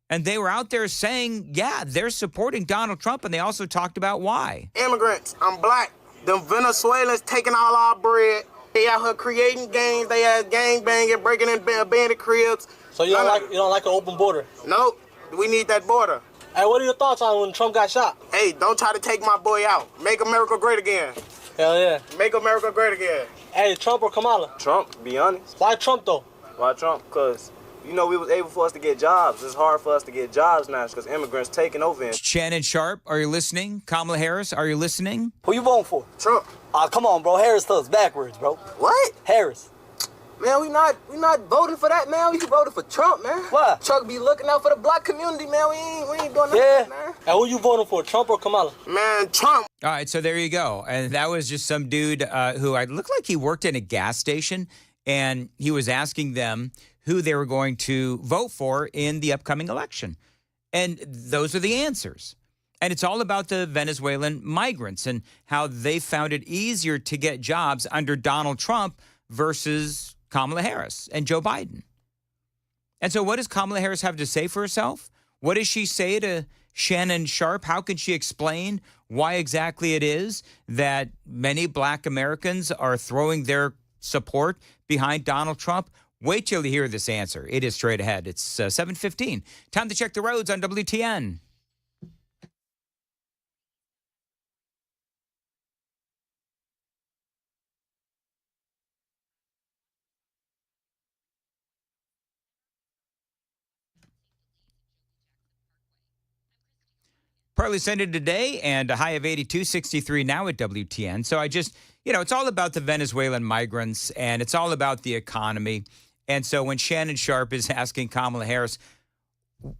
And they were out there saying, yeah, they're supporting Donald Trump, and they also talked about why. Immigrants, I'm black. Them Venezuelans taking all our bread. They out here creating gangs. They had gang banging, breaking in bandit cribs. So you don't like an open border? Nope. We need that border. Hey, what are your thoughts on when Trump got shot? Hey, don't try to take my boy out. Make America great again. Hell yeah. Make America great again. Hey, Trump or Kamala? Trump, be honest. Why Trump though? Why Trump? Because you know, we was able for us to get jobs. It's hard for us to get jobs now because immigrants taking over. Shannon Sharp, are you listening? Kamala Harris, are you listening? Who you voting for? Trump. Come on, bro. Harris does backwards, bro. What? Harris. Man, we not voting for that, man. We voting for Trump, man. Why? Trump be looking out for the black community, man. We ain't doing nothing, man. And who you voting for, Trump or Kamala? Man, Trump. All right, so there you go. And that was just some dude who looked like he worked in a gas station, and he was asking them who they were going to vote for in the upcoming election. And those are the answers. And it's all about the Venezuelan migrants and how they found it easier to get jobs under Donald Trump versus Kamala Harris and Joe Biden. And so what does Kamala Harris have to say for herself? What does she say to Shannon Sharp? How can she explain why exactly it is that many black Americans are throwing their support behind Donald Trump? Wait till you hear this answer. It is straight ahead. It's 7:15. Time to check the roads on WTN. Partly sunny today and a high of 82, 63 now at WTN. So I just, it's all about the Venezuelan migrants and it's all about the economy. And so when Shannon Sharp is asking Kamala Harris,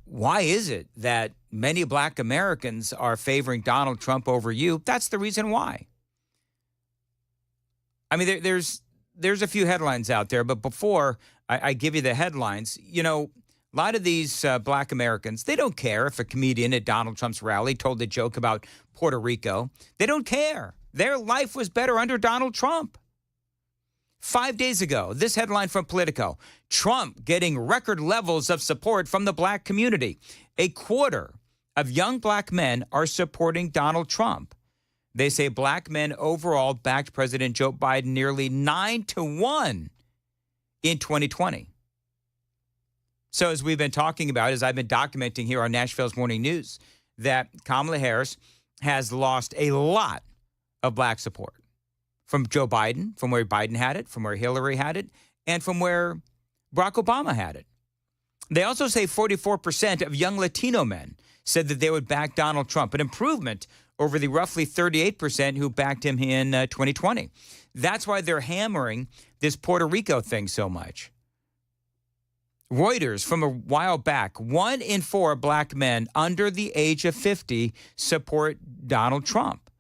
why is it that many black Americans are favoring Donald Trump over you? That's the reason why. I mean, there's a few headlines out there, but before I give you the headlines, a lot of these black Americans, they don't care if a comedian at Donald Trump's rally told a joke about Puerto Rico. They don't care. Their life was better under Donald Trump. 5 days ago, this headline from Politico, Trump getting record levels of support from the black community. A quarter of young black men are supporting Donald Trump. They say black men overall backed President Joe Biden nearly 9-1 in 2020. So as we've been talking about, as I've been documenting here on Nashville's Morning News, that Kamala Harris has lost a lot of black support from Joe Biden, from where Biden had it, from where Hillary had it, and from where Barack Obama had it. They also say 44% of young Latino men said that they would back Donald Trump, an improvement over the roughly 38% who backed him in 2020. That's why they're hammering this Puerto Rico thing so much. Reuters from a while back, 1 in 4 black men under the age of 50 support Donald Trump.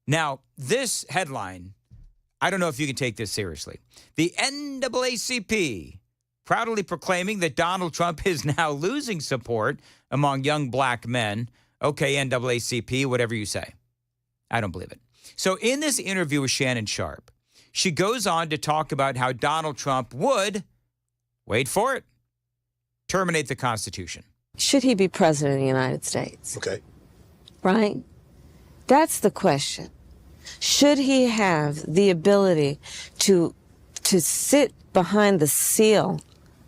Now, this headline, I don't know if you can take this seriously. The NAACP proudly proclaiming that Donald Trump is now losing support among young black men. Okay, NAACP, whatever you say. I don't believe it. So in this interview with Shannon Sharpe, she goes on to talk about how Donald Trump would, wait for it, terminate the Constitution. Should he be president of the United States? Okay. Right? That's the question. Should he have the ability to sit behind the seal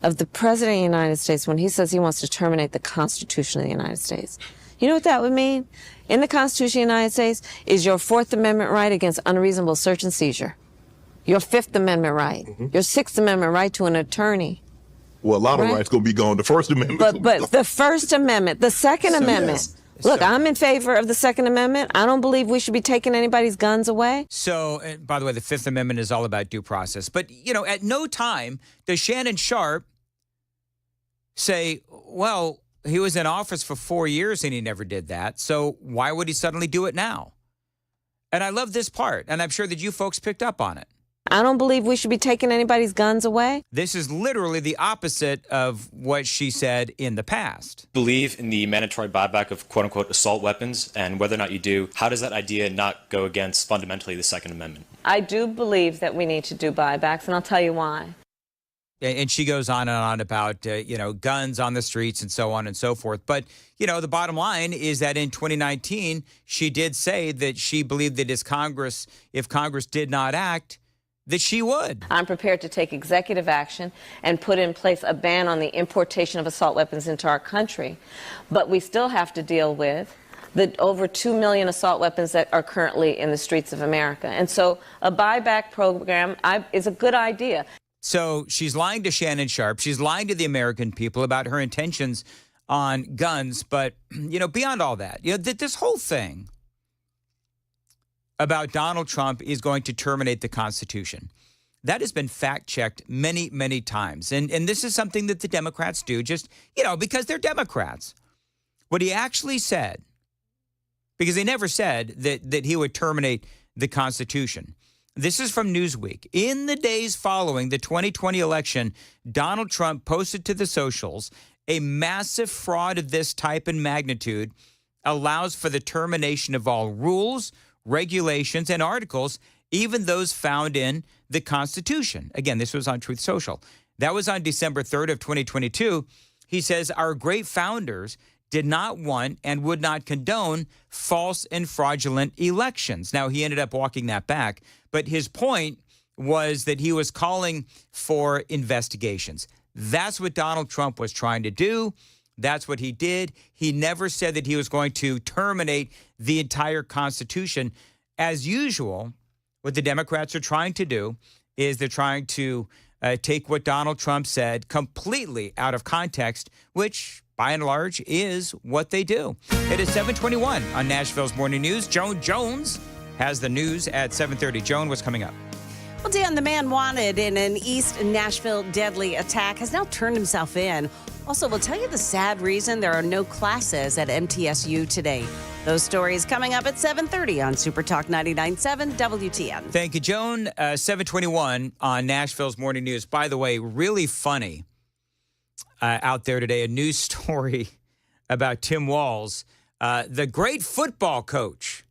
of the President of the United States when he says he wants to terminate the Constitution of the United States? You know what that would mean? In the Constitution of the United States is your Fourth Amendment right against unreasonable search and seizure, your Fifth Amendment right, your Sixth Amendment right to an attorney. Well, a lot of rights going to be gone. The First Amendment. But the First Amendment, the Second Amendment. Yes. Look, I'm in favor of the Second Amendment. I don't believe we should be taking anybody's guns away. So, by the way, the Fifth Amendment is all about due process. But, you know, at no time does Shannon Sharpe say, well, he was in office for 4 years and he never did that. So why would he suddenly do it now? And I love this part, and I'm sure that you folks picked up on it. I don't believe we should be taking anybody's guns away. This is literally the opposite of what she said in the past. Believe in the mandatory buyback of quote-unquote assault weapons, and whether or not you do, how does that idea not go against fundamentally the Second Amendment? I do believe that we need to do buybacks, and I'll tell you why. And she goes on and on about, guns on the streets and so on and so forth. But, the bottom line is that in 2019, she did say that she believed that if Congress did not act, that she would. I'm prepared to take executive action and put in place a ban on the importation of assault weapons into our country. But we still have to deal with the over 2 million assault weapons that are currently in the streets of America. And so a buyback program is a good idea. So she's lying to Shannon Sharpe. She's lying to the American people about her intentions on guns. But, beyond all that, this whole thing about Donald Trump is going to terminate the Constitution. That has been fact-checked many, many times. And this is something that the Democrats do just, because they're Democrats. What he actually said, because they never said that he would terminate the Constitution. This is from Newsweek. In the days following the 2020 election, Donald Trump posted to the socials, a massive fraud of this type and magnitude allows for the termination of all rules, regulations, and articles, even those found in the Constitution. Again, this was on Truth Social. That was on December 3rd of 2022. He says, our great founders did not want and would not condone false and fraudulent elections. Now, he ended up walking that back, but his point was that he was calling for investigations. That's what Donald Trump was trying to do. That's what he did. He never said that he was going to terminate the entire Constitution. As usual, what the Democrats are trying to do is they're trying to take what Donald Trump said completely out of context, which by and large is what they do. It is 7:21 on Nashville's Morning News. Joan Jones has the news at 7:30. Joan, what's coming up? Well, Dan, the man wanted in an East Nashville deadly attack has now turned himself in. Also, we'll tell you the sad reason there are no classes at MTSU today. Those stories coming up at 7:30 on Super Talk 99.7 WTN. Thank you, Joan. 7:21 on Nashville's Morning News. By the way, really funny out there today, a news story about Tim Walz, the great football coach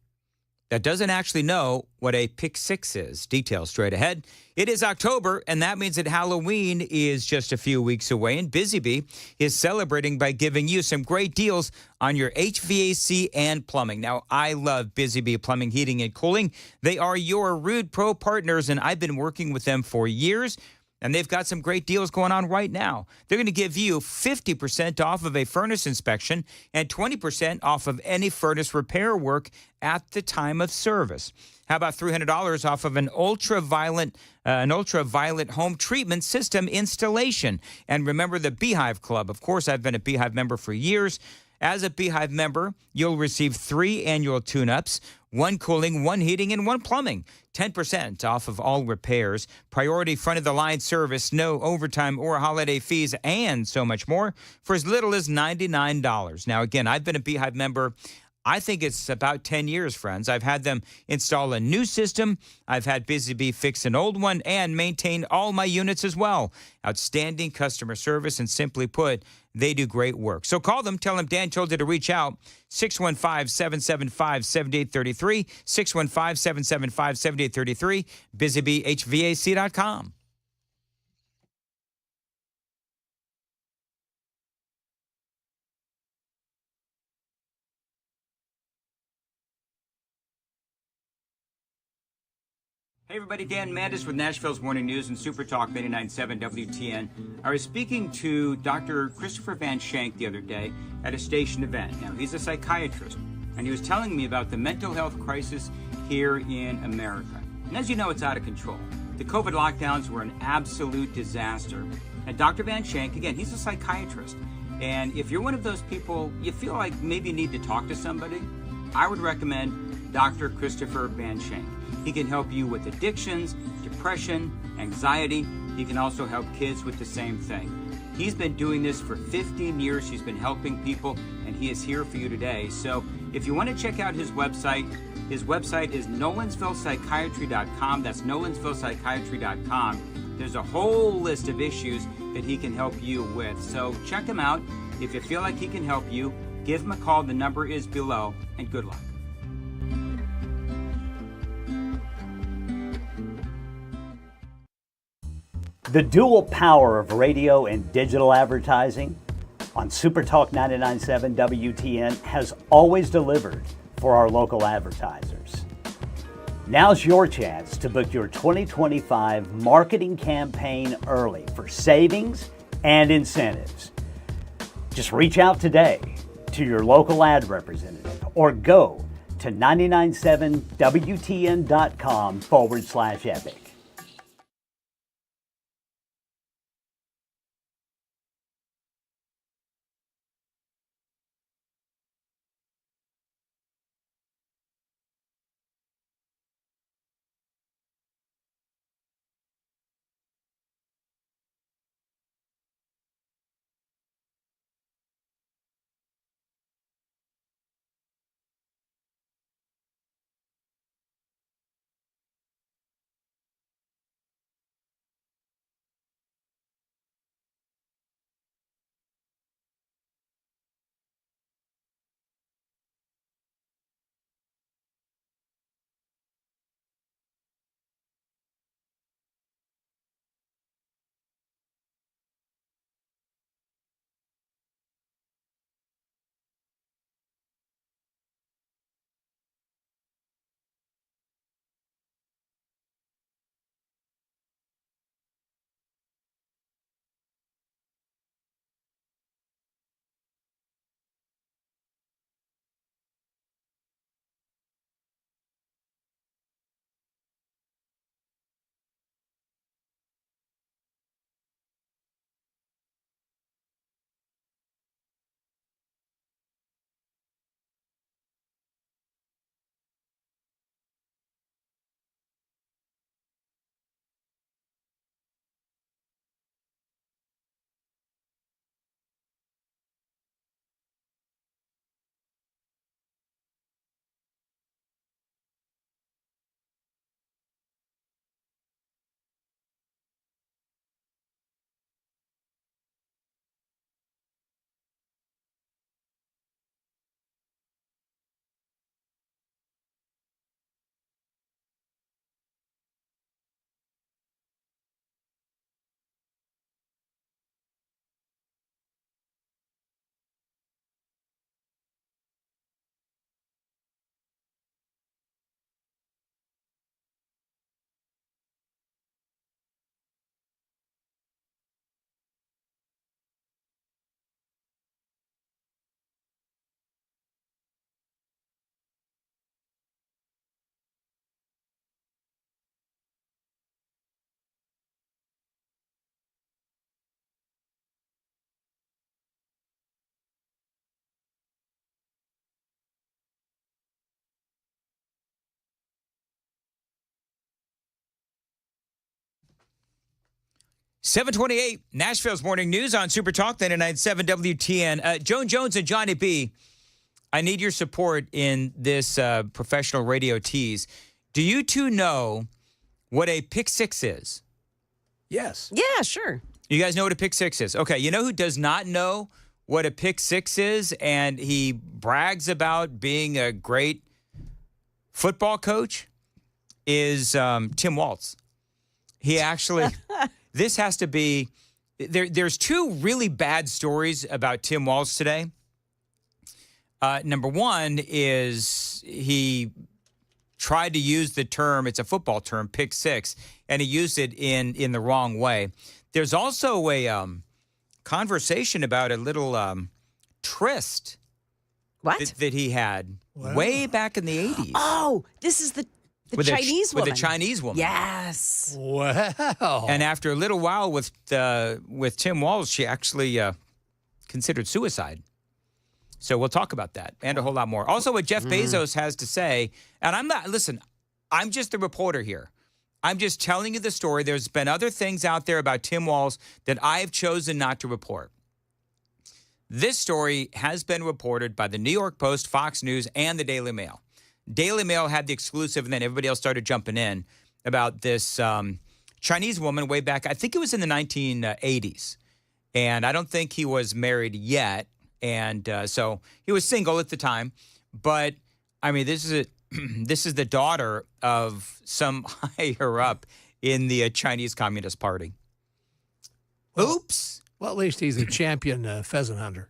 that doesn't actually know what a pick six is. Details straight ahead. It is October, and that means that Halloween is just a few weeks away, and Busy Bee is celebrating by giving you some great deals on your HVAC and plumbing. Now, I love Busy Bee Plumbing, Heating, and Cooling. They are your Rude Pro partners, and I've been working with them for years. And they've got some great deals going on right now. They're going to give you 50% off of a furnace inspection and 20% off of any furnace repair work at the time of service. How about $300 off of an ultraviolet home treatment system installation? And remember the Beehive Club. Of course, I've been a Beehive member for years. As a Beehive member, you'll receive 3 annual tune-ups, 1 cooling, 1 heating, and 1 plumbing. 10% off of all repairs, priority front-of-the-line service, no overtime or holiday fees, and so much more for as little as $99. Now, again, I've been a Beehive member. I think it's about 10 years, friends. I've had them install a new system. I've had Busy Bee fix an old one and maintain all my units as well. Outstanding customer service, and simply put, they do great work. So call them. Tell them Dan told you to reach out. 615-775-7833. 615-775-7833. BusyBeeHVAC.com. Hey everybody, Dan Mandis with Nashville's Morning News and Super Talk 99.7 WTN. I was speaking to Dr. Christopher Van Shank the other day at a station event. Now, he's a psychiatrist, and he was telling me about the mental health crisis here in America. And as you know, it's out of control. The COVID lockdowns were an absolute disaster. And Dr. Van Shank, again, he's a psychiatrist. And if you're one of those people, you feel like maybe you need to talk to somebody, I would recommend Dr. Christopher Van Shank. He can help you with addictions, depression, anxiety. He can also help kids with the same thing. He's been doing this for 15 years. He's been helping people, and he is here for you today. So if you want to check out his website is nolensvillepsychiatry.com. That's nolensvillepsychiatry.com. There's a whole list of issues that he can help you with. So check him out. If you feel like he can help you, give him a call. The number is below, and good luck. The dual power of radio and digital advertising on Super Talk 99.7 WTN has always delivered for our local advertisers. Now's your chance to book your 2025 marketing campaign early for savings and incentives. Just reach out today to your local ad representative or go to 997wtn.com/epic. .728, Nashville's Morning News on Super Talk 99.7 WTN. Joan Jones and Johnny B, I need your support in this professional radio tease. Do you two know what a pick six is? Yes. Yeah, sure. You guys know what a pick six is? Okay, you know who does not know what a pick six is, and he brags about being a great football coach? Is Tim Waltz. He actually, this has to be, there's two really bad stories about Tim Waltz today. Number one is he tried to use the term, it's a football term, pick six, and he used it in the wrong way. There's also a conversation about a little tryst that he had way back in the 80s. Oh, this is the Chinese woman. With a Chinese woman. Yes. Wow. And after a little while with Tim Walz, she actually considered suicide. So we'll talk about that and a whole lot more. Also, what Jeff Bezos has to say, and I'm just the reporter here. I'm just telling you the story. There's been other things out there about Tim Walz that I've chosen not to report. This story has been reported by the New York Post, Fox News, and the Daily Mail. Daily Mail had the exclusive, and then everybody else started jumping in about this Chinese woman way back. I think it was in the 1980s. And I don't think he was married yet. And so he was single at the time. But, I mean, this is the daughter of some higher up in the Chinese Communist Party. Oops. Well, at least he's a champion pheasant hunter.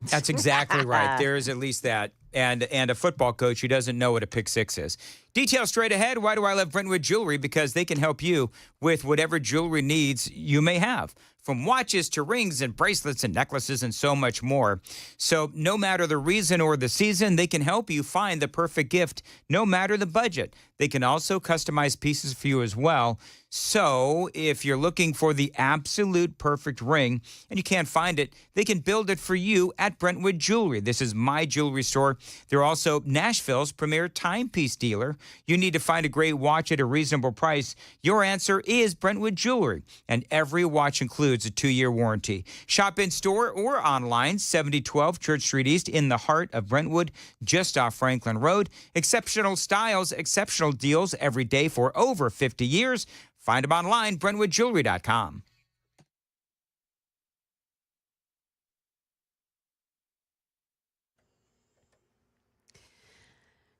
That's exactly right. There is at least that. And a football coach who doesn't know what a pick six is. Details straight ahead. Why do I love Brentwood Jewelry? Because they can help you with whatever jewelry needs you may have. From watches to rings and bracelets and necklaces and so much more. So no matter the reason or the season, they can help you find the perfect gift, no matter the budget. They can also customize pieces for you as well. So if you're looking for the absolute perfect ring and you can't find it, they can build it for you at Brentwood Jewelry. This is my jewelry store. They're also Nashville's premier timepiece dealer. You need to find a great watch at a reasonable price. Your answer is Brentwood Jewelry, and every watch includes a 2-year warranty. Shop in store or online, 7012 Church Street East in the heart of Brentwood, just off Franklin Road. Exceptional styles, exceptional deals every day for over 50 years. Find them online, BrentwoodJewelry.com.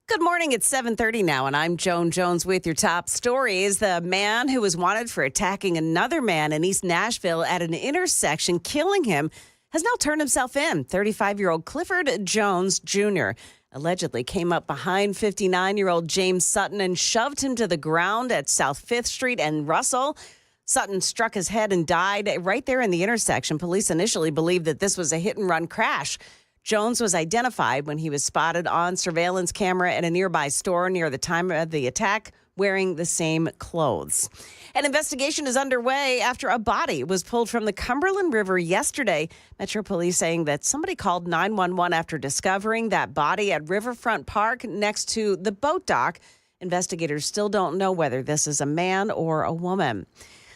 Good morning. It's 7:30 now, and I'm Joan Jones with your top stories. The man who was wanted for attacking another man in East Nashville at an intersection, killing him, has now turned himself in. 35-year-old Clifford Jones Jr. allegedly came up behind 59-year-old James Sutton and shoved him to the ground at South 5th Street and Russell. Sutton struck his head and died right there in the intersection. Police initially believed that this was a hit-and-run crash. Jones was identified when he was spotted on surveillance camera at a nearby store near the time of the attack, wearing the same clothes. An investigation is underway after a body was pulled from the Cumberland River yesterday. Metro Police saying that somebody called 911 after discovering that body at Riverfront Park next to the boat dock. Investigators still don't know whether this is a man or a woman.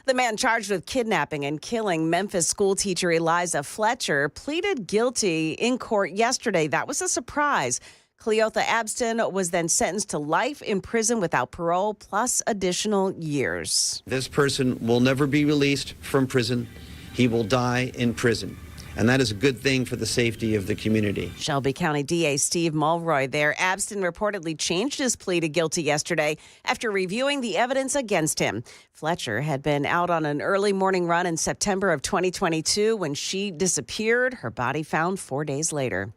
The man charged with kidnapping and killing Memphis schoolteacher Eliza Fletcher pleaded guilty in court yesterday. That was a surprise. Cleotha Abston was then sentenced to life in prison without parole, plus additional years. This person will never be released from prison. He will die in prison. And that is a good thing for the safety of the community. Shelby County DA Steve Mulroy there. Abston reportedly changed his plea to guilty yesterday after reviewing the evidence against him. Fletcher had been out on an early morning run in September of 2022 when she disappeared. Her body found 4 days later.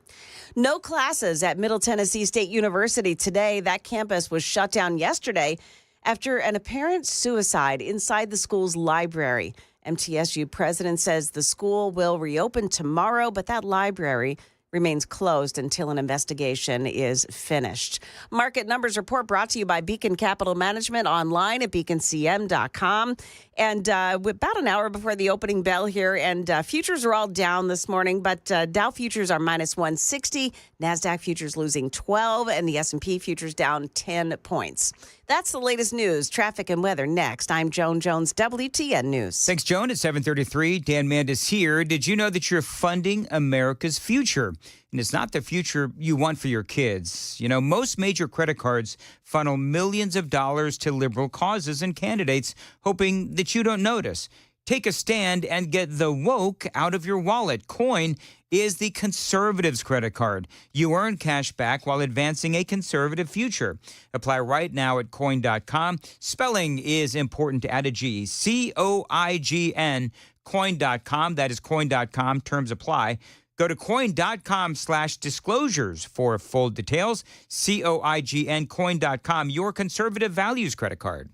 No classes at Middle Tennessee State University today. That campus was shut down yesterday after an apparent suicide inside the school's library. MTSU president says the school will reopen tomorrow, but that library remains closed until an investigation is finished. Market Numbers Report brought to you by Beacon Capital Management online at beaconcm.com. And about an hour before the opening bell here, and futures are all down this morning, but Dow futures are minus 160, NASDAQ futures losing 12, and the S&P futures down 10 points. That's the latest news, traffic, and weather next. I'm Joan Jones, WTN News. Thanks, Joan. At 7:33, Dan Mandis here. Did you know that you're funding America's future? and it's not the future you want for your kids. You know, most major credit cards funnel millions of dollars to liberal causes and candidates, hoping that you don't notice. Take a stand and get the woke out of your wallet. Coin is the conservative's credit card. You earn cash back while advancing a conservative future. Apply right now at coin.com. Spelling is important to add a G. COIGN, coin.com. That is coin.com. Terms apply. Go to coin.com/disclosures for full details. COIGN, coin.com, your conservative values credit card.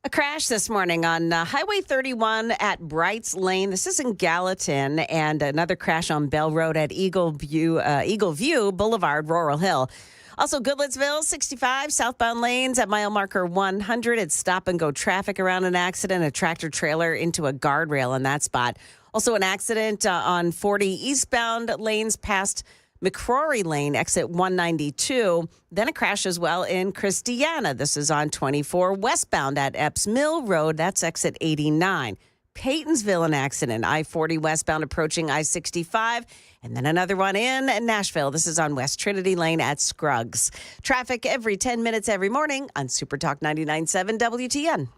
A crash this morning on Highway 31 at Brights Lane. This is in Gallatin, and another crash on Bell Road at Eagle View Boulevard, Laurel Hill. Also, Goodlettsville, 65, southbound lanes at mile marker 100. It's stop-and-go traffic around an accident, a tractor-trailer into a guardrail in that spot. Also, an accident on 40 eastbound lanes past McCrory Lane, exit 192. Then a crash as well in Christiana. This is on 24 westbound at Epps Mill Road. That's exit 89. Paytonsville, an accident. I-40 westbound approaching I-65. And then another one in Nashville. This is on West Trinity Lane at Scruggs. Traffic every 10 minutes every morning on Super Talk 99.7 WTN.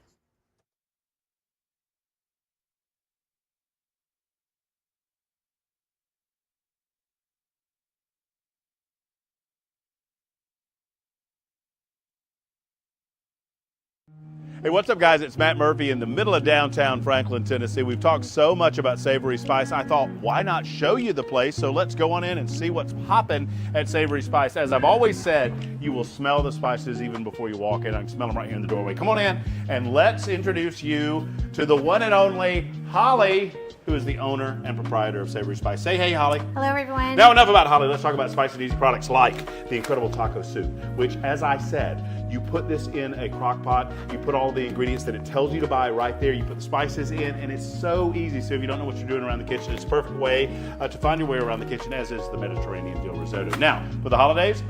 Hey, what's up, guys? It's Matt Murphy in the middle of downtown Franklin, Tennessee. We've talked so much about Savory Spice. I thought, why not show you the place? So let's go on in and see what's popping at Savory Spice. As I've always said, you will smell the spices even before you walk in. I can smell them right here in the doorway. Come on in, and let's introduce you to the one and only Holly, who is the owner and proprietor of Savory Spice. Say hey, Holly. Hello, everyone. Now, enough about Holly. Let's talk about spicy and easy products like the incredible taco soup, which, as I said, you put this in a crock pot, you put all the ingredients that it tells you to buy right there, you put the spices in, and it's so easy. So if you don't know what you're doing around the kitchen, it's a perfect way to find your way around the kitchen, as is the Mediterranean dill risotto. Now, for the holidays,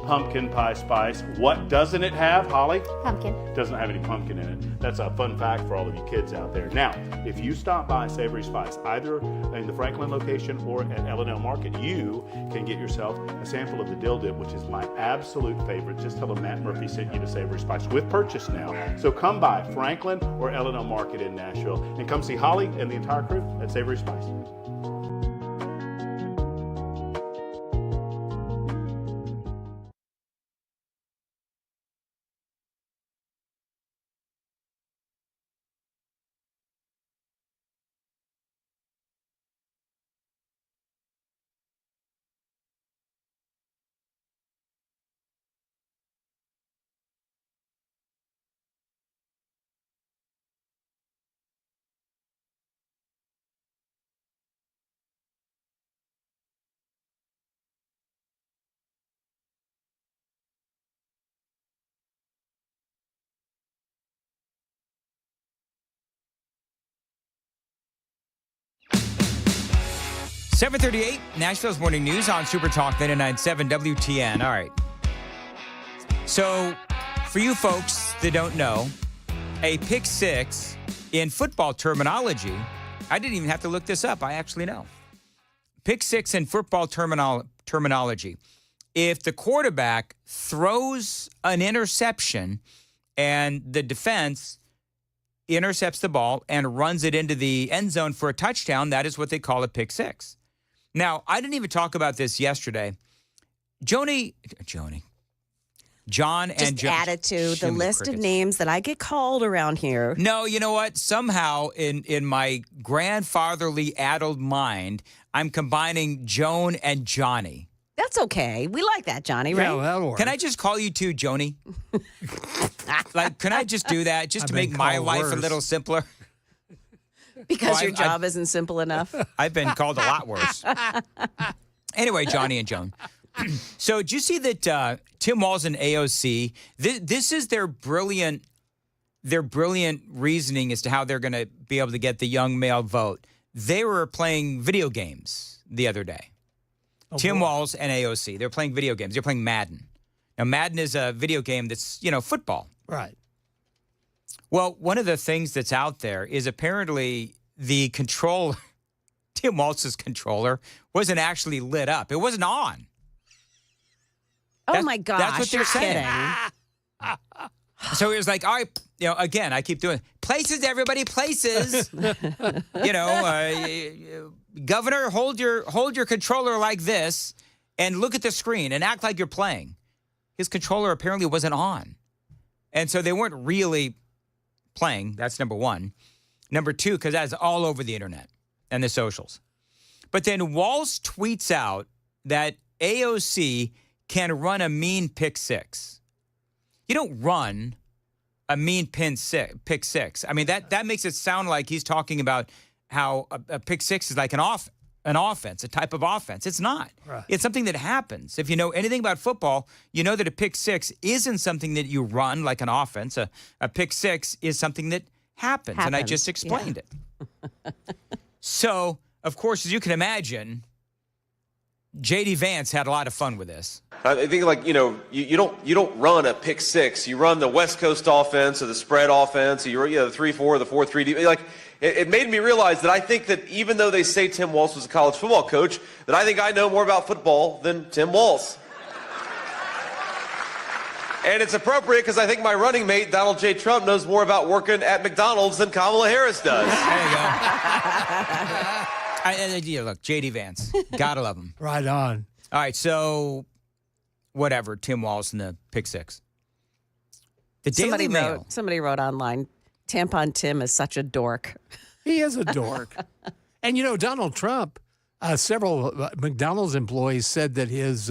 pumpkin pie spice. What doesn't it have, Holly? Pumpkin. It doesn't have any pumpkin in it. That's a fun fact for all of you kids out there. Now, if you stop by Savory Spice, either in the Franklin location or at L&L Market, you can get yourself a sample of the dill dip, which is my absolute favorite. Just tell them Matt Murphy sent you to Savory Spice with purchase now. So come by Franklin or L&L Market in Nashville and come see Holly and the entire crew at Savory Spice. 7:38, Nashville's Morning News on Super Talk 99.7 WTN. All right. So, for you folks that don't know, a pick six in football terminology, I didn't even have to look this up. I actually know. Pick six in football terminology. If the quarterback throws an interception and the defense intercepts the ball and runs it into the end zone for a touchdown, that is what they call a pick six. Now, I didn't even talk about this yesterday. John and John. Just add it to the list of names that I get called around here. No, you know what? Somehow in my grandfatherly addled mind, I'm combining Joan and Johnny. That's okay. We like that, Johnny, right? Yeah, that'll work. Can I just call you two Joni? Can I just do that just to make my life a little simpler? Because your job isn't simple enough. I've been called a lot worse. Anyway, Johnny and Joan. So did you see that Tim Walz and AOC, this is their brilliant reasoning as to how they're going to be able to get the young male vote. They were playing video games the other day. Tim Walz and AOC, they're playing video games. They're playing Madden. Now, Madden is a video game that's, football. Right. Well, one of the things that's out there is apparently the controller, Tim Walz's controller, wasn't actually lit up. It wasn't on. Oh, my gosh. That's what they're saying. Kidding. So it was like, all right, again, I keep doing places, everybody, places. Governor, hold your controller like this and look at the screen and act like you're playing. His controller apparently wasn't on. And so they weren't really playing. That's number one. Number two, because that's all over the internet and the socials. But then Walz tweets out that AOC can run a mean pick six. You don't run a mean pick six. I mean, that makes it sound like he's talking about how a pick six is like an offense, a type of offense. It's not. Right. It's something that happens. If you know anything about football, you know that a pick six isn't something that you run like an offense. A pick six is something that happens. And I just explained it. So, of course, as you can imagine, J.D. Vance had a lot of fun with this. I think, you don't run a pick six. You run the West Coast offense or the spread offense, or the 3-4, the 4-3. It made me realize that I think that even though they say Tim Walz was a college football coach, that I think I know more about football than Tim Walz. And it's appropriate because I think my running mate, Donald J. Trump, knows more about working at McDonald's than Kamala Harris does. There you go. Look, J.D. Vance. Gotta love him. Right on. All right, so whatever, Tim Walz and the pick six. The Daily Mail. Somebody wrote online, Tampon Tim is such a dork. He is a dork. And, Donald Trump, several McDonald's employees said that his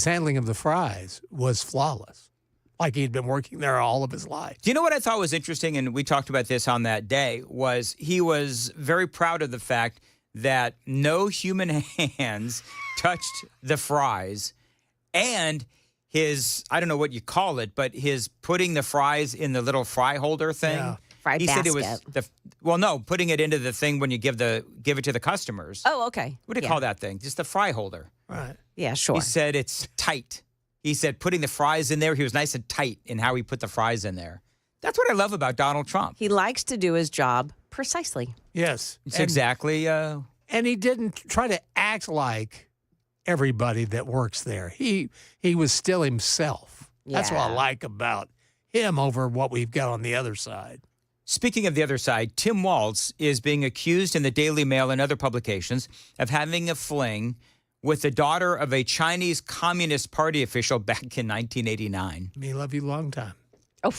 handling of the fries was flawless, like he'd been working there all of his life. Do you know what I thought was interesting, and we talked about this on that day, was he was very proud of the fact that no human hands touched the fries, and his, I don't know what you call it, but his putting the fries in the little fry holder thing. Yeah. Fry he basket. said it was putting it into the thing when you give it to the customers. Oh, okay. What do you call that thing? Just the fry holder. Right. Yeah, sure. He said it's tight. He said putting the fries in there, he was nice and tight in how he put the fries in there. That's what I love about Donald Trump. He likes to do his job precisely. Yes. It's exactly. And he didn't try to act like everybody that works there. He was still himself. That's what I like about him over what we've got on the other side. Speaking of the other side, Tim Walz is being accused in the Daily Mail and other publications of having a fling with the daughter of a Chinese Communist Party official back in 1989. Me love you long time. Oh.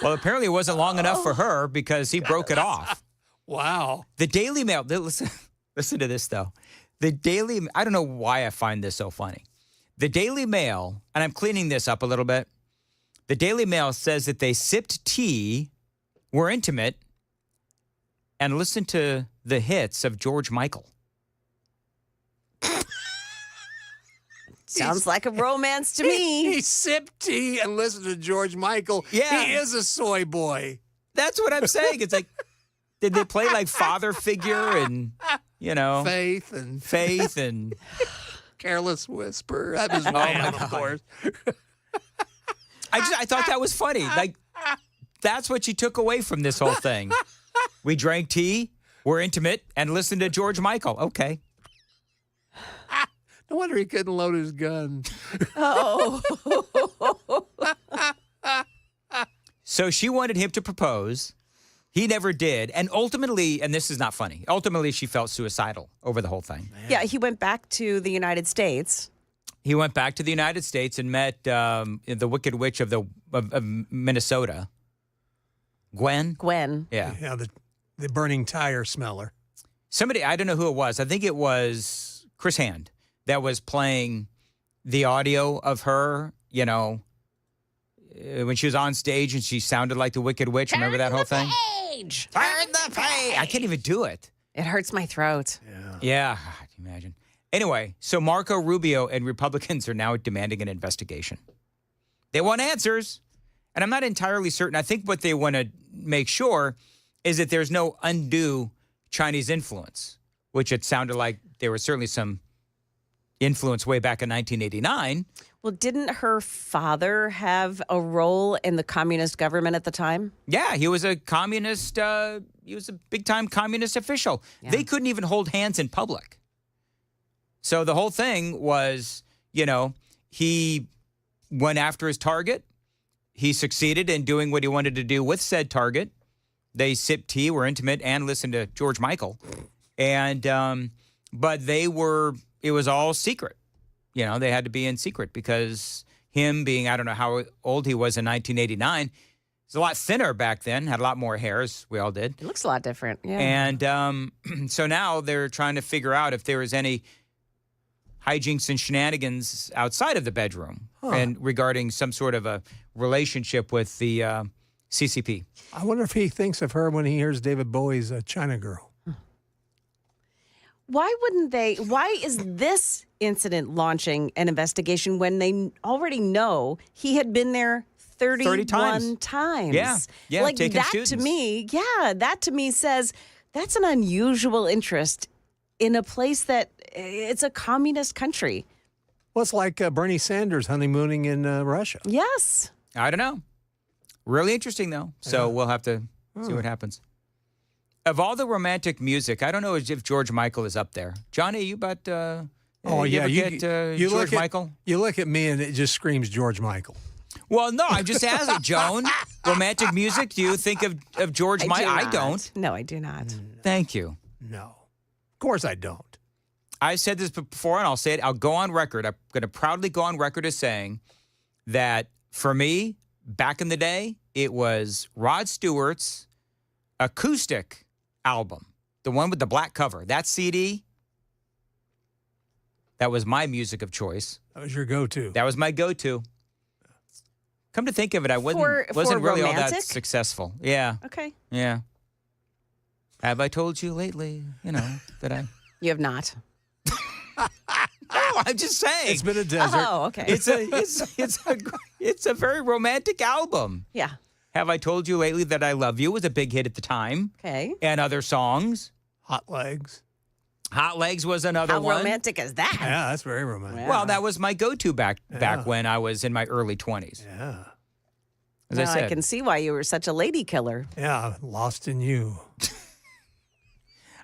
Well, apparently it wasn't long enough for her because he broke it off. Wow. The Daily Mail, listen to this, though. I don't know why I find this so funny. The Daily Mail, and I'm cleaning this up a little bit. The Daily Mail says that they sipped tea, were intimate, and listened to the hits of George Michael. Sounds like a romance to me. He sipped tea and listened to George Michael. Yeah. He is a soy boy. That's what I'm saying. It's like, Did they play like father figure and, Faith and Careless Whisper. That was Wham, of course. I thought that was funny. Like, that's what you took away from this whole thing. We drank tea, we're intimate, and listened to George Michael. Okay. No wonder he couldn't load his gun. Oh. So she wanted him to propose. He never did. And ultimately, and this is not funny, ultimately she felt suicidal over the whole thing. Yeah, he went back to the United States. He went back to the United States and met the Wicked Witch of Minnesota. Gwen? Gwen. Yeah. Yeah, the burning tire smeller. Somebody, I don't know who it was. I think it was Chris Hand that was playing the audio of her, when she was on stage and she sounded like the Wicked Witch. Remember that whole thing? Turn the page. I can't even do it. It hurts my throat. Yeah, I can imagine. Anyway, so Marco Rubio and Republicans are now demanding an investigation. They want answers, and I'm not entirely certain. I think what they want to make sure is that there's no undue Chinese influence, which it sounded like there was certainly some influence way back in 1989. Well, didn't her father have a role in the communist government at the time? Yeah, he was a communist. He was a big-time communist official. Yeah. They couldn't even hold hands in public. So the whole thing was, he went after his target. He succeeded in doing what he wanted to do with said target. They sipped tea, were intimate, and listened to George Michael. And but it was all secret. They had to be in secret because him being, I don't know how old he was in 1989, he's a lot thinner back then, had a lot more hair, as we all did. It looks a lot different, yeah. And so now they're trying to figure out if there is any hijinks and shenanigans outside of the bedroom and regarding some sort of a relationship with the CCP. I wonder if he thinks of her when he hears David Bowie's China Girl. Why is this incident launching an investigation when they already know he had been there 31 times? Yeah, like taking that students. that to me says that's an unusual interest in a place that it's a communist country. Well, it's like Bernie Sanders honeymooning in Russia. Yes. I don't know. Really interesting, though. So we'll have to see what happens. Of all the romantic music, I don't know if George Michael is up there. Johnny, you about George Michael? You look at me and it just screams George Michael. Well, no, I'm just asking, Joan. Romantic music, do you think of George Michael? I don't. No, I do not. Thank you. No. Of course I don't. I've said this before, and I'll say it. I'll go on record. I'm going to proudly go on record as saying that for me, back in the day, it was Rod Stewart's acoustic album, the one with the black cover. That CD, that was my music of choice. That was your go-to. That was my go-to. Come to think of it, I wasn't really all that successful. Yeah. Okay. Yeah. Have I told you lately, that I... You have not. No, I'm just saying. It's been a desert. Oh, okay. It's a very romantic album. Yeah. Have I Told You Lately That I Love You was a big hit at the time. Okay. And other songs. Hot Legs. Hot Legs was another How one. How romantic is that? Yeah, that's very romantic. Well, that was my go-to back when I was in my early 20s. Yeah. As I said. I can see why you were such a lady killer. Yeah, Lost in You.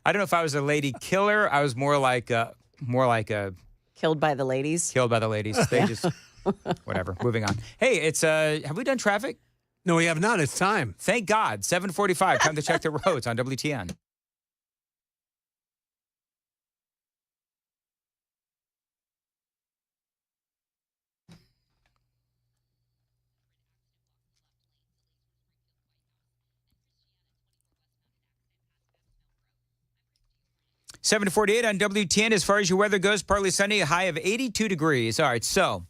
I don't know if I was a lady killer. I was more like a Killed by the ladies. Killed by the ladies. They just whatever. Moving on. Hey, it's have we done traffic? No, we have not. It's time. Thank God. 7:45. Time to check the roads on WTN. $7:48 on WTN. As far as your weather goes, partly sunny, a high of 82 degrees. All right, so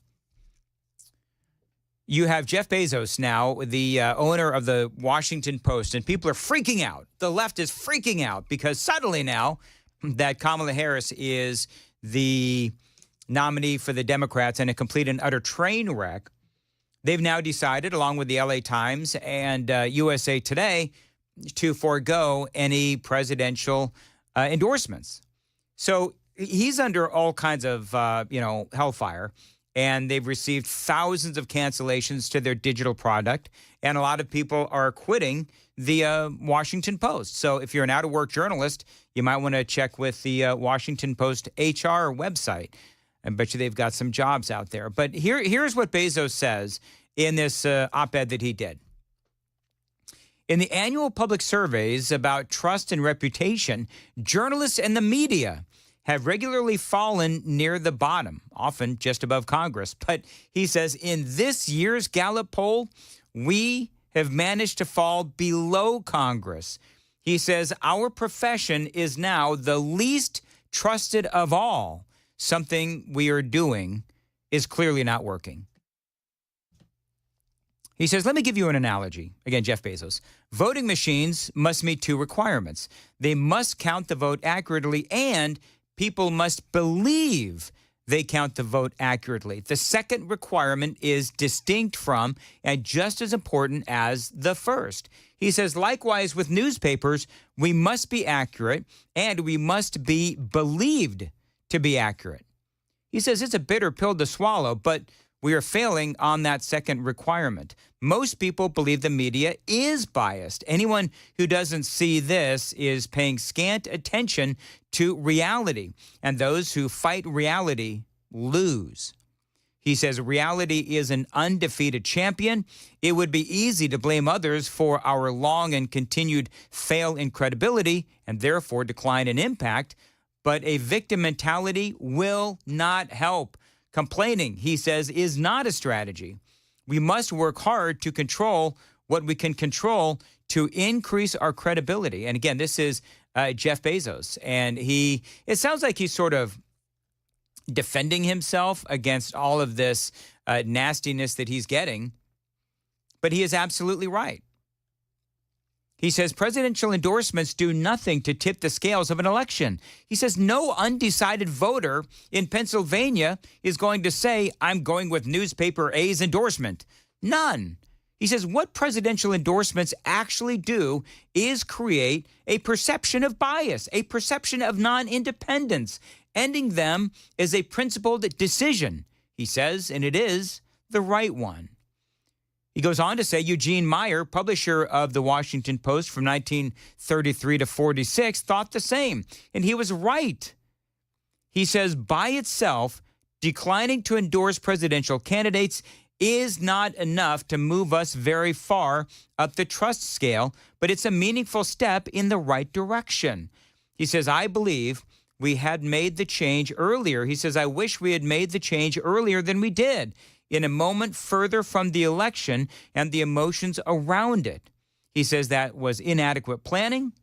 you have Jeff Bezos now, the owner of the Washington Post, and people are freaking out. The left is freaking out because suddenly now that Kamala Harris is the nominee for the Democrats and a complete and utter train wreck, they've now decided, along with the LA Times and USA Today, to forego any presidential endorsements. So he's under all kinds of, hellfire, and they've received thousands of cancellations to their digital product, and a lot of people are quitting the Washington Post. So if you're an out-of-work journalist, you might want to check with the Washington Post HR website. I bet you they've got some jobs out there. But here's what Bezos says in this op-ed that he did. In the annual public surveys about trust and reputation, journalists and the media have regularly fallen near the bottom, often just above Congress. But he says in this year's Gallup poll, we have managed to fall below Congress. He says our profession is now the least trusted of all. Something we are doing is clearly not working. He says, let me give you an analogy. Again, Jeff Bezos. Voting machines must meet two requirements. They must count the vote accurately, and people must believe they count the vote accurately. The second requirement is distinct from and just as important as the first. He says, likewise with newspapers, we must be accurate and we must be believed to be accurate. He says it's a bitter pill to swallow, but we are failing on that second requirement. Most people believe the media is biased. Anyone who doesn't see this is paying scant attention to reality, and those who fight reality lose. He says reality is an undefeated champion. It would be easy to blame others for our long and continued fail in credibility and therefore decline in impact, but a victim mentality will not help. Complaining, he says, is not a strategy. We must work hard to control what we can control to increase our credibility. And again, this is Jeff Bezos. And it sounds like he's sort of defending himself against all of this nastiness that he's getting. But he is absolutely right. He says presidential endorsements do nothing to tip the scales of an election. He says no undecided voter in Pennsylvania is going to say, I'm going with newspaper A's endorsement. None. He says what presidential endorsements actually do is create a perception of bias, a perception of non-independence. Ending them is a principled decision, he says, and it is the right one. He goes on to say Eugene Meyer, publisher of the Washington Post from 1933 to 46, thought the same, and he was right. He says by itself, declining to endorse presidential candidates is not enough to move us very far up the trust scale, but it's a meaningful step in the right direction. He says, I believe we had made the change earlier. He says, I wish we had made the change earlier than we did, in a moment further from the election and the emotions around it. He says that was inadequate planning,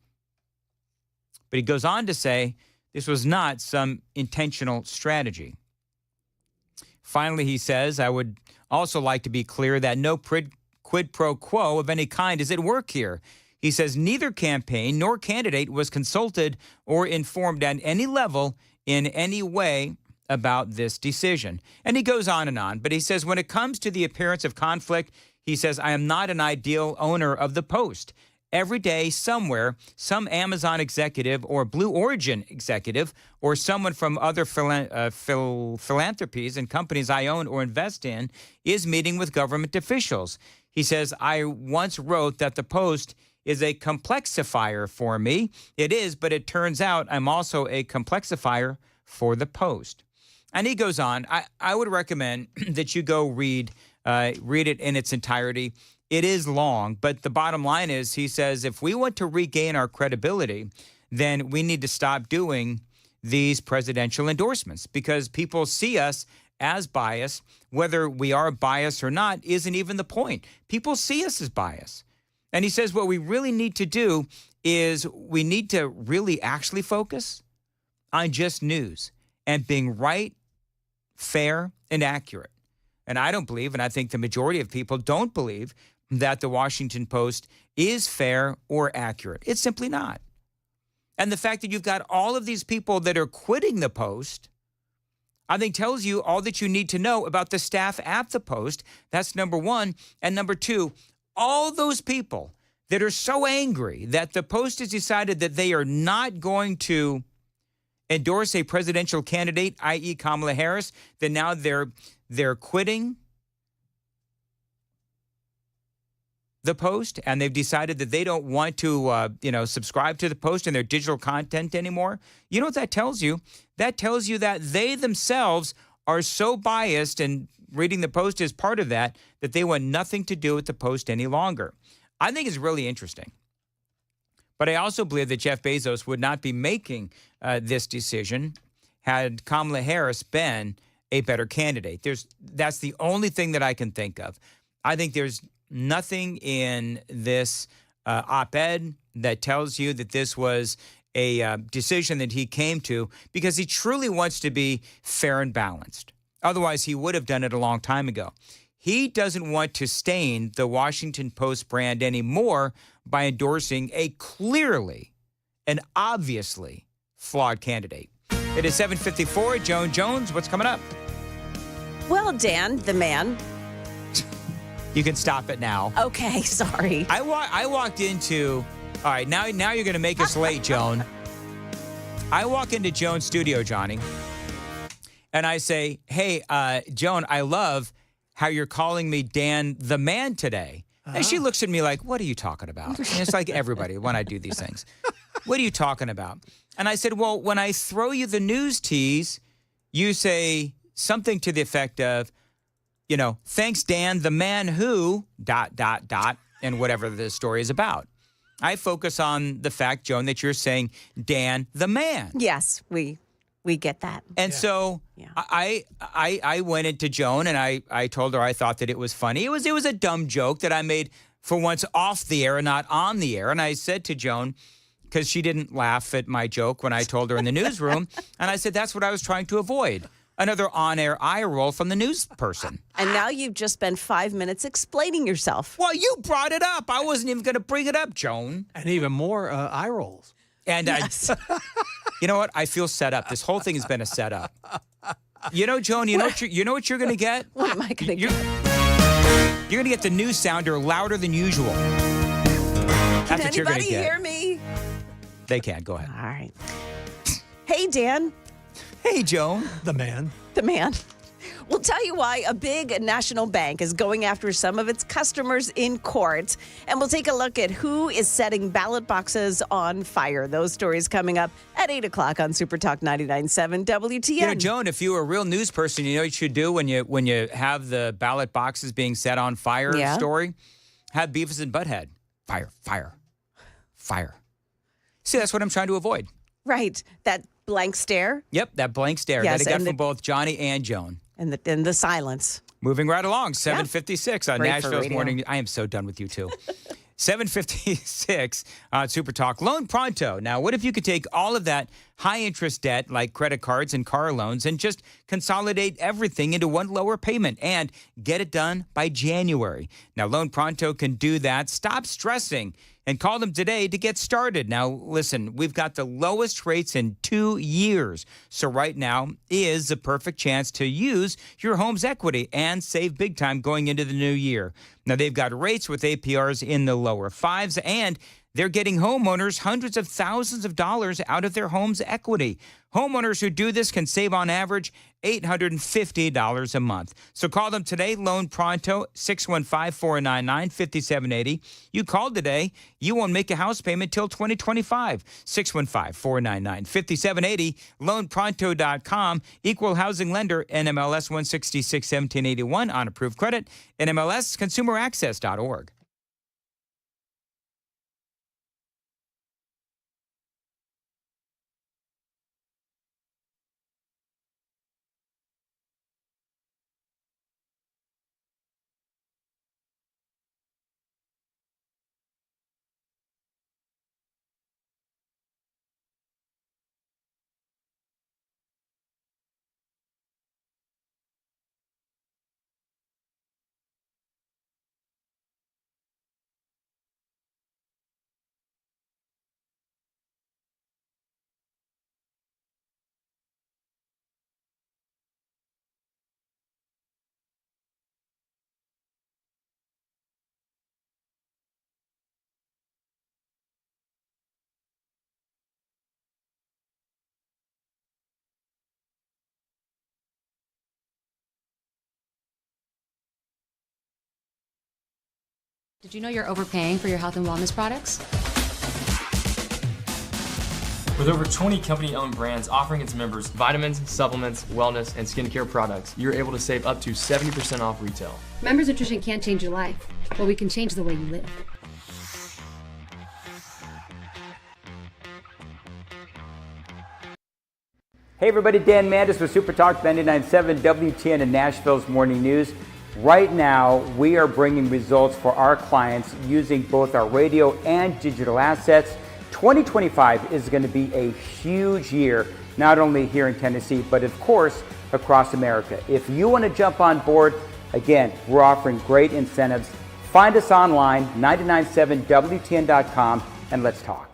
but he goes on to say this was not some intentional strategy. Finally, he says, I would also like to be clear that no quid pro quo of any kind is at work here. He says neither campaign nor candidate was consulted or informed at any level in any way about this decision. And he goes on, but he says when it comes to the appearance of conflict, he says, I am not an ideal owner of the Post. Every day, somewhere, some Amazon executive or Blue Origin executive or someone from other philanthropies and companies I own or invest in is meeting with government officials. He says, I once wrote that the Post is a complexifier for me. It is, but it turns out I'm also a complexifier for the Post. And he goes on, I would recommend that you go read it in its entirety. It is long, but the bottom line is, he says, if we want to regain our credibility, then we need to stop doing these presidential endorsements because people see us as biased. Whether we are biased or not isn't even the point. People see us as biased. And he says what we really need to do is we need to really actually focus on just news and being right, fair, and accurate. And I don't believe, and I think the majority of people don't believe, that the Washington Post is fair or accurate. It's simply not. And the fact that you've got all of these people that are quitting the Post, I think tells you all that you need to know about the staff at the Post. That's number one. And number two, all those people that are so angry that the Post has decided that they are not going to endorse a presidential candidate, i.e. Kamala Harris, that now they're quitting the Post, and they've decided that they don't want to, subscribe to the Post and their digital content anymore. You know what that tells you? That tells you that they themselves are so biased, and reading the Post is part of that, that they want nothing to do with the Post any longer. I think it's really interesting. But I also believe that Jeff Bezos would not be making this decision had Kamala Harris been a better candidate. That's the only thing that I can think of. I think there's nothing in this op-ed that tells you that this was a decision that he came to because he truly wants to be fair and balanced. Otherwise, he would have done it a long time ago. He doesn't want to stain the Washington Post brand anymore by endorsing a clearly and obviously flawed candidate. It is 7:54. Joan Jones, what's coming up? Well, Dan, the man. You can stop it now. Okay, sorry. I walked into, all right, now you're going to make us late, Joan. I walk into Joan's studio, Johnny, and I say, hey, Joan, I love how you're calling me Dan the man today. And she looks at me like, what are you talking about? And it's like everybody when I do these things. What are you talking about? And I said, well, when I throw you the news tease, you say something to the effect of, thanks, Dan, the man who, ... and whatever the story is about. I focus on the fact, Joan, that you're saying Dan the man. Yes, we get that. And so I went into Joan and I told her I thought that it was funny. It was a dumb joke that I made for once off the air and not on the air. And I said to Joan, because she didn't laugh at my joke when I told her in the newsroom, and I said that's what I was trying to avoid. Another on-air eye roll from the news person. And now you've just spent 5 minutes explaining yourself. Well, you brought it up. I wasn't even going to bring it up, Joan. And even more eye rolls. And yes. You know what? I feel set up. This whole thing has been a setup. Joan, you know what you're going to get? What am I going to get? You're going to get the news sounder louder than usual. That's what you're going to get. Can anybody hear me? They can. Go ahead. All right. Hey, Dan. Hey, Joan. The man. The man. We'll tell you why a big national bank is going after some of its customers in court. And we'll take a look at who is setting ballot boxes on fire. Those stories coming up at 8 o'clock on Super Talk 99.7 WTN. Joan, if you were a real news person, you know what you should do when you have the ballot boxes being set on fire story? Have Beavis and Butthead. Fire, fire, fire. See, that's what I'm trying to avoid. Right. That blank stare. Yep, that blank stare Yes, that I got from both Johnny and Joan. And the silence. Moving right along, 7:56 on Great Nashville's radio. Morning. I am so done with you, too. 7:56 on Super Talk. Loan Pronto. Now, what if you could take all of that high-interest debt, like credit cards and car loans, and just consolidate everything into one lower payment and get it done by January? Now, Loan Pronto can do that. Stop stressing and call them today to get started. Now, listen, we've got the lowest rates in 2 years. So right now is the perfect chance to use your home's equity and save big time going into the new year. Now, they've got rates with APRs in the lower fives, and they're getting homeowners hundreds of thousands of dollars out of their home's equity. Homeowners who do this can save on average $850 a month. So call them today, Loan Pronto, 615-499-5780. You called today, you won't make a house payment till 2025. 615-499-5780, loanpronto.com, equal housing lender, NMLS 166-1781 on approved credit, NMLS consumeraccess.org. Did you know you're overpaying for your health and wellness products? With over 20 company-owned brands offering its members vitamins, supplements, wellness, and skincare products, you're able to save up to 70% off retail. Members Nutrition can't change your life, but we can change the way you live. Hey everybody, Dan Mandis with Super Talk 99.7 WTN and Nashville's Morning News. Right now, we are bringing results for our clients using both our radio and digital assets. 2025 is going to be a huge year, not only here in Tennessee, but of course, across America. If you want to jump on board, again, we're offering great incentives. Find us online, 997WTN.com, and let's talk.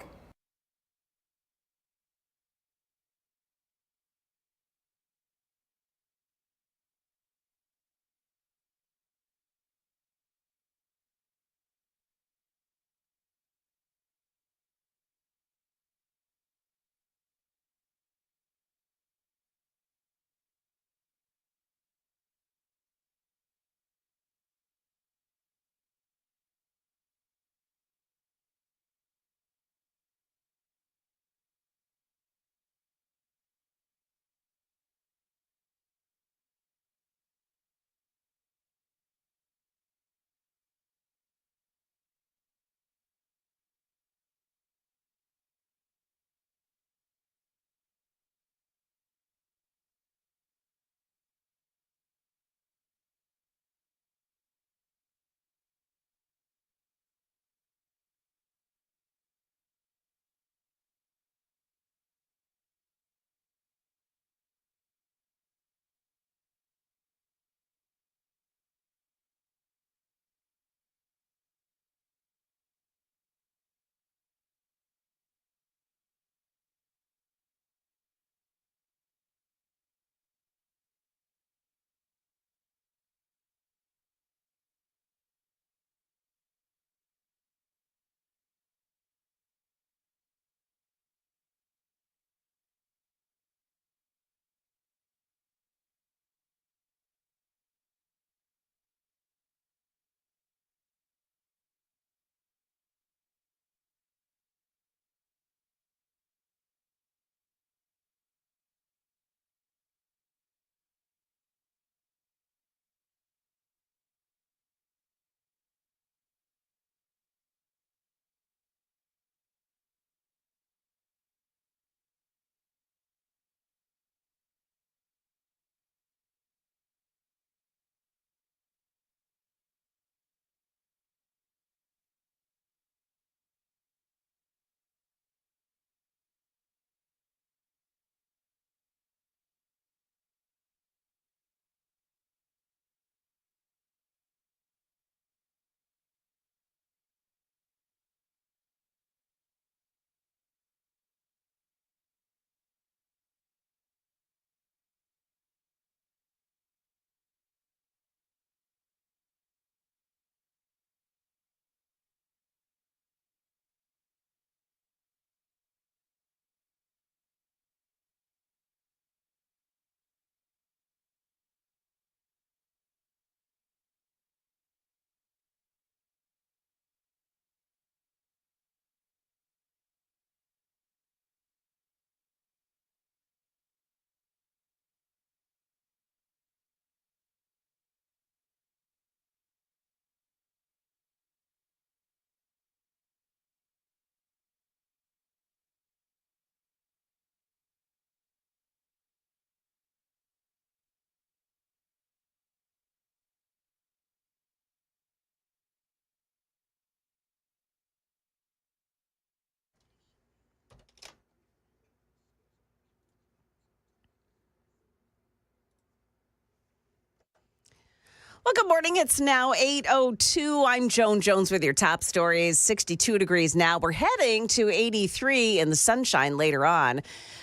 Well, good morning. It's now 8:02. I'm Joan Jones with your top stories. 62 degrees now. We're heading to 83 in the sunshine later on.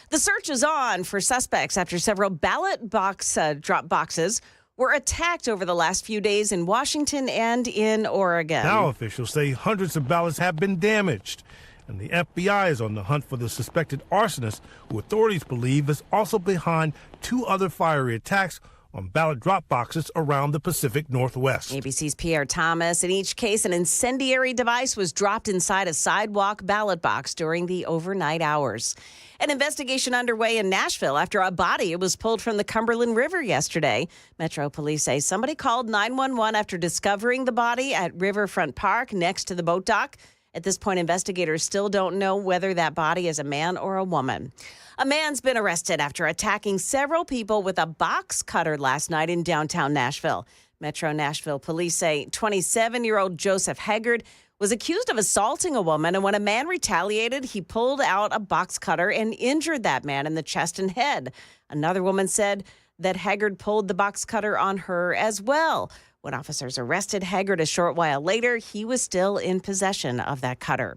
The search is on for suspects after several ballot box drop boxes were attacked over the last few days in Washington and in Oregon. Now officials say hundreds of ballots have been damaged, and the FBI is on the hunt for the suspected arsonist, who authorities believe is also behind two other fiery attacks on ballot drop boxes around the Pacific Northwest. ABC's Pierre Thomas. In each case, an incendiary device was dropped inside a sidewalk ballot box during the overnight hours. An investigation underway in Nashville after a body was pulled from the Cumberland River yesterday. Metro police say somebody called 911 after discovering the body at Riverfront Park next to the boat dock. At this point, investigators still don't know whether that body is a man or a woman. A man's been arrested after attacking several people with a box cutter last night in downtown Nashville. Metro Nashville police say 27-year-old Joseph Haggard was accused of assaulting a woman, and when a man retaliated, he pulled out a box cutter and injured that man in the chest and head. Another woman said that Haggard pulled the box cutter on her as well. When officers arrested Haggard a short while later, he was still in possession of that cutter.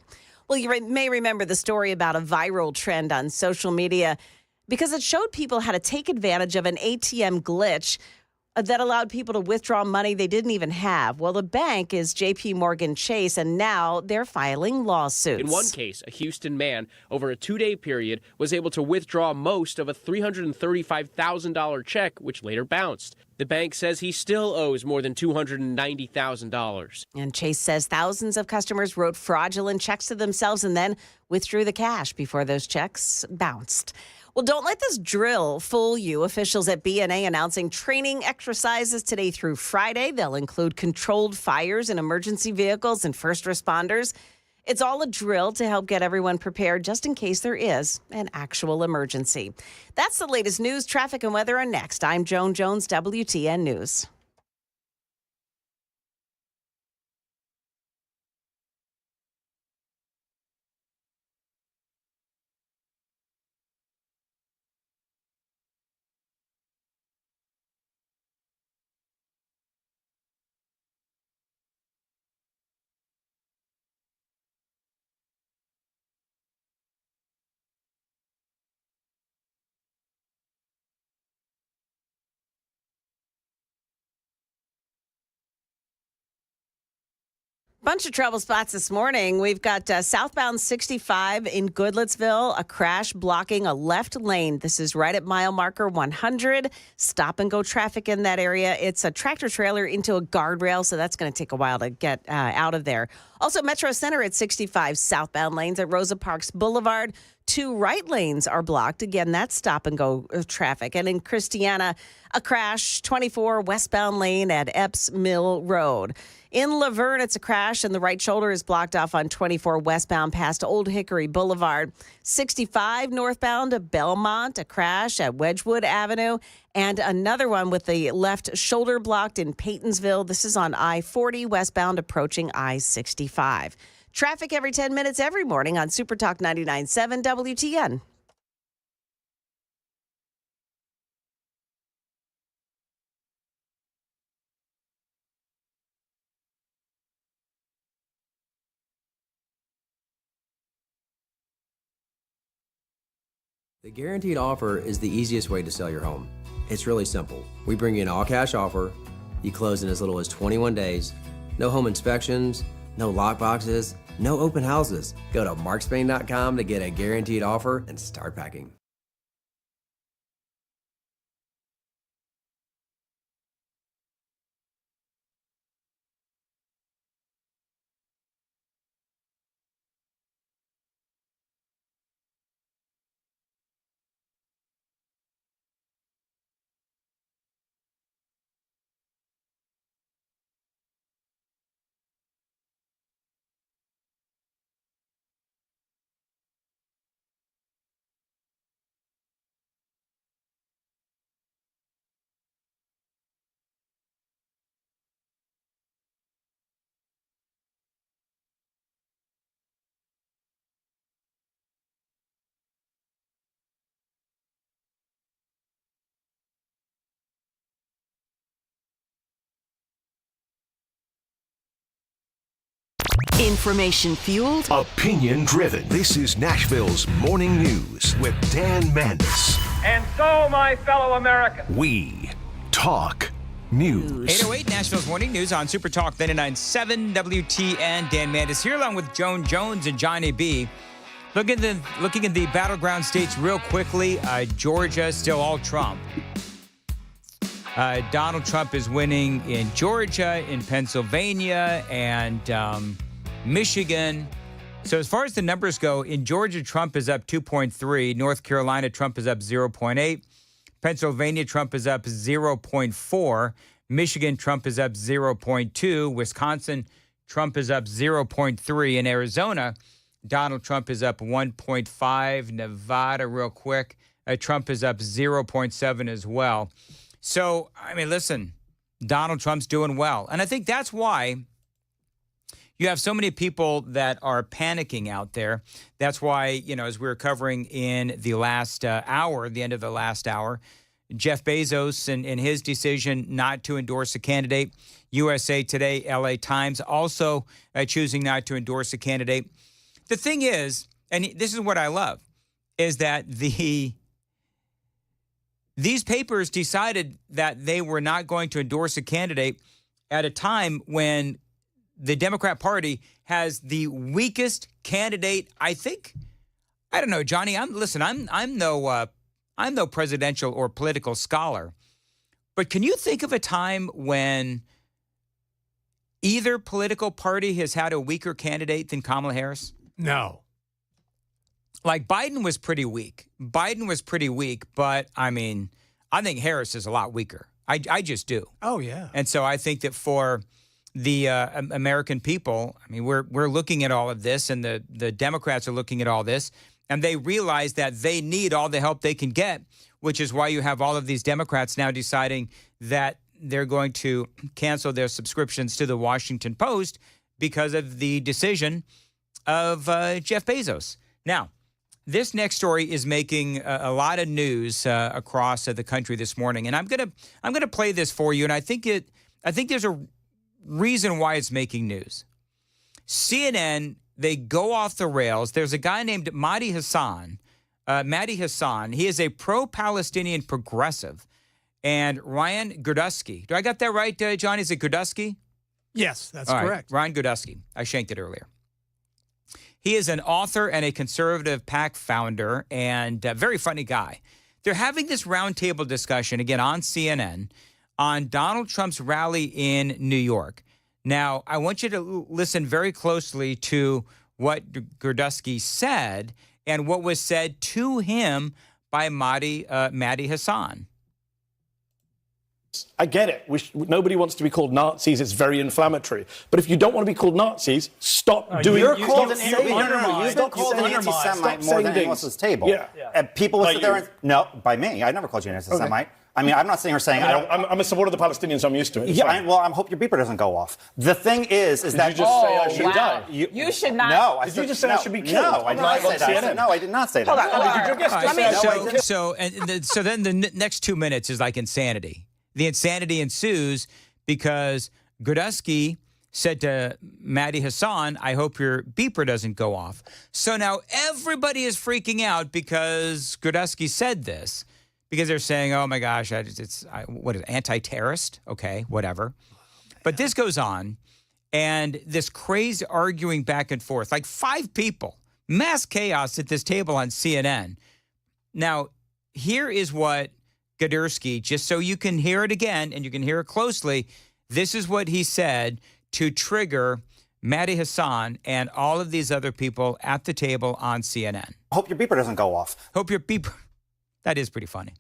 Well, you may remember the story about a viral trend on social media because it showed people how to take advantage of an ATM glitch that allowed people to withdraw money they didn't even have. Well, the bank is J.P. Morgan Chase, and now they're filing lawsuits. In one case, a Houston man, over a 2-day period, was able to withdraw most of a $335,000 check, which later bounced. The bank says he still owes more than $290,000. And Chase says thousands of customers wrote fraudulent checks to themselves and then withdrew the cash before those checks bounced. Well, don't let this drill fool you. Officials at BNA announcing training exercises today through Friday. They'll include controlled fires in emergency vehicles and first responders. It's all a drill to help get everyone prepared just in case there is an actual emergency. That's the latest news, traffic, and weather are next. I'm Joan Jones, WTN News. Bunch of trouble spots this morning. We've got southbound 65 in Goodlettsville, a crash blocking a left lane. This is right at mile marker 100. Stop and go traffic in that area. It's a tractor trailer into a guardrail, so that's going to take a while to get out of there. Also, Metro Center at 65 southbound lanes at Rosa Parks Boulevard. 2 right lanes are blocked. Again, that's stop and go traffic. And in Christiana, a crash, 24 westbound lane at Epps Mill Road. In Laverne, it's a crash, and the right shoulder is blocked off on 24 westbound past Old Hickory Boulevard. 65 northbound to Belmont, a crash at Wedgwood Avenue, and another one with the left shoulder blocked in Paytonsville. This is on I-40 westbound approaching I-65. Traffic every 10 minutes every morning on Super Talk 99.7 WTN. The guaranteed offer is the easiest way to sell your home. It's really simple. We bring you an all-cash offer. You close in as little as 21 days. No home inspections, no lock boxes, no open houses. Go to markspain.com to get a guaranteed offer and start packing. Information fueled, opinion driven. This is Nashville's Morning News with Dan Mandis. And so, my fellow Americans, we talk news. 808 Nashville's Morning News on Super Talk 99.7 WTN. Dan Mandis here along with Joan Jones and Johnny B. Looking at the battleground states real quickly. Georgia still all Trump. Donald Trump is winning in Georgia, in Pennsylvania, and Michigan. So as far as the numbers go, in Georgia, Trump is up 2.3. North Carolina, Trump is up 0.8. Pennsylvania, Trump is up 0.4. Michigan, Trump is up 0.2. Wisconsin, Trump is up 0.3. In Arizona, Donald Trump is up 1.5. Nevada, real quick, Trump is up 0.7 as well. So, I mean, listen, Donald Trump's doing well. And I think that's why you have so many people that are panicking out there. That's why, as we were covering in the last hour, the end of the last hour, Jeff Bezos and his decision not to endorse a candidate. USA Today, LA Times also choosing not to endorse a candidate. The thing is, and this is what I love, is that these papers decided that they were not going to endorse a candidate at a time when the Democrat Party has the weakest candidate, I think. I don't know, Johnny. I'm no presidential or political scholar, but can you think of a time when either political party has had a weaker candidate than Kamala Harris? No. Like Biden was pretty weak. But I mean, I think Harris is a lot weaker. I just do. Oh, yeah. And so I think that for the American people, I mean, we're looking at all of this, and the Democrats are looking at all this, and they realize that they need all the help they can get, which is why you have all of these Democrats now deciding that they're going to cancel their subscriptions to the Washington Post because of the decision of Jeff Bezos. Now, this next story is making a lot of news across the country this morning, and I'm gonna play this for you. And I think there's a reason why it's making news. CNN, they go off the rails. There's a guy named Mehdi Hassan. He is a pro-Palestinian progressive, and Ryan Gurdusky. Do I got that right, Johnny? Is it Gurdusky? Yes, that's All correct. Right. Ryan Gurdusky. I shanked it earlier. He is an author and a conservative PAC founder, and a very funny guy. They're having this roundtable discussion, again, on CNN, on Donald Trump's rally in New York. Now, I want you to listen very closely to what Gurdusky said and what was said to him by Mehdi Hassan. I get it. Nobody wants to be called Nazis. It's very inflammatory. But if you don't want to be called Nazis, stop doing it. You're called an anti-Semite more than anyone else's table. Yeah. And people will sit there and, no, by me. I never called you an anti-Semite. Okay. I mean, I'm not sitting here saying I'm a supporter of the Palestinians. I'm used to it. Yeah, I hope your beeper doesn't go off. The thing is that you just say I should die. You should not. No, did you just say I should be killed? No, I did not say that. No, I did not say that. Hold on. So then the next 2 minutes is like insanity. The insanity ensues because Gurdusky said to Mehdi Hassan, I hope your beeper doesn't go off. So now everybody is freaking out because Gurdusky said this, because they're saying, oh my gosh, what is it, anti-terrorist? Okay, whatever. But this goes on, and this crazy arguing back and forth, like 5 people, mass chaos at this table on CNN. Now, here is what Gurdusky, just so you can hear it again and you can hear it closely, this is what he said to trigger Mehdi Hassan and all of these other people at the table on CNN. I hope your beeper doesn't go off. Hope your beeper. That is pretty funny.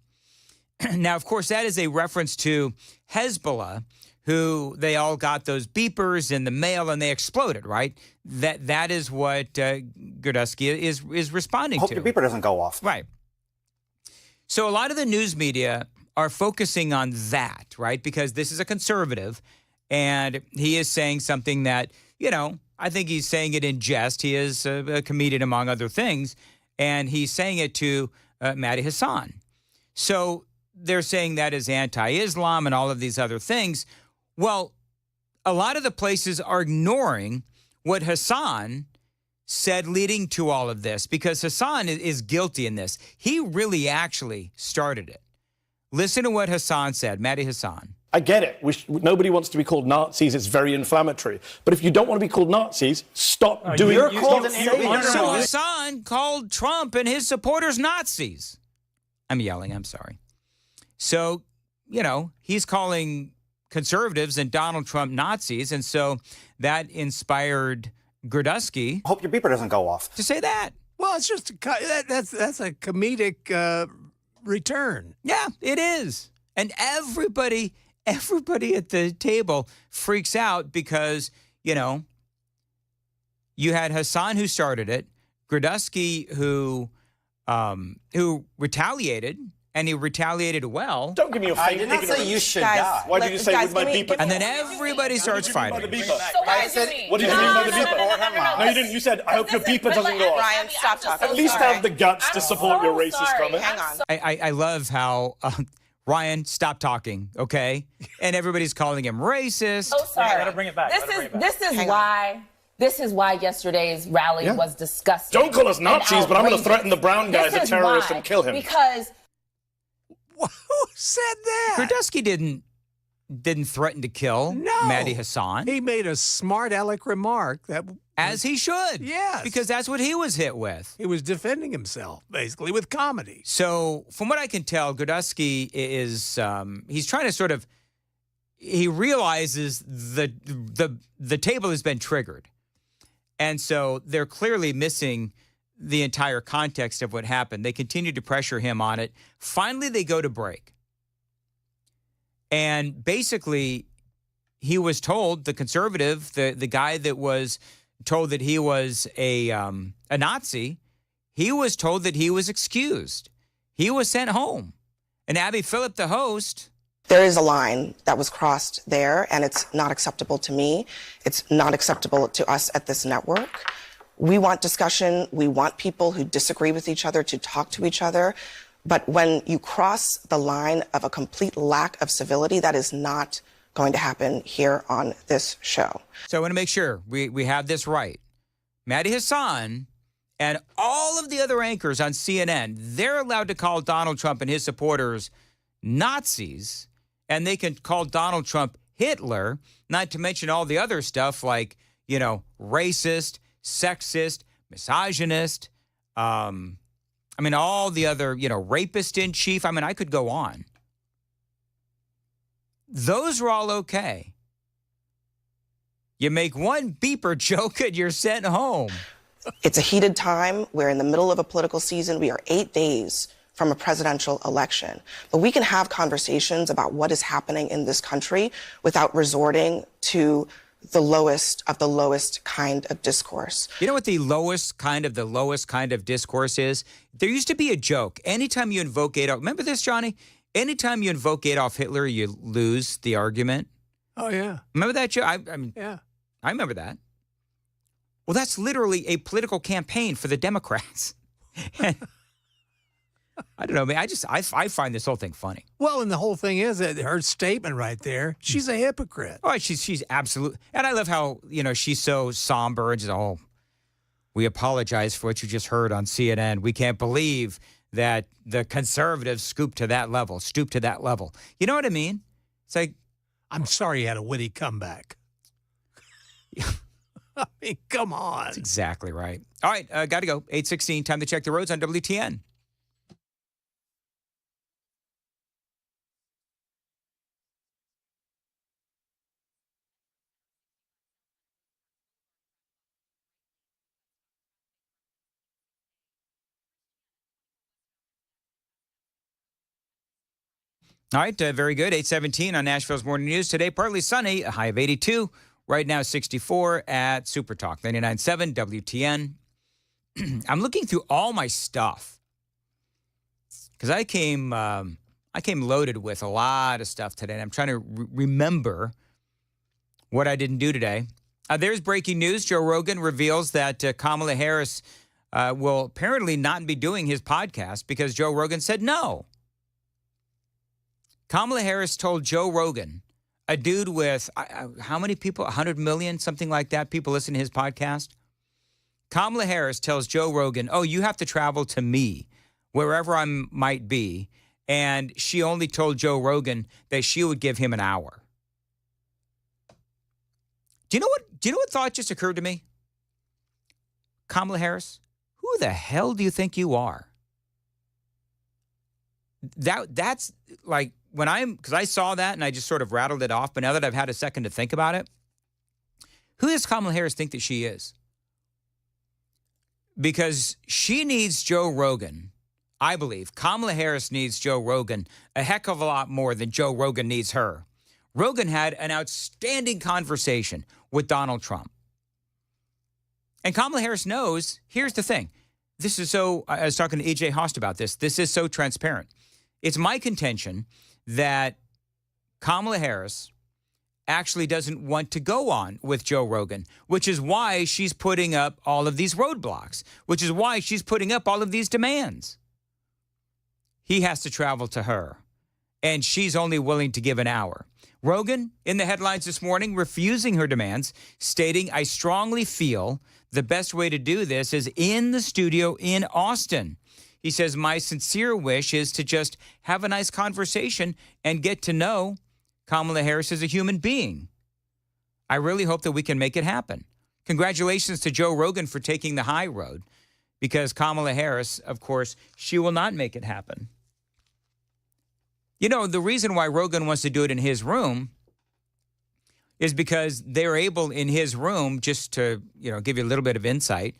Now, of course, that is a reference to Hezbollah, who they all got those beepers in the mail and they exploded, right? That is what Gurdusky is responding to. Hope your beeper doesn't go off. Right. So a lot of the news media are focusing on that, right? Because this is a conservative, and he is saying something that, I think he's saying it in jest. He is a comedian, among other things, and he's saying it to Mehdi Hassan. So they're saying that is anti-Islam and all of these other things. Well, a lot of the places are ignoring what Hassan said leading to all of this, because Hassan is guilty in this. He really actually started it. Listen to what Hassan said, Mehdi Hassan. I get it. Nobody wants to be called Nazis. It's very inflammatory. But if you don't want to be called Nazis, stop doing it. So Hassan called Trump and his supporters Nazis. I'm yelling, I'm sorry. So he's calling conservatives and Donald Trump Nazis. And so that inspired Grudusky. Hope your beeper doesn't go off. To say that. Well, it's just that's a comedic return. Yeah, it is. And everybody at the table freaks out because, you had Hassan who started it, Grudusky who retaliated, and he retaliated well. Don't give me your I did not say you should die. Why did you say with my beeper? And then everybody starts fighting. What did you So mean by the beeper? No, you didn't. You said, I hope your beeper doesn't go off. Ryan, stop talking. At least have the guts to support your racist comment. Hang on. I love how Ryan, stop talking, okay? And everybody's calling him racist. Oh, sorry. Let her bring it back. This is why yesterday's rally was disgusting. Don't call us Nazis, but I'm going to threaten the brown guy as a terrorist and kill him. Because who said that? Grudusky didn't threaten to kill Mehdi Hassan. He made a smart aleck remark that, as he should. Yes, because that's what he was hit with. He was defending himself basically with comedy. So, from what I can tell, Grudusky is he's trying to sort of he realizes the table has been triggered, and so they're clearly missing the entire context of what happened. They continue to pressure him on it. Finally, they go to break. And basically, he was told, the conservative, the guy that was told that he was a Nazi, he was told that he was excused. He was sent home. And Abby Phillip, the host... There is a line that was crossed there, and it's not acceptable to me. It's not acceptable to us at this network. We want discussion. We want people who disagree with each other to talk to each other. But when you cross the line of a complete lack of civility, that is not going to happen here on this show. So I want to make sure we have this right. Mehdi Hassan and all of the other anchors on CNN, they're allowed to call Donald Trump and his supporters Nazis, and they can call Donald Trump Hitler, not to mention all the other stuff like, racist, sexist, misogynist, all the other, rapist in chief. I could go on. Those are all okay. You make one beeper joke and you're sent home. It's a heated time. We're in the middle of a political season. We are 8 days from a presidential election. But we can have conversations about what is happening in this country without resorting to the lowest of the lowest kind of discourse. You know what the lowest kind of discourse is? There used to be a joke. Anytime you invoke Adolf, remember this, Johnny? Anytime you invoke Adolf Hitler, you lose the argument. Oh, yeah. Remember that joke? Yeah. I remember that. Well, that's literally a political campaign for the Democrats. I don't know, man. I find this whole thing funny. Well, and the whole thing is that her statement right there, she's a hypocrite. Oh, she's absolute. And I love how, she's so somber and just, we apologize for what you just heard on CNN. We can't believe that the conservatives stooped to that level. You know what I mean? It's like, I'm sorry you had a witty comeback. I mean, come on. That's exactly right. All right, got to go. 8:16, time to check the roads on WTN. All right, very good. 8:17 on Nashville's Morning News. Today, partly sunny, a high of 82. Right now, 64 at Super Talk 99.7 WTN. I'm looking through all my stuff because I came loaded with a lot of stuff today, and I'm trying to remember what I didn't do today. There's breaking news. Joe Rogan reveals that Kamala Harris will apparently not be doing his podcast because Joe Rogan said no. Kamala Harris told Joe Rogan, a dude with how many people? 100 million, something like that, people listen to his podcast. Kamala Harris tells Joe Rogan, you have to travel to me, wherever I might be. And she only told Joe Rogan that she would give him an hour. Do you know what thought just occurred to me? Kamala Harris, who the hell do you think you are? That's like because I saw that and I just sort of rattled it off, but now that I've had a second to think about it, who does Kamala Harris think that she is? Because she needs Joe Rogan. I believe Kamala Harris needs Joe Rogan a heck of a lot more than Joe Rogan needs her. Rogan had an outstanding conversation with Donald Trump. And Kamala Harris knows, here's the thing. This is so, I was talking to E.J. Host about this. This is so transparent. It's my contention that Kamala Harris actually doesn't want to go on with Joe Rogan, which is why she's putting up all of these roadblocks, which is why she's putting up all of these demands. He has to travel to her, and she's only willing to give an hour. Rogan, in the headlines this morning, refusing her demands, stating, I strongly feel the best way to do this is in the studio in Austin. He says, my sincere wish is to just have a nice conversation and get to know Kamala Harris as a human being. I really hope that we can make it happen. Congratulations to Joe Rogan for taking the high road, because Kamala Harris, of course, she will not make it happen. You know, the reason why Rogan wants to do it in his room is because they're able in his room, just to, give you a little bit of insight,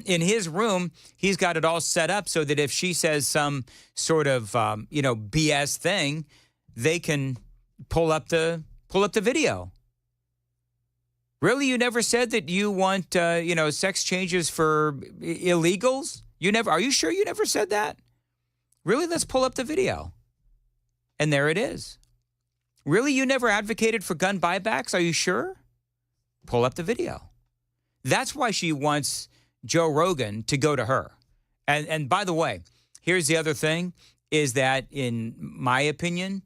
in his room, he's got it all set up so that if she says some sort of, BS thing, they can pull up the video. Really? You never said that you want, sex changes for illegals? Are you sure you never said that? Really? Let's pull up the video. And there it is. Really? You never advocated for gun buybacks? Are you sure? Pull up the video. That's why she wants Joe Rogan to go to her. And by the way, here's the other thing, is that in my opinion,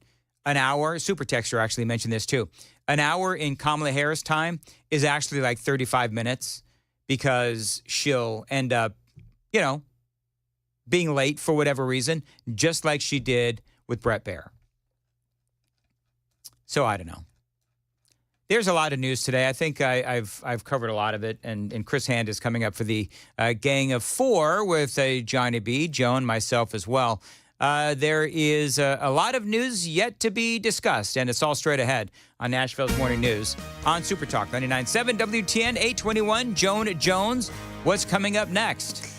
an hour, Super Texter actually mentioned this too, an hour in Kamala Harris time is actually like 35 minutes because she'll end up, being late for whatever reason, just like she did with Brett Baer. So I don't know. There's a lot of news today. I think I've covered a lot of it, and Chris Hand is coming up for the Gang of Four with Johnny B, Joan, myself as well. There is a lot of news yet to be discussed, and it's all straight ahead on Nashville's Morning News on Super Talk 99.7 WTN 821. Joan Jones, what's coming up next?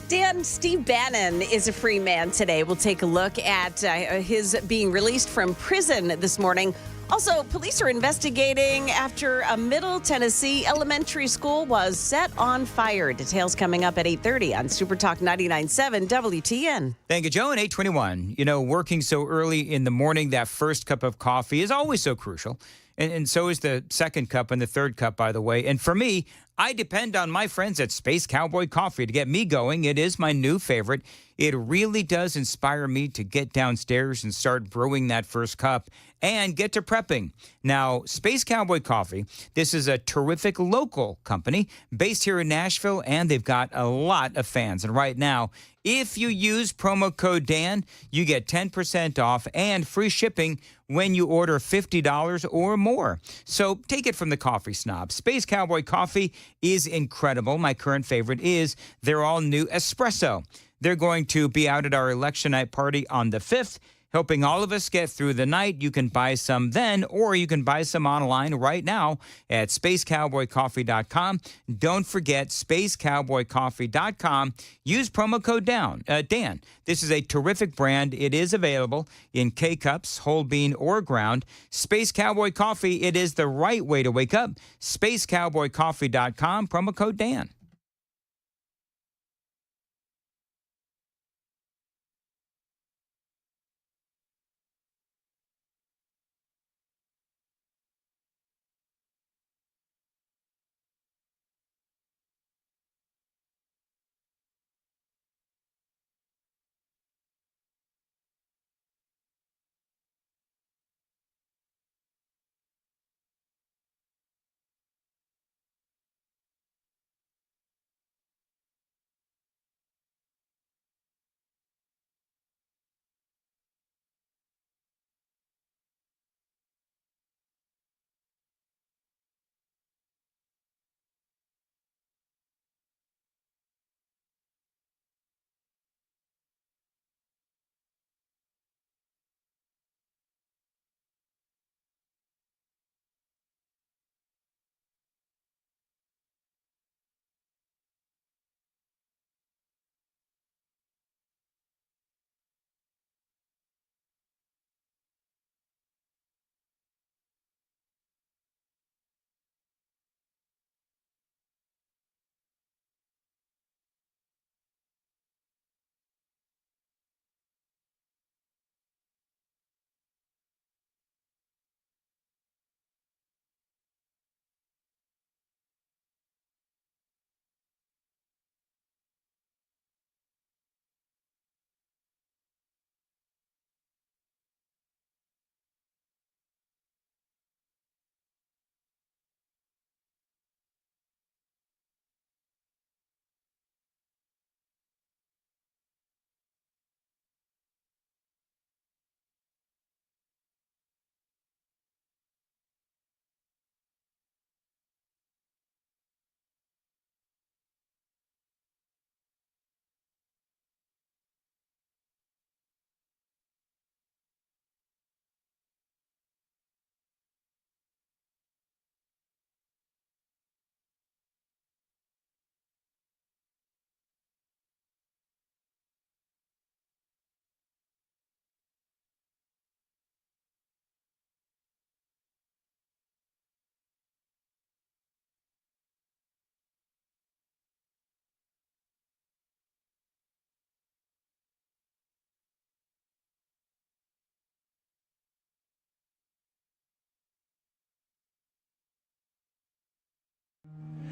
Dan, Steve Bannon is a free man today. We'll take a look at his being released from prison this morning. Also, police are investigating after a Middle Tennessee elementary school was set on fire. Details coming up at 8:30 on Super Talk 99.7 WTN. Thank you, Joe. And 821. Working so early in the morning, that first cup of coffee is always so crucial. And so is the second cup and the third cup, by the way. And for me, I depend on my friends at Space Cowboy Coffee to get me going. It is my new favorite. It really does inspire me to get downstairs and start brewing that first cup and get to prepping. Now, Space Cowboy Coffee, this is a terrific local company based here in Nashville, and they've got a lot of fans. And right now, if you use promo code Dan, you get 10% off and free shipping when you order $50 or more. So take it from the coffee snob. Space Cowboy Coffee is incredible. My current favorite is their all-new espresso. They're going to be out at our election night party on the 5th, helping all of us get through the night. You can buy some then, or you can buy some online right now at spacecowboycoffee.com. Don't forget spacecowboycoffee.com. Use promo code Dan. This is a terrific brand. It is available in K-Cups, whole bean, or ground. Space Cowboy Coffee, it is the right way to wake up. spacecowboycoffee.com, promo code Dan.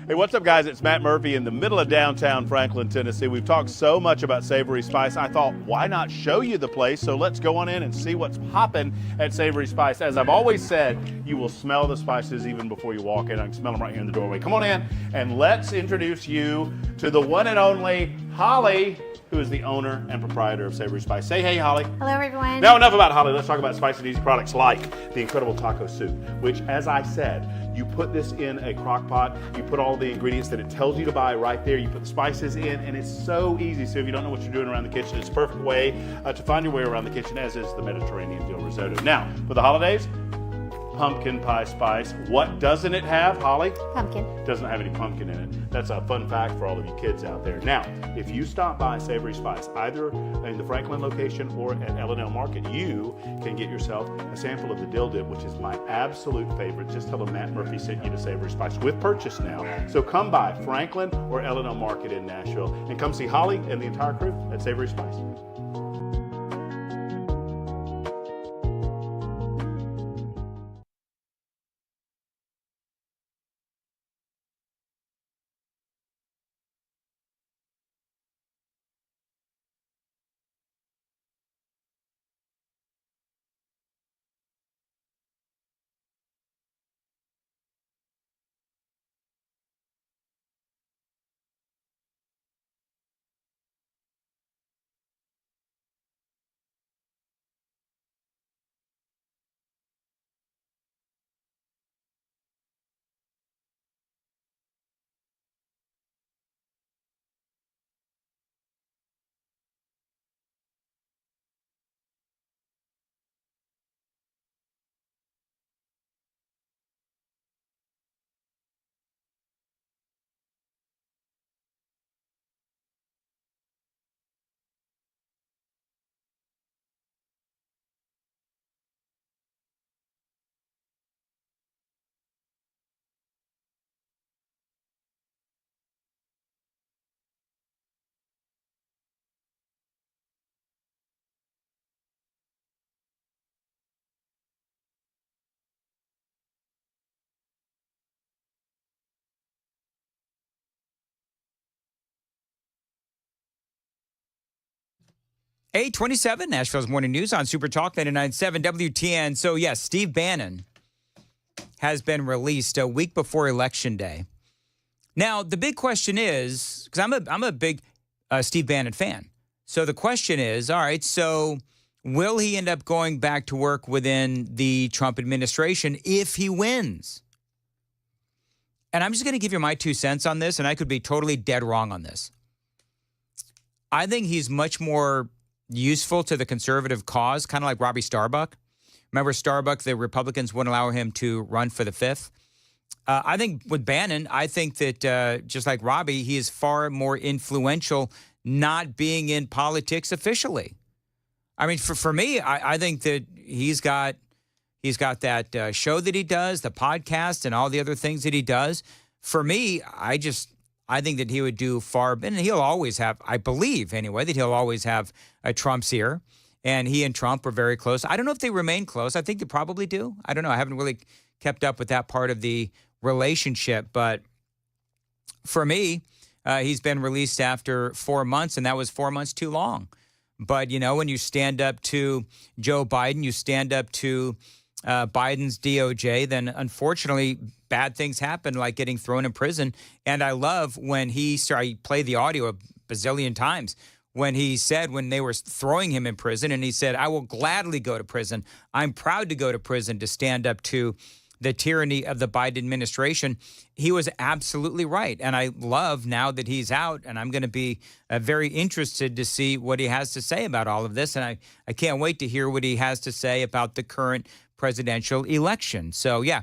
Hey, what's up, guys? It's Matt Murphy in the middle of downtown Franklin, Tennessee. We've talked so much about Savory Spice. I thought, why not show you the place? So let's go on in and see what's popping at Savory Spice. As I've always said, you will smell the spices even before you walk in. I can smell them right here in the doorway. Come on in and let's introduce you to the one and only Holly, who is the owner and proprietor of Savory Spice. Say hey, Holly. Hello, everyone. Now, enough about Holly. Let's talk about spicy and easy products like the incredible taco soup, which, as I said, you put this in a crock pot, you put all the ingredients that it tells you to buy right there, you put the spices in, and it's so easy. So if you don't know what you're doing around the kitchen, it's a perfect way to find your way around the kitchen, as is the Mediterranean dill risotto. Now, for the holidays, pumpkin pie spice. What doesn't it have, Holly? Pumpkin. Doesn't have any pumpkin in it. That's a fun fact for all of you kids out there. Now, if you stop by Savory Spice, either in the Franklin location or at L&L Market, you can get yourself a sample of the dill dip, which is my absolute favorite. Just tell them Matt Murphy sent you to Savory Spice with purchase now. So come by Franklin or L&L Market in Nashville and come see Holly and the entire crew at Savory Spice. Hey, 27, Nashville's Morning News on Super Talk 99.7 WTN. So, yes, Steve Bannon has been released a week before Election Day. Now, the big question is, because I'm a big Steve Bannon fan. So the question is, all right, so will he end up going back to work within the Trump administration if he wins? And I'm just going to give you my 2 cents on this, and I could be totally dead wrong on this. I think he's much more useful to the conservative cause, kind of like Robby Starbuck. Remember Starbuck, the Republicans wouldn't allow him to run for the 5th. I think with Bannon, I think that just like Robby, he is far more influential not being in politics officially. I mean, for me, I think that he's got that show that he does, the podcast, and all the other things that he does. For me, I think that he would do far, and he'll always have, I believe anyway, that he'll always have a Trump's ear. And he and Trump are very close. I don't know if they remain close. I think they probably do. I don't know. I haven't really kept up with that part of the relationship. But for me, he's been released after 4 months, and that was 4 months too long. But, you know, when you stand up to Joe Biden, you stand up to Biden's DOJ, then unfortunately bad things happen, like getting thrown in prison. And I love when I played the audio a bazillion times, when he said when they were throwing him in prison, and he said, I will gladly go to prison. I'm proud to go to prison to stand up to the tyranny of the Biden administration. He was absolutely right. And I love now that he's out, and I'm going to be very interested to see what he has to say about all of this. And I can't wait to hear what he has to say about the current presidential election. So, yeah,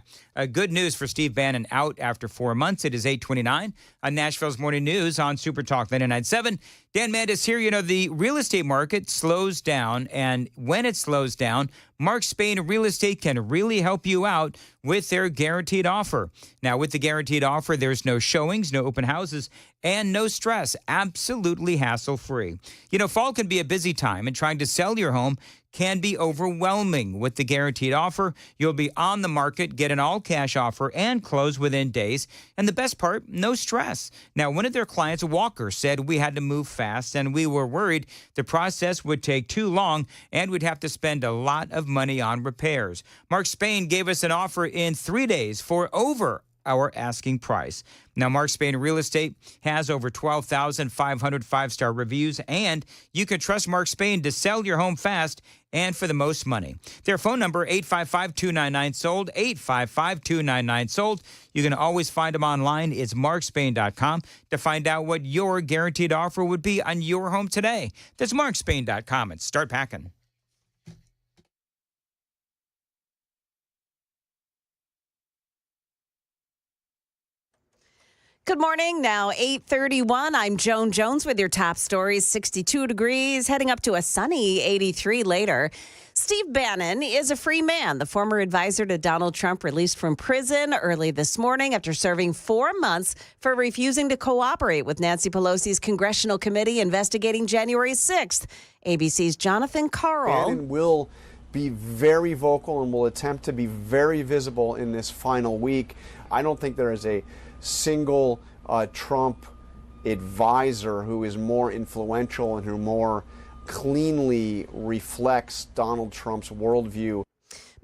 good news for Steve Bannon out after 4 months. It is 8:29 on Nashville's Morning News on Super Talk 99.7. Dan Mandis here. You know, the real estate market slows down, and when it slows down, Mark Spain Real Estate can really help you out with their guaranteed offer. Now, with the guaranteed offer, there's no showings, no open houses, and no stress. Absolutely hassle-free. You know, fall can be a busy time, and trying to sell your home can be overwhelming. With the guaranteed offer, you'll be on the market, get an all-cash offer, and close within days. And the best part, no stress. Now, one of their clients, Walker, said we had to move fast, and we were worried the process would take too long and we'd have to spend a lot of money on repairs. Mark Spain gave us an offer in 3 days for over our asking price. Now, Mark Spain Real Estate has over 12,500 five-star reviews, and you can trust Mark Spain to sell your home fast and for the most money. Their phone number, 855-299-SOLD, 855-299-SOLD. You can always find them online. It's markspain.com to find out what your guaranteed offer would be on your home today. That's markspain.com, and start packing. Good morning. Now 8:31. I'm Joan Jones with your top stories. 62 degrees, heading up to a sunny 83 later. Steve Bannon is a free man. The former advisor to Donald Trump released from prison early this morning after serving 4 months for refusing to cooperate with Nancy Pelosi's congressional committee investigating January 6th. ABC's Jonathan Carl. Bannon will be very vocal and will attempt to be very visible in this final week. I don't think there is a single Trump advisor who is more influential and who more cleanly reflects Donald Trump's worldview.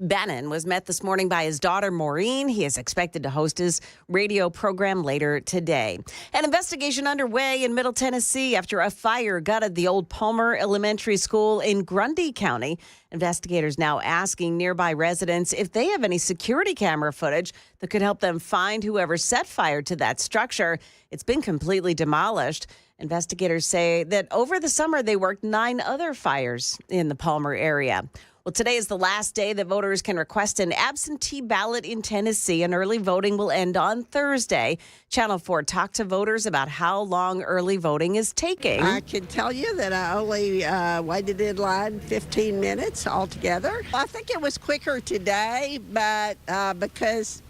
Bannon was met this morning by his daughter, Maureen. He is expected to host his radio program later today. An investigation underway in Middle Tennessee after a fire gutted the old Palmer Elementary School in Grundy County. Investigators now asking nearby residents if they have any security camera footage that could help them find whoever set fire to that structure. It's been completely demolished. Investigators say that over the summer, they worked 9 other fires in the Palmer area. Well, today is the last day that voters can request an absentee ballot in Tennessee, and early voting will end on Thursday. Channel 4 talked to voters about how long early voting is taking. I can tell you that I only waited in line 15 minutes altogether. I think it was quicker today, but because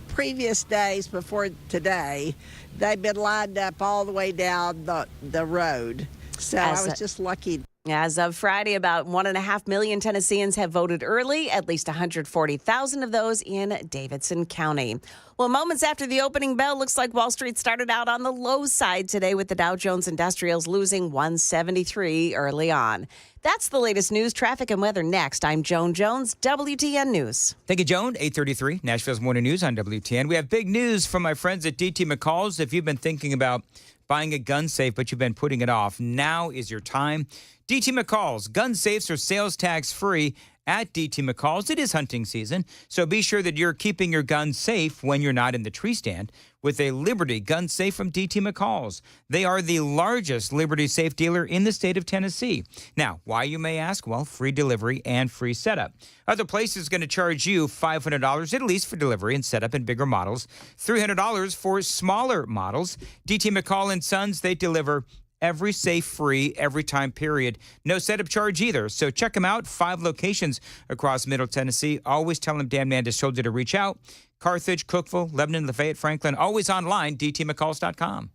previous days before today, they've been lined up all the way down the road. So I was just lucky. As of Friday, about 1.5 million Tennesseans have voted early, at least 140,000 of those in Davidson County. Well, moments after the opening bell, looks like Wall Street started out on the low side today with the Dow Jones Industrials losing 173 early on. That's the latest news, traffic, and weather next. I'm Joan Jones, WTN News. Thank you, Joan. 8:33, Nashville's Morning News on WTN. We have big news from my friends at DT McCall's. If you've been thinking about buying a gun safe, but you've been putting it off, now is your time. DT McCall's. Gun safes are sales tax free at DT McCall's. It is hunting season, so be sure that you're keeping your gun safe when you're not in the tree stand with a Liberty gun safe from DT McCall's. They are the largest Liberty safe dealer in the state of Tennessee. Now, why, you may ask? Well, free delivery and free setup. Other places going to charge you $500 at least for delivery and setup in bigger models, $300 for smaller models. DT McCall & Sons, they deliver every safe free, every time, period. No setup charge either. So check them out. 5 locations across Middle Tennessee. Always tell them Dan Mandis told you to reach out. Carthage, Cookeville, Lebanon, Lafayette, Franklin. Always online, dtmccalls.com.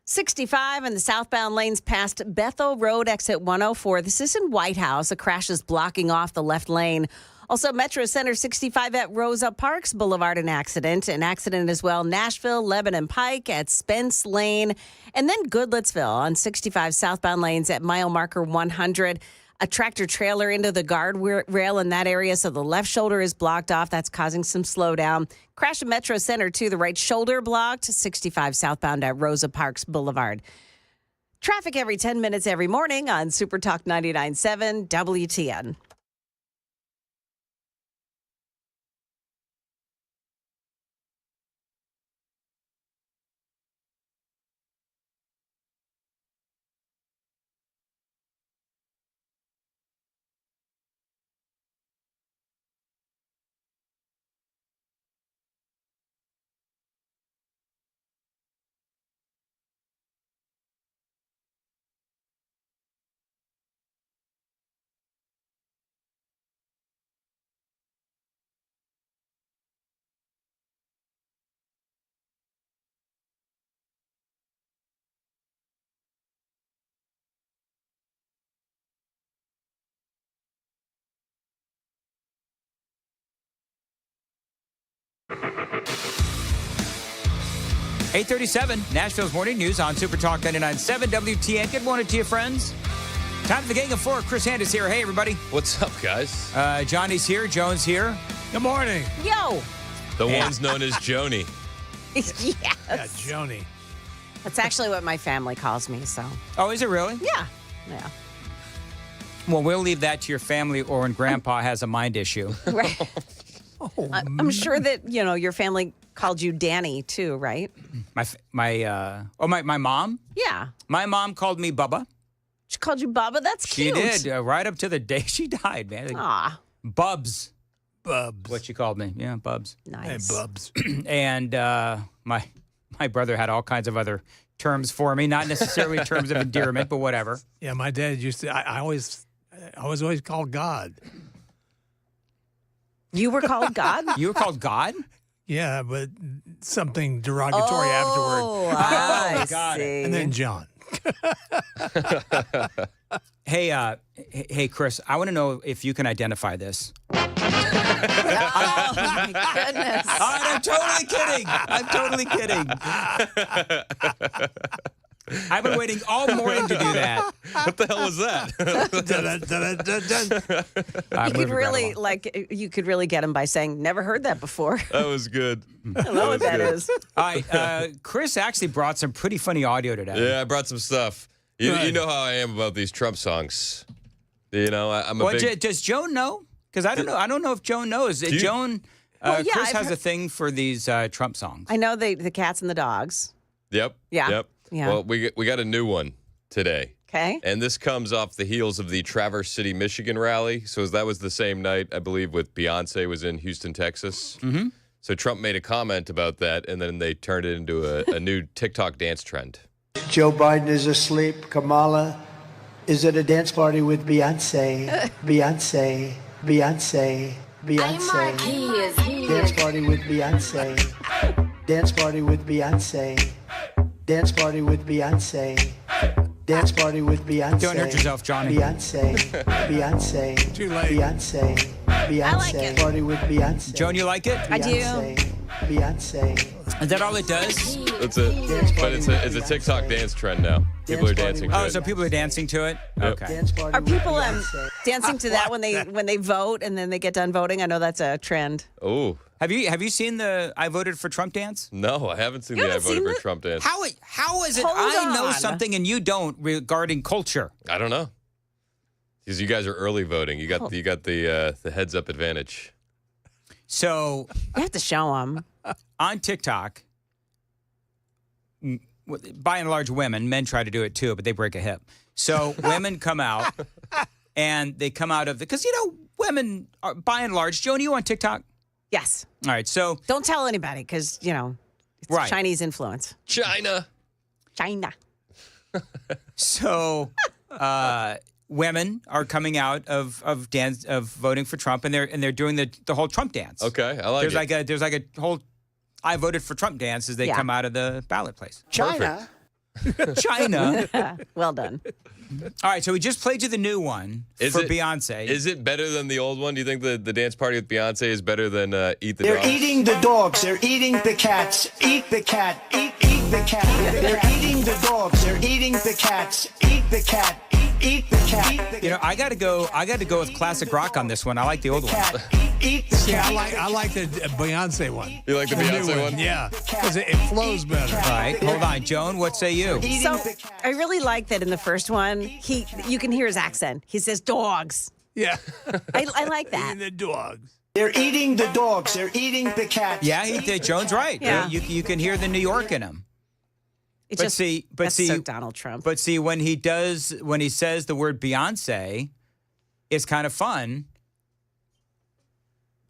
65 in the southbound lanes past Bethel Road, exit 104. This is in White House. A crash is blocking off the left lane. Also, Metro Center 65 at Rosa Parks Boulevard, an accident. An accident as well. Nashville, Lebanon Pike at Spence Lane. And then Goodlettsville on 65 southbound lanes at mile marker 100. A tractor trailer into the guardrail in that area, so the left shoulder is blocked off. That's causing some slowdown. Crash at Metro Center, too. The right shoulder blocked. 65 southbound at Rosa Parks Boulevard. Traffic every 10 minutes every morning on Super Talk 99.7 WTN. .837, Nashville's Morning News on Super Talk 99.7 WTN. Good morning to you, friends. Time for the Gang of Four. Chris Mandis here. Hey, everybody. What's up, guys? Johnny's here. Joan's here. Good morning. Yo. The one's known as Joni. Yes. Yeah, Joni. That's actually what my family calls me, so. Oh, is it really? Yeah. Yeah. Well, we'll leave that to your family or when Grandpa has a mind issue. Right. I'm sure that, your family called you Danny, too, right? My mom? Yeah. My mom called me Bubba. She called you Bubba? That's cute. She did, right up to the day she died, man. Aw. Bubs. Bubs. What she called me. Yeah, Bubs. Nice. Hey, Bubs. And my brother had all kinds of other terms for me, not necessarily terms of endearment, but whatever. Yeah, my dad used to, I was always called God. You were called God? You were called God? Yeah, but something derogatory afterward. Oh, I got see. it. And then John. Hey, Chris, I want to know if you can identify this. Oh, my goodness. I'm totally kidding. I've been waiting all morning to do that. What the hell was that? You could really get him by saying, never heard that before. That was good. I don't know what that is. All right, Chris actually brought some pretty funny audio today. Yeah, I brought some stuff. You know how I am about these Trump songs. I'm a big... Does Joan know? Because I don't know. I don't know if Joan knows. Joan, Chris has a thing for these Trump songs. I know the cats and the dogs. Yep. Yeah. Yep. Yeah. Well, we got a new one today. Okay. And this comes off the heels of the Traverse City, Michigan rally. So that was the same night, I believe, with Beyonce was in Houston, Texas. Mm-hmm. So Trump made a comment about that, and then they turned it into a new TikTok dance trend. Joe Biden is asleep. Kamala is at a dance party with Beyonce. Beyonce. Dance party with Beyonce. Dance party with Beyonce. Dance party with Beyonce. Dance party with Beyonce. Don't hurt yourself, Johnny. Beyonce. Too late. Beyonce. I like it. Party with Beyonce. Joan, you like it? I do. Beyonce. Is that all it does? It's a TikTok dance trend now. People are dancing to Oh, it. so people are dancing to it? Yep. Okay. Are people dancing to that when they vote and then they get done voting? I know that's a trend. Oh. Have you seen the I voted for Trump dance? No, I haven't seen the I voted for Trump dance. How is it Hold I know on. something and you don't regarding culture? I don't know. Because you guys are early voting. You got the heads up advantage. So you have to show them on TikTok. By and large, men try to do it too, but they break a hip. So women come out, and they come out of because women are by and large. Joan, you on TikTok? Yes. All right. So don't tell anybody because it's right. Chinese influence. China. So women are coming out of voting for Trump, and they're doing the whole Trump dance. Okay, I like There's like a whole I voted for Trump dance as they come out of the ballot place. China China. Well done. All right, so we just played you the new one for Beyonce. Is it better than the old one? Do you think the dance party with Beyonce is better than Eat the They're Dog? eating the dogs. They're eating the cats. Eat the cat. Eat the cat. They're eating the dogs. They're eating the cats. Eat the cat. Eat the cat. You know, I got to go with classic rock on this one. I like the old one. Yeah, I like the Beyonce one. You like the Beyonce one? Yeah, because it flows better. All right, hold on, Joan. What say you? So I really like that in the first one. You can hear his accent. He says dogs. Yeah, I like that. Eating the dogs. They're eating the dogs. They're eting the cats. Yeah, Joan's right. Yeah. You can hear the New York in him. That's so Donald Trump. But see, when he says the word Beyonce, it's kind of fun.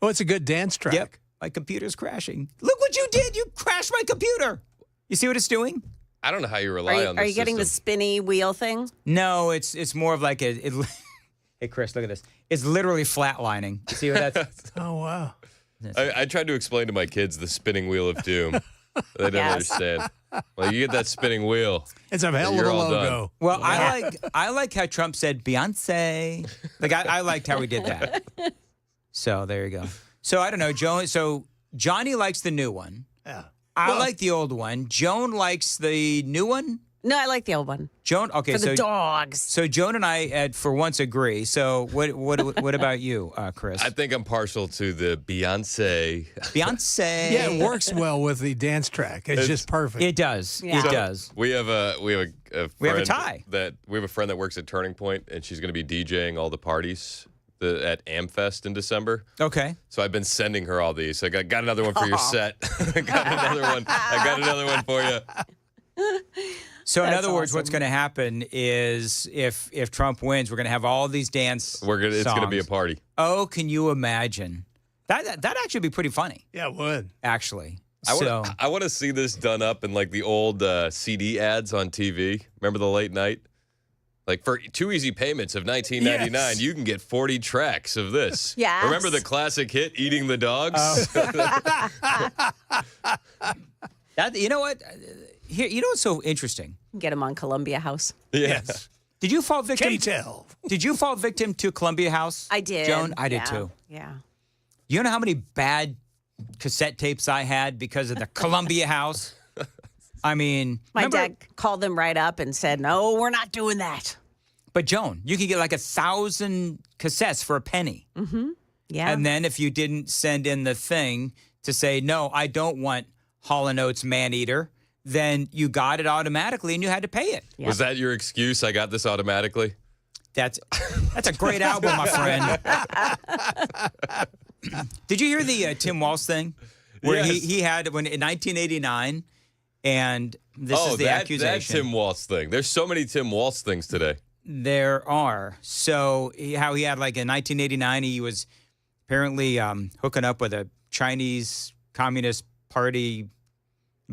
Oh, it's a good dance track. Yep. My computer's crashing. Look what you did. You crashed my computer. You see what it's doing? I don't know how you rely on this Are you getting the spinny wheel thing? No, it's more of like hey, Chris, look at this. It's literally flatlining. You see what that's? Oh, wow. I tried to explain to my kids the spinning wheel of doom. They don't understand. Well, you get that spinning wheel. It's a hell of a logo. Well, I like how Trump said Beyonce. Like I liked how he did that. So there you go. So I don't know, Joan. So Johnny likes the new one. Yeah. I like the old one. Joan likes the new one. No, I like the old one. Joan, okay, For so the dogs. So Joan and I, for once, agree. So what about you, Chris? I think I'm partial to the Beyonce. Beyonce. Yeah, it works well with the dance track. It's just perfect. It does. Yeah. It does. We have a friend We have a tie. We have a friend that works at Turning Point, and she's going to be DJing all the parties at Amfest in December. Okay. So I've been sending her all these. I got another one for your set. I got another one for you. So in That's other words, awesome. what's going to happen is if Trump wins, we're going to have all these dance. It's going to be a party. Oh, can you imagine? That actually be pretty funny. Yeah, it would. Actually. I want to see this done up in like the old CD ads on TV. Remember the late night? Like for 2 easy payments of $19.99, Yes. you can get 40 tracks of this. Yes. Remember the classic hit "Eating the Dogs"? You know what? Here, you know what's so interesting? Get him on Columbia House. Yes. Did you fall victim? K-Tel. Did you fall victim to Columbia House? I did. Joan, I did Yeah. too. Yeah. You know how many bad cassette tapes I had because of the Columbia House? I mean, My remember- dad called them right up and said, "No, we're not doing that." But Joan, you could get like 1,000 cassettes for a penny. Mm-hmm. Yeah. And then if you didn't send in the thing to say, no, I don't want Hall & Oates Maneater, then you got it automatically and you had to pay it. Was that your excuse? I got this automatically. That's a great album, my friend. Did you hear the Tim Walsh thing? Where Yes. he had in 1989, and this is the accusation. That Tim Walsh thing. There's so many Tim Walsh things today. There are. So how he had like in 1989, he was apparently hooking up with a Chinese Communist Party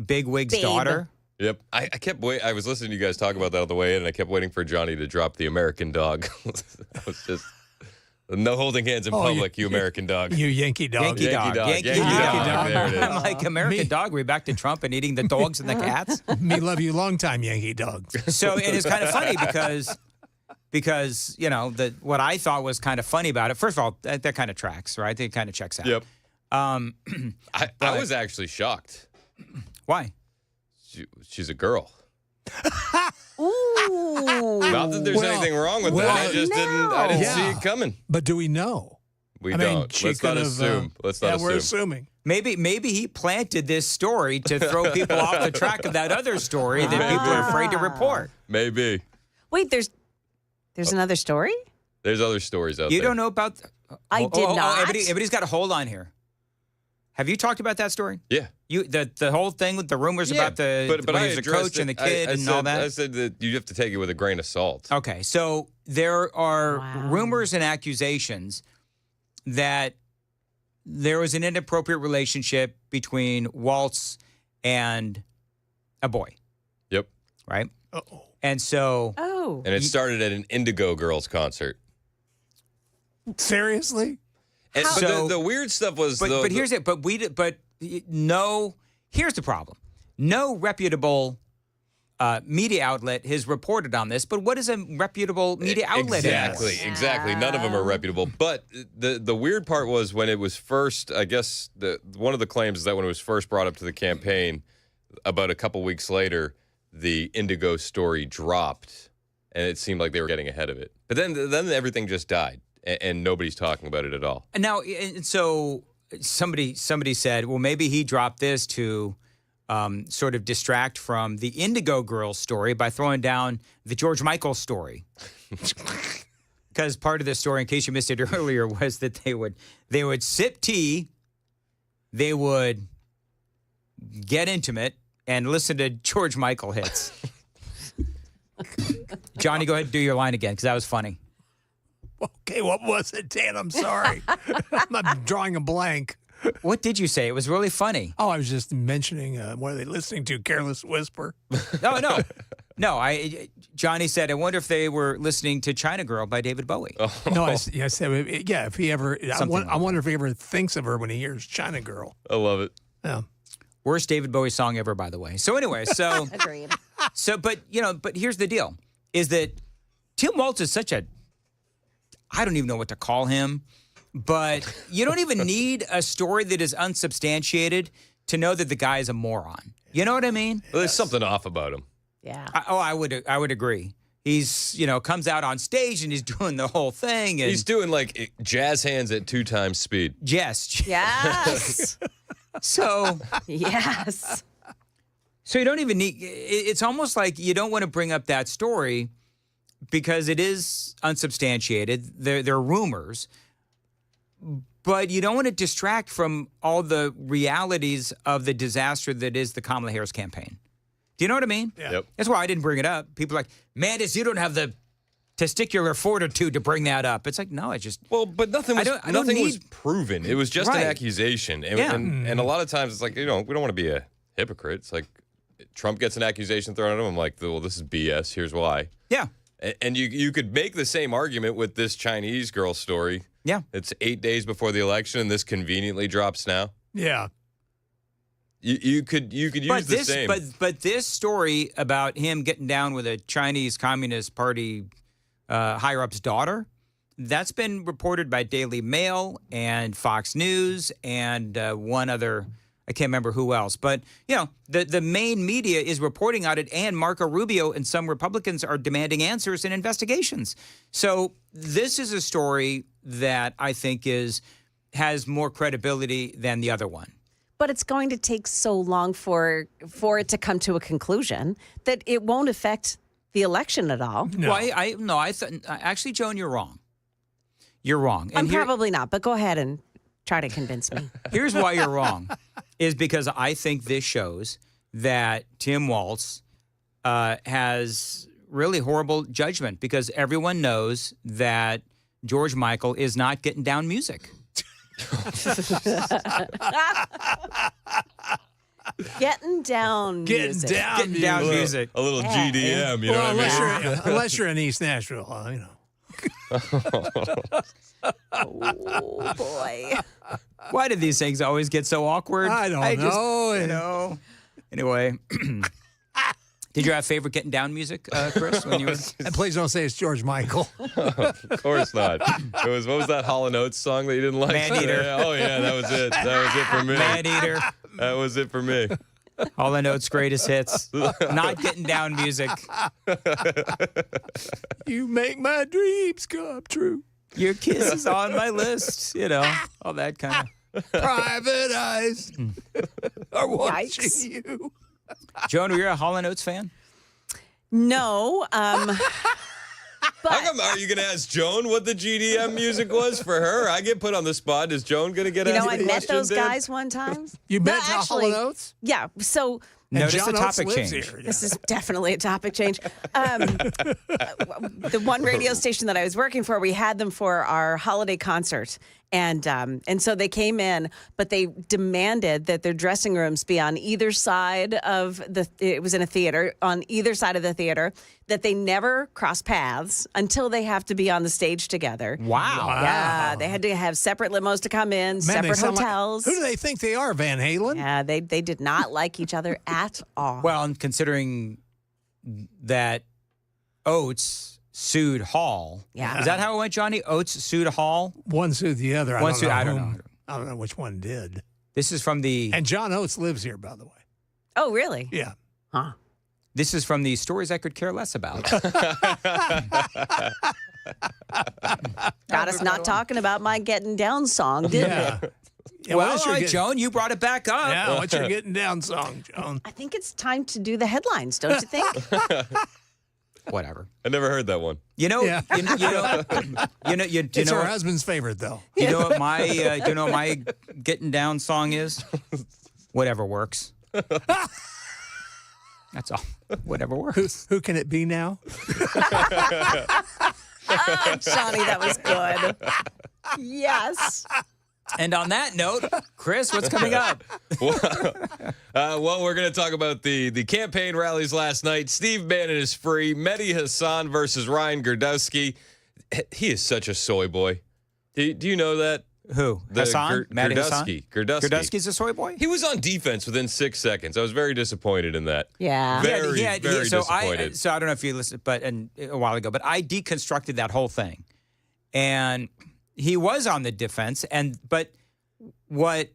bigwig's daughter. Yep. I kept waiting. I was listening to you guys talk about that on the way in, and I kept waiting for Johnny to drop the American dog. I was just no holding hands in public, you American dog. You Yankee dog. Yankee dog. Yankee dog. There it is. I'm like, American dog, we're back to Trump and eating the dogs and the cats. Me love you long time, Yankee dog. So it is kind of funny because you know, what I thought was kind of funny about it, first of all, that kind of tracks, right? It kind of checks out. Yep. I was actually shocked. Why? She's a girl. Ooh. Not that there's anything wrong with that. I just didn't see it coming. But do we know? We I mean, don't. she Let's not could have, assume. Let's not assume. we're assuming. Maybe he planted this story to throw people off the track of that other story that people are afraid to report. Maybe. Wait, there's another story? There's other stories out there. You don't know about... I did not. Everybody's got to hold on here. Have you talked about that story? Yeah. The whole thing with the rumors about the but when I he was a addressed coach and the it. kid I and said, all that? I said that you have to take it with a grain of salt. Okay, so there are rumors and accusations that there was an inappropriate relationship between Waltz and a boy. Yep. Right? Uh-oh. And so... Oh. And it started at an Indigo Girls concert. Seriously? And, but the weird stuff was... But here's it. Here's the problem. No reputable media outlet has reported on this. But what is a reputable media outlet? Exactly. None of them are reputable. But the weird part was when it was first, I guess, one of the claims is that when it was first brought up to the campaign, about a couple weeks later, the Indigo story dropped, and it seemed like they were getting ahead of it. But then everything just died, and nobody's talking about it at all. And now, so somebody said, well, maybe he dropped this to sort of distract from the Indigo Girls story by throwing down the George Michael story. Because part of the story, in case you missed it earlier, was that they would sip tea, they would get intimate, and listen to George Michael hits. Johnny, go ahead and do your line again, because that was funny. Okay, what was it, Dan? I'm sorry. I'm drawing a blank. What did you say? It was really funny. Oh, I was just mentioning, what are they listening to? Careless Whisper? No. Johnny said, I wonder if they were listening to China Girl by David Bowie. No, I said, if he ever, I wonder if he ever thinks of her when he hears China Girl. I love it. Yeah. Worst David Bowie song ever, by the way. So anyway, Agreed. But here's the deal, is that Tim Waltz is such a, I don't even know what to call him, but you don't even need a story that is unsubstantiated to know that the guy is a moron. You know what I mean? Well, there's something off about him. Yeah. I would agree. He's, comes out on stage and he's doing the whole thing. And He's doing like jazz hands at 2 times speed. Yes. Yes. So yes. So you don't even need. It's almost like you don't want to bring up that story because it is unsubstantiated. There are rumors, but you don't want to distract from all the realities of the disaster that is the Kamala Harris campaign. Do you know what I mean? Yeah. Yep. That's why I didn't bring it up. People are like, Mandis, you don't have the testicular fortitude to bring that up. It's like, no, I just... Well, but nothing was proven. It was just an Right. accusation. And, Yeah. and a lot of times it's like, we don't want to be a hypocrite. It's like Trump gets an accusation thrown at him. I'm like, well, this is BS. Here's why. Yeah. And you could make the same argument with this Chinese girl story. Yeah. It's 8 days before the election, and this conveniently drops now. Yeah. You could use the same. But this story about him getting down with a Chinese Communist Party higher-up's daughter, that's been reported by Daily Mail and Fox News and one other, I can't remember who else. But, the main media is reporting on it, and Marco Rubio and some Republicans are demanding answers and investigations. So this is a story that I think has more credibility than the other one. But it's going to take so long for it to come to a conclusion that it won't affect the election at all. No. Well, I thought actually, Joan, you're wrong. You're wrong. I'm probably not, but go ahead and try to convince me. Here's why you're wrong, is because I think this shows that Tim Waltz has really horrible judgment, because everyone knows that George Michael is not getting down music. Getting down music. Getting down music. A little GDM, you know what I mean? Unless you're in East Nashville, Oh, boy. Why do these things always get so awkward? I don't know. Anyway. Did you have favorite getting down music, Chris? When you were... And please don't say it's George Michael. Of course not. It was, what was that Hall & Oates song that you didn't like? Man Eater. Oh, yeah, that was it. That was it for me. Man Eater. That was it for me. Hall & Oates' greatest hits. Not getting down music. You make my dreams come true. Your kiss is on my list. All that kind of. Private eyes are watching you. Joan, you're a Hall & Oates fan? No. How come, are you going to ask Joan what the GDM music was for her? I get put on the spot. Is Joan going to get asked I the met question, those Dan? guys one time. You met Hall & Oates? Yeah. So... Notice the topic change. Here, yeah. This is definitely a topic change. The one radio station that I was working for, we had them for our holiday concert. And so they came in, but they demanded that their dressing rooms be on either side of it was in a theater, on either side of the theater, that they never cross paths until they have to be on the stage together. Wow. Yeah, they had to have separate limos to come in, separate hotels. Who do they think they are, Van Halen? Yeah, they did not like each other at all. Well, and considering that Oates sued Hall. Yeah. Is that how it went, Johnny? Oates sued Hall? One sued the other. I don't know. I don't know which one did. This is from the... And John Oates lives here, by the way. Oh, really? Yeah. Huh. This is from the Stories I Could Care Less About. Got us not talking about my Getting Down song, didn't it? Yeah, well, all right, Joan, you brought it back up. Yeah, what's your Getting Down song, Joan? I think it's time to do the headlines, don't you think? Whatever. I never heard that one. You know, It's her husband's favorite, though. You know what my Getting Down song is? Whatever works. That's all. Whatever works. Who can it be now? Johnny, that was good. Yes. And on that note, Chris, what's coming up? Well, we're going to talk about the campaign rallies last night. Steve Bannon is free. Mehdi Hassan versus Ryan Gerdowski. He is such a soy boy. Do you know that? Who? Hassan? Mehdi Hassan? Gerdowski's a soy boy? He was on defense within 6 seconds. I was very disappointed in that. Yeah. Very disappointed. So I don't know if you listened, but a while ago, but I deconstructed that whole thing. And he was on the defense, but what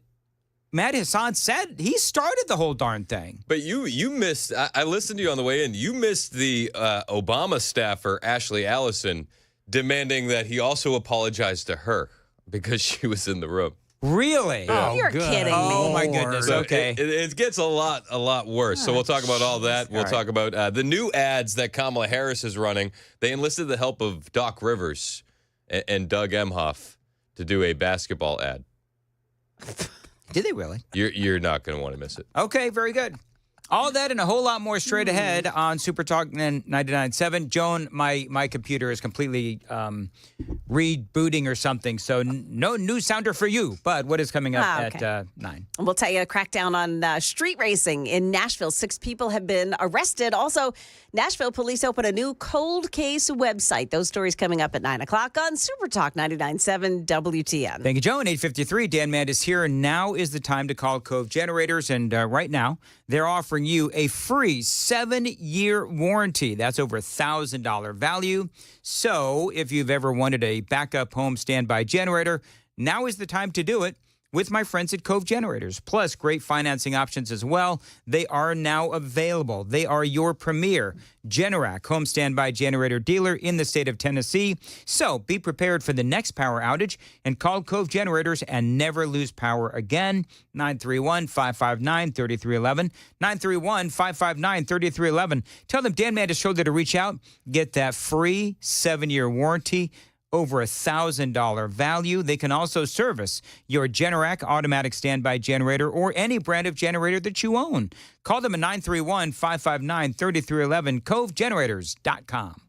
Matt Hassan said, he started the whole darn thing. But you missed, I listened to you on the way in, you missed the Obama staffer, Ashley Allison, demanding that he also apologize to her because she was in the room. Really? Oh, you're kidding me. Oh, my goodness. So okay. It gets a lot worse. So we'll talk about all that. We'll talk about the new ads that Kamala Harris is running. They enlisted the help of Doc Rivers and Doug Emhoff to do a basketball ad. Did they really? You're not going to want to miss it. Okay, very good. All that and a whole lot more straight ahead on Super Talk 99.7. Joan, my computer is completely rebooting or something, so no new sounder for you. But what is coming up at 9? We'll tell you a crackdown on street racing in Nashville. 6 people have been arrested. Also, Nashville police open a new cold case website. Those stories coming up at 9 o'clock on Super Talk 99.7 WTN. Thank you, Joan. 8:53. Dan Mandis here. Now is the time to call Cove Generators, and right now they're offering you a free 7-year warranty. That's over $1,000 value. So if you've ever wanted a backup home standby generator, now is the time to do it with my friends at Cove Generators. Plus, great financing options as well. They are now available. They are your premier Generac home standby generator dealer in the state of Tennessee. So be prepared for the next power outage and call Cove Generators and never lose power again. 931-559-3311. 931-559-3311. Tell them Dan Mandis showed you to reach out. Get that free 7-year warranty. Over $1,000 value. They can also service your Generac automatic standby generator or any brand of generator that you own. Call them at 931-559-3311, covegenerators.com.